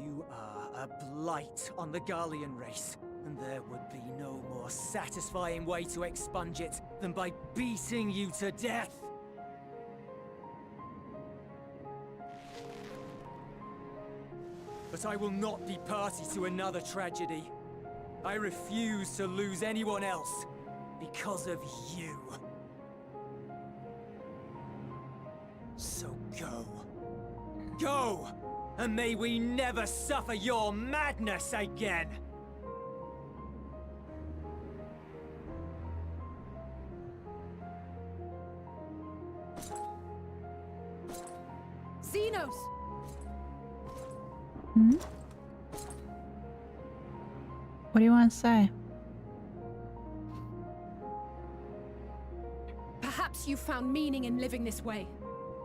You are a blight on the Garlean race, and there would be no more satisfying way to expunge it than by beating you to death. But I will not be party to another tragedy. I refuse to lose anyone else because of you. So go. Go! And may we never suffer your madness again! knows? Hmm? What do you want to say? Perhaps you found meaning in living this way.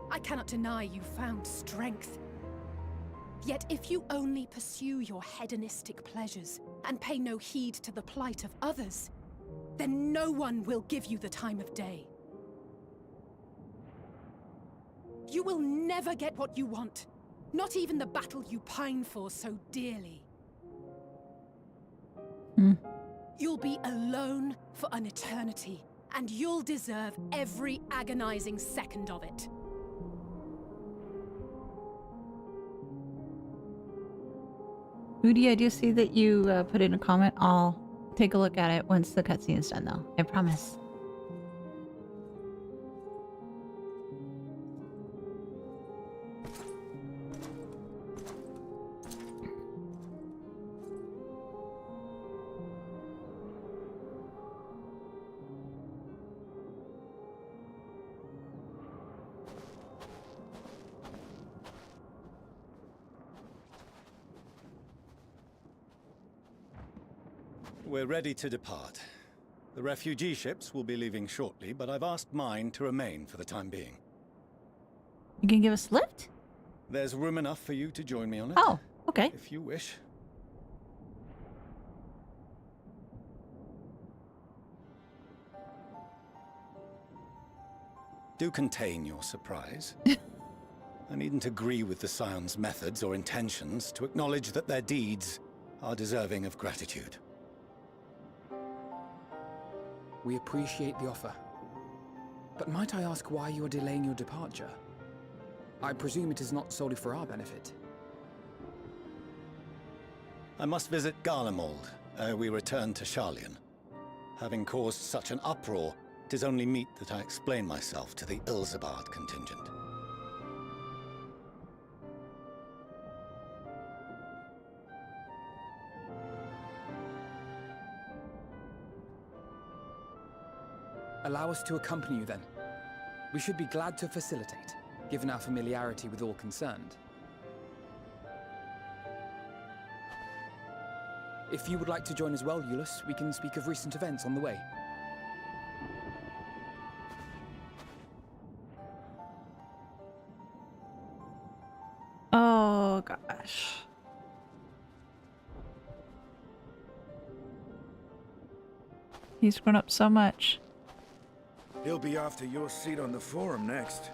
I cannot deny you found strength. Yet if you only pursue your hedonistic pleasures and pay no heed to the plight of others, then no one will give you the time of day. You will never get what you want, not even the battle you pine for so dearly. You'll be alone for an eternity, and you'll deserve every agonizing second of it. Udi, I do see that you put in a comment. I'll take a look at it once the cutscene is done, though. I promise. We're ready to depart. The refugee ships will be leaving shortly, but I've asked mine to remain for the time being. You can give us a lift? There's room enough for you to join me on it. Oh, okay. If you wish. Do contain your surprise. I needn't agree with the Scion's methods or intentions to acknowledge that their deeds are deserving of gratitude. We appreciate the offer. But might I ask why you are delaying your departure? I presume it is not solely for our benefit. I must visit Garlemald ere we return to Sharlayan. Having caused such an uproar, 'tis only meet that I explain myself to the Ilzabard contingent. Allow us to accompany you then. We should be glad to facilitate, given our familiarity with all concerned. If you would like to join as well, Eulus, we can speak of recent events on the way. Oh, gosh. He's grown up so much. He'll be after your seat on the forum next.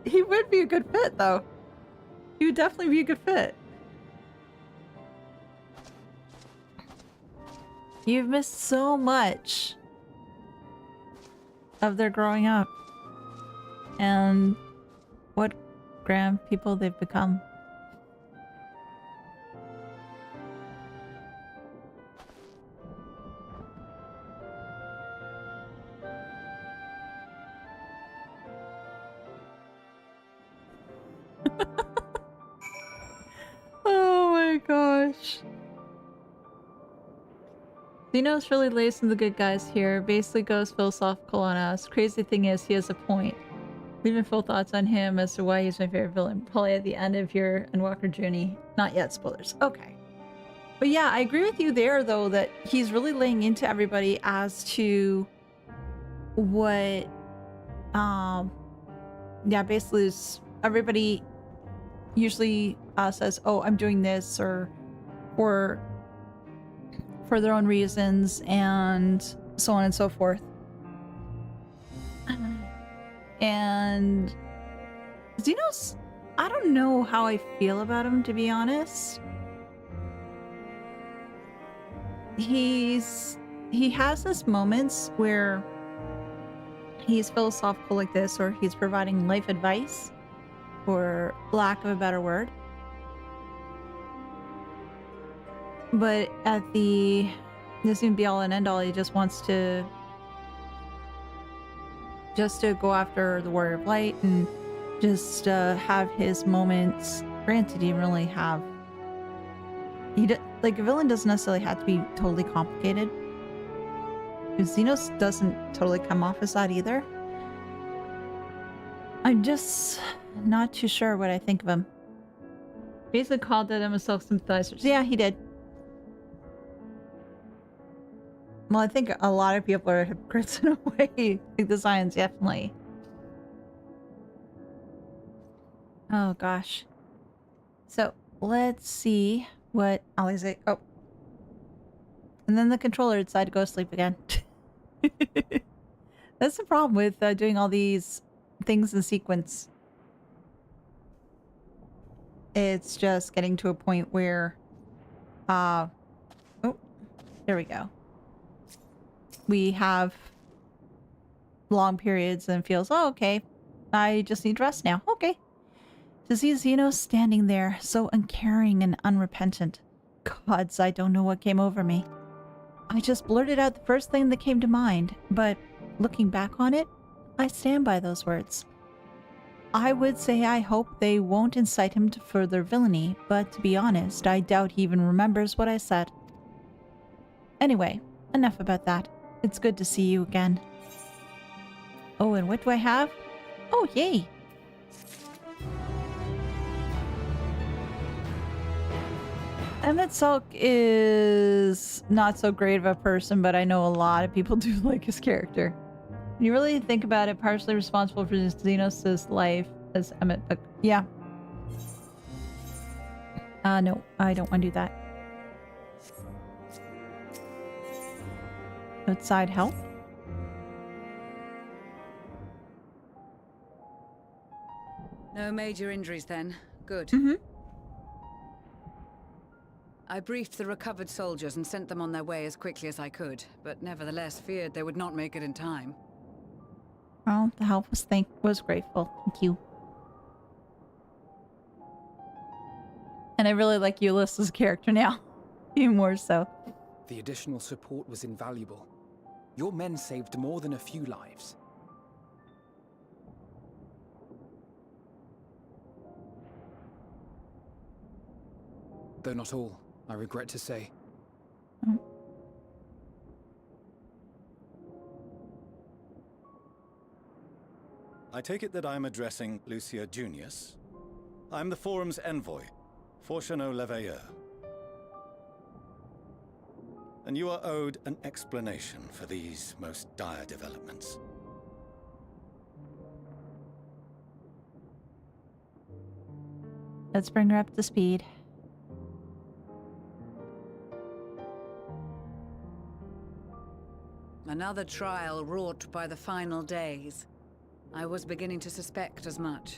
He would be a good fit, though. He would definitely be a good fit. You've missed so much of their growing up and what grand people they've become. Oh my gosh. Xenos really lays in the good guys here, basically goes philosophical on us. Crazy thing is, he has a point. Leaving full thoughts on him as to why he's my favorite villain. Probably at the end of your Endwalker journey. Not yet, spoilers. Okay. But yeah, I agree with you there, though, that he's really laying into everybody as to what, yeah, basically is everybody usually says, oh, I'm doing this, or for their own reasons, and so on and so forth. And Xenos, I don't know how I feel about him, to be honest. He has this moments where he's philosophical like this, or he's providing life advice, for lack of a better word. But at this can be all and end all, he just wants to go after the Warrior of Light and just have his moments. Granted, he didn't really have. Like, a villain doesn't necessarily have to be totally complicated. Xenos doesn't totally come off as that either. I'm just not too sure what I think of him. Basically called it Emet-Selch sympathizers. Yeah, he did. Well, I think a lot of people are hypocrites in a way. Like the Zions, definitely. Oh, gosh. So, let's see what Alize... Oh. And then the controller decided to go to sleep again. That's the problem with doing all these things in sequence. It's just getting to a point where... oh, there we go. We have long periods and feels, oh, okay, I just need rest now. Okay. To see Xenos standing there, so uncaring and unrepentant. Gods, I don't know what came over me. I just blurted out the first thing that came to mind, but looking back on it, I stand by those words. I would say I hope they won't incite him to further villainy, but to be honest, I doubt he even remembers what I said. Anyway, enough about that. It's good to see you again. Oh, and what do I have? Oh, yay! Emet-Selch is not so great of a person, but I know a lot of people do like his character. When you really think about it, partially responsible for Xenos' life as Emmett, but yeah. No, I don't want to do that. Outside help? No major injuries then. Good. I briefed the recovered soldiers and sent them on their way as quickly as I could, but nevertheless feared they would not make it in time. Well, the help was grateful. Thank you. And I really like Ulysses' character now. Even more so. The additional support was invaluable. Your men saved more than a few lives. Though not all, I regret to say. I take it that I'm addressing Lucia Junius. I'm the Forum's envoy, Fortuno Leveilleur. And you are owed an explanation for these most dire developments. Let's bring her up to speed. Another trial wrought by the final days. I was beginning to suspect as much.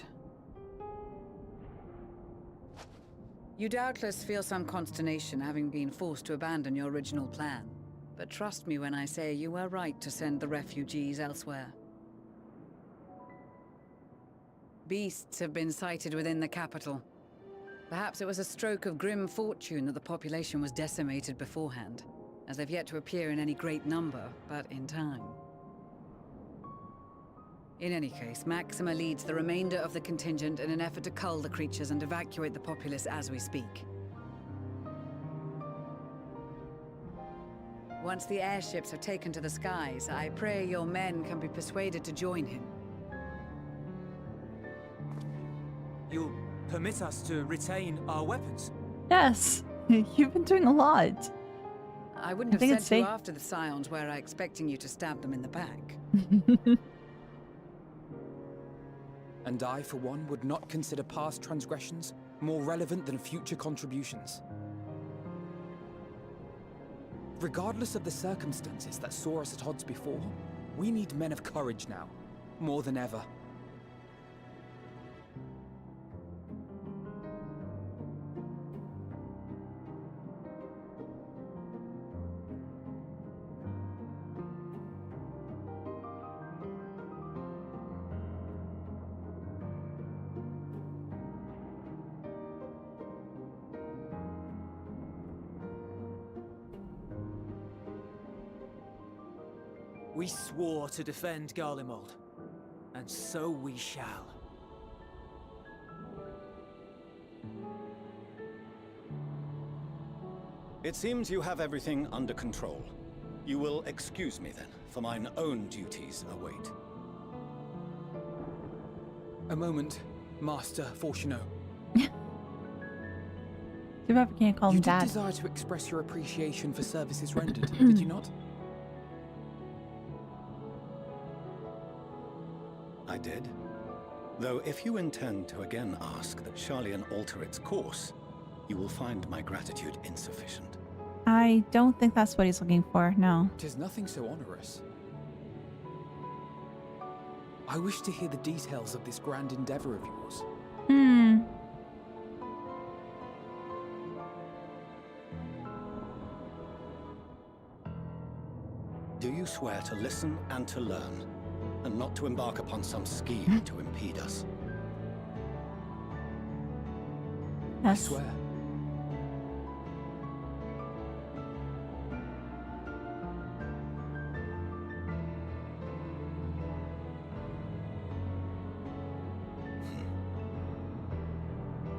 You doubtless feel some consternation having been forced to abandon your original plan. But trust me when I say you were right to send the refugees elsewhere. Beasts have been sighted within the capital. Perhaps it was a stroke of grim fortune that the population was decimated beforehand, as they've yet to appear in any great number, but in time. In any case, Maxima leads the remainder of the contingent in an effort to cull the creatures and evacuate the populace as we speak. Once the airships are taken to the skies, I pray your men can be persuaded to join him. You'll permit us to retain our weapons? Yes, you've been doing a lot. I wouldn't have sent you after the Scions were I expecting you to stab them in the back. And I, for one, would not consider past transgressions more relevant than future contributions. Regardless of the circumstances that saw us at odds before, we need men of courage now, more than ever. We swore to defend Garlemald, and so we shall. It seems you have everything under control. You will excuse me then, for mine own duties await. A moment, Master Fortuno. Too bad we can't call him You Dad. did desire to express your appreciation for services rendered, did you not? I did. Though if you intend to again ask that Sharlayan alter its course, you will find my gratitude insufficient. I don't think that's what he's looking for, no. Tis nothing so onerous. I wish to hear the details of this grand endeavor of yours. Do you swear to listen and to learn, and not to embark upon some scheme to impede us? Yes. I swear.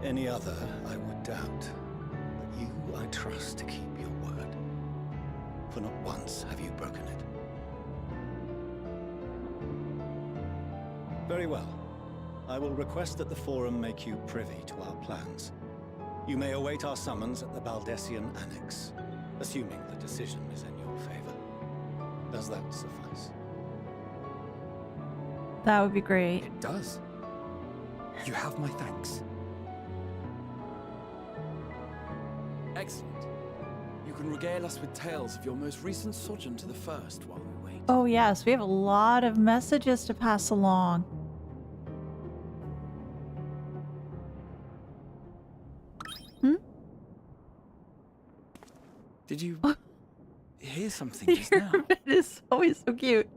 Any other I would doubt, but you I trust to keep your word. For not once have you broken it. Very well. I will request that the Forum make you privy to our plans. You may await our summons at the Baldessian Annex, assuming the decision is in your favor. Does that suffice? That would be great. It does. You have my thanks. Excellent. You can regale us with tales of your most recent sojourn to the First while we wait. Oh yes, we have a lot of messages to pass along. Did you hear something just now? It is always so cute.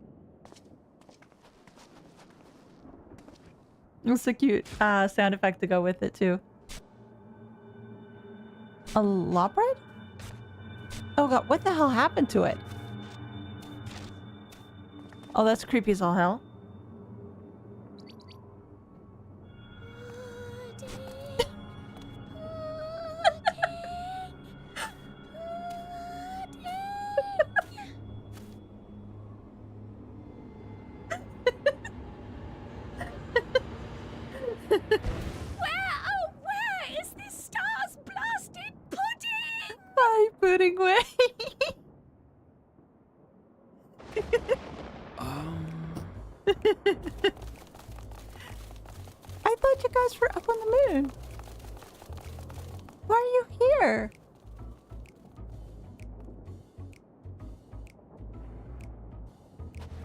It's a cute sound effect to go with it too. A lawbread? Oh god, what the hell happened to it? Oh, that's creepy as all hell. Pudding way. I thought you guys were up on the moon. Why are you here?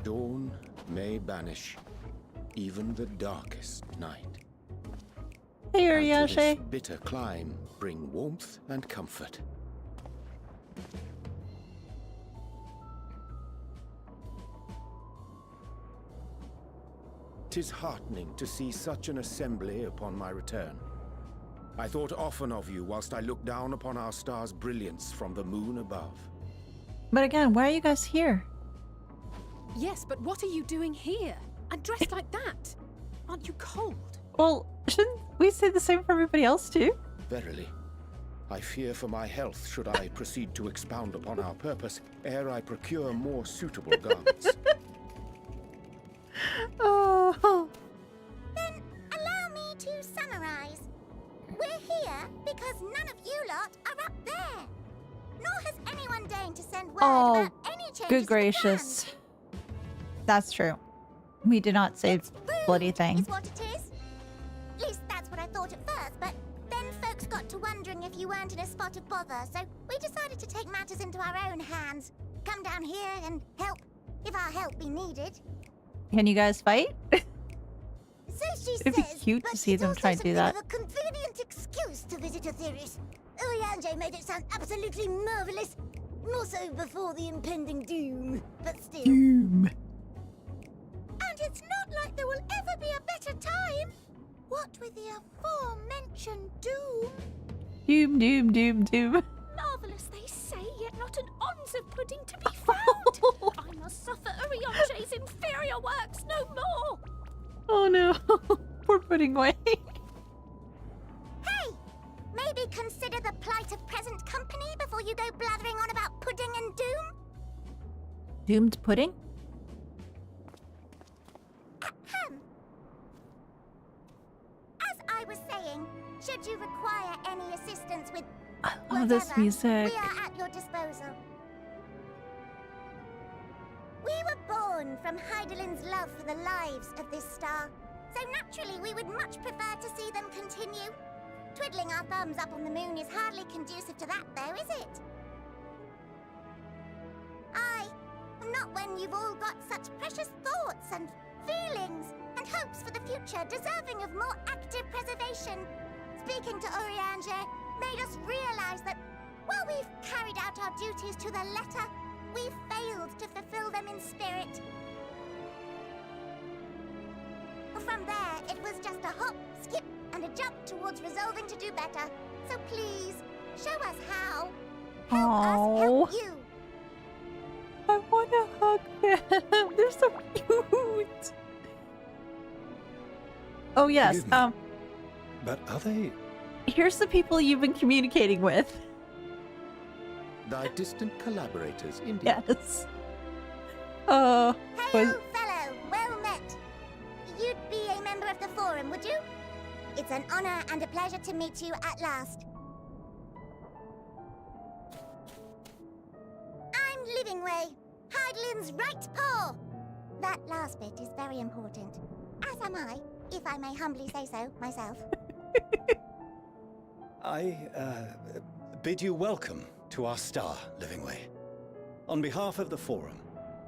Dawn may banish even the darkest night. Hey, And to this Uriashe. bitter climb bring warmth and comfort. 'Tis heartening to see such an assembly upon my return. I thought often of you whilst I looked down upon our star's brilliance from the moon above. But again, why are you guys here? Yes, but what are you doing here? And dressed like that? Aren't you cold? Well, shouldn't we say the same for everybody else too? Verily, I fear for my health should I proceed to expound upon our purpose ere I procure more suitable garments. Oh. Then allow me to summarize. We're here because none of you lot are up there. Nor has anyone deigned to send word about any changes good to the gracious. That's true. We did not say bloody thing. is what it is. At least that's what I thought at first, but then folks got to wondering if you weren't in a spot of bother, so we decided to take matters into our own hands. Come down here and help, if our help be needed. Can you guys fight? So she It'd be says, cute but to see it's them also try to do something that. of a convenient excuse to visit Etheris. Urianger made it sound absolutely marvelous. More so before the impending doom, but still. Doom. And it's not like there will ever be a better time. What with the aforementioned doom? Doom, doom, doom, doom. Marvelous, they say, yet not an ounce of pudding to be found. I must suffer Urianger's inferior works no more. Oh no. Poor pudding way. Hey! Maybe consider the plight of present company before you go blathering on about pudding and doom? Doomed pudding? Ahem. As I was saying, should you require any assistance with love this whatever, music. we are at your disposal. We were born from Hydalin's love for the lives of this star, so naturally we would much prefer to see them continue. Twiddling our thumbs up on the moon is hardly conducive to that, though, is it? Not when you've all got such precious thoughts and feelings and hopes for the future deserving of more active preservation. Speaking to Urianger made us realize that while we've carried out our duties to the letter, we've failed to fulfill them in spirit. From there, it was just a hop, skip, and a jump towards resolving to do better. So please, show us how. Help us help you. I want to hug them. They're so cute. Oh yes. But are they? Here's the people you've been communicating with. Thy distant collaborators, indeed. Yes. Hello, fellow. Well met. You'd be a member of the Forum, would you? It's an honor and a pleasure to meet you at last. I'm Livingway, Hydalin's right paw. That last bit is very important. As am I, if I may humbly say so myself. I bid you welcome to our star, Livingway. On behalf of the Forum,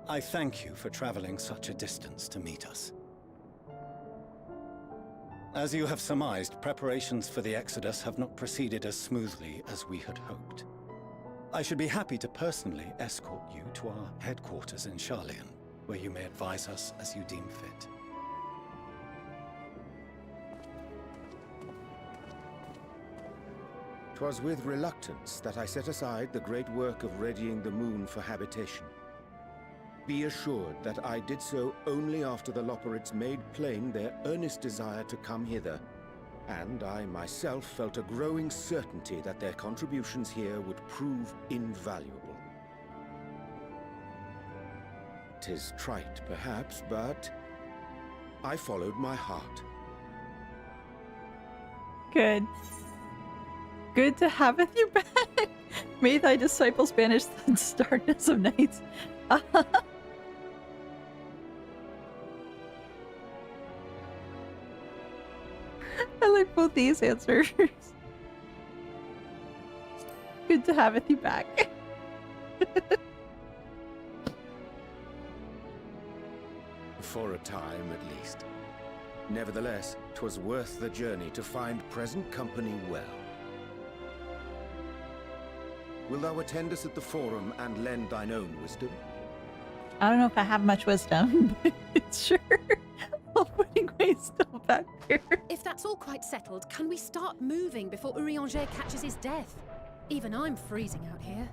I thank you for traveling such a distance to meet us. As you have surmised, preparations for the Exodus have not proceeded as smoothly as we had hoped. I should be happy to personally escort you to our headquarters in Sharlayan, where you may advise us as you deem fit. 'Twas with reluctance that I set aside the great work of readying the moon for habitation. Be assured that I did so only after the Loperids made plain their earnest desire to come hither, and I myself felt a growing certainty that their contributions here would prove invaluable. 'Tis trite, perhaps, but I followed my heart. Good. Good to have with you back. May thy disciples banish the darkness of nights. I like both these answers. Good to have with you back. For a time, at least. Nevertheless, 'twas worth the journey to find present company well. Wilt thou attend us at the Forum and lend thine own wisdom? I don't know if I have much wisdom, but sure. I'll putting way still back here. If that's all quite settled, can we start moving before Urianger catches his death? Even I'm freezing out here.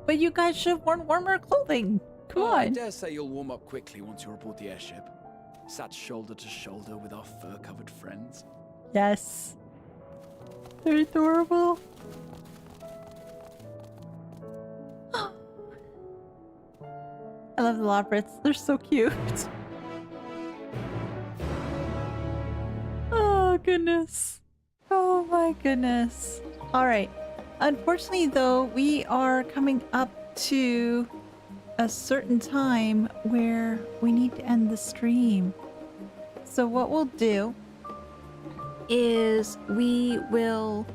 But you guys should have worn warmer clothing. Come on. I dare say you'll warm up quickly once you're aboard the airship. Sat shoulder to shoulder with our fur-covered friends. Yes. They're adorable. I love the Loperids. They're so cute. Oh, goodness. Oh, my goodness. All right. Unfortunately, though, we are coming up to a certain time where we need to end the stream. So what we'll do is we will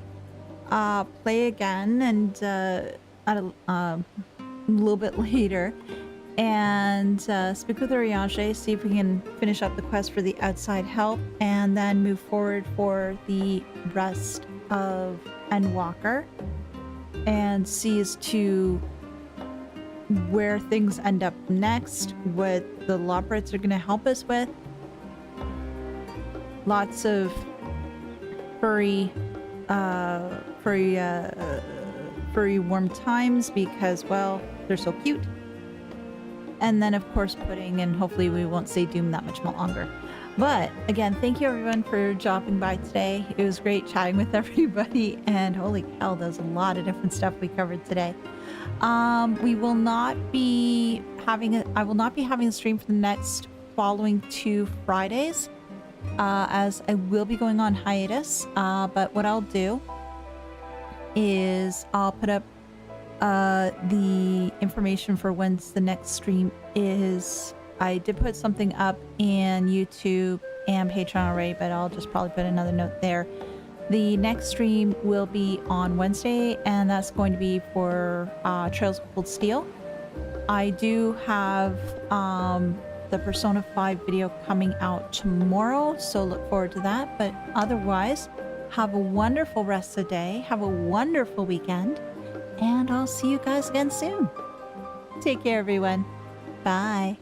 play again and at a little bit later and speak with Urianger, see if we can finish up the quest for the outside help, and then move forward for the rest of Endwalker and see as to where things end up next, what the Loperids are going to help us with. Lots of furry warm times because, well, they're so cute. And then, of course, pudding, and hopefully we won't say doom that much more longer. But again, thank you everyone for dropping by today. It was great chatting with everybody, and holy cow, there's a lot of different stuff we covered today. We will not be having I will not be having a stream for the next following 2 Fridays, as I will be going on hiatus. But what I'll do is I'll put up the information for when's the next stream is. I did put something up in YouTube and Patreon already, but I'll just probably put another note there. The next stream will be on Wednesday, and that's going to be for Trails of Cold Steel. I do have the Persona 5 video coming out tomorrow, so look forward to that. But otherwise, have a wonderful rest of the day. Have a wonderful weekend, and I'll see you guys again soon. Take care, everyone. Bye.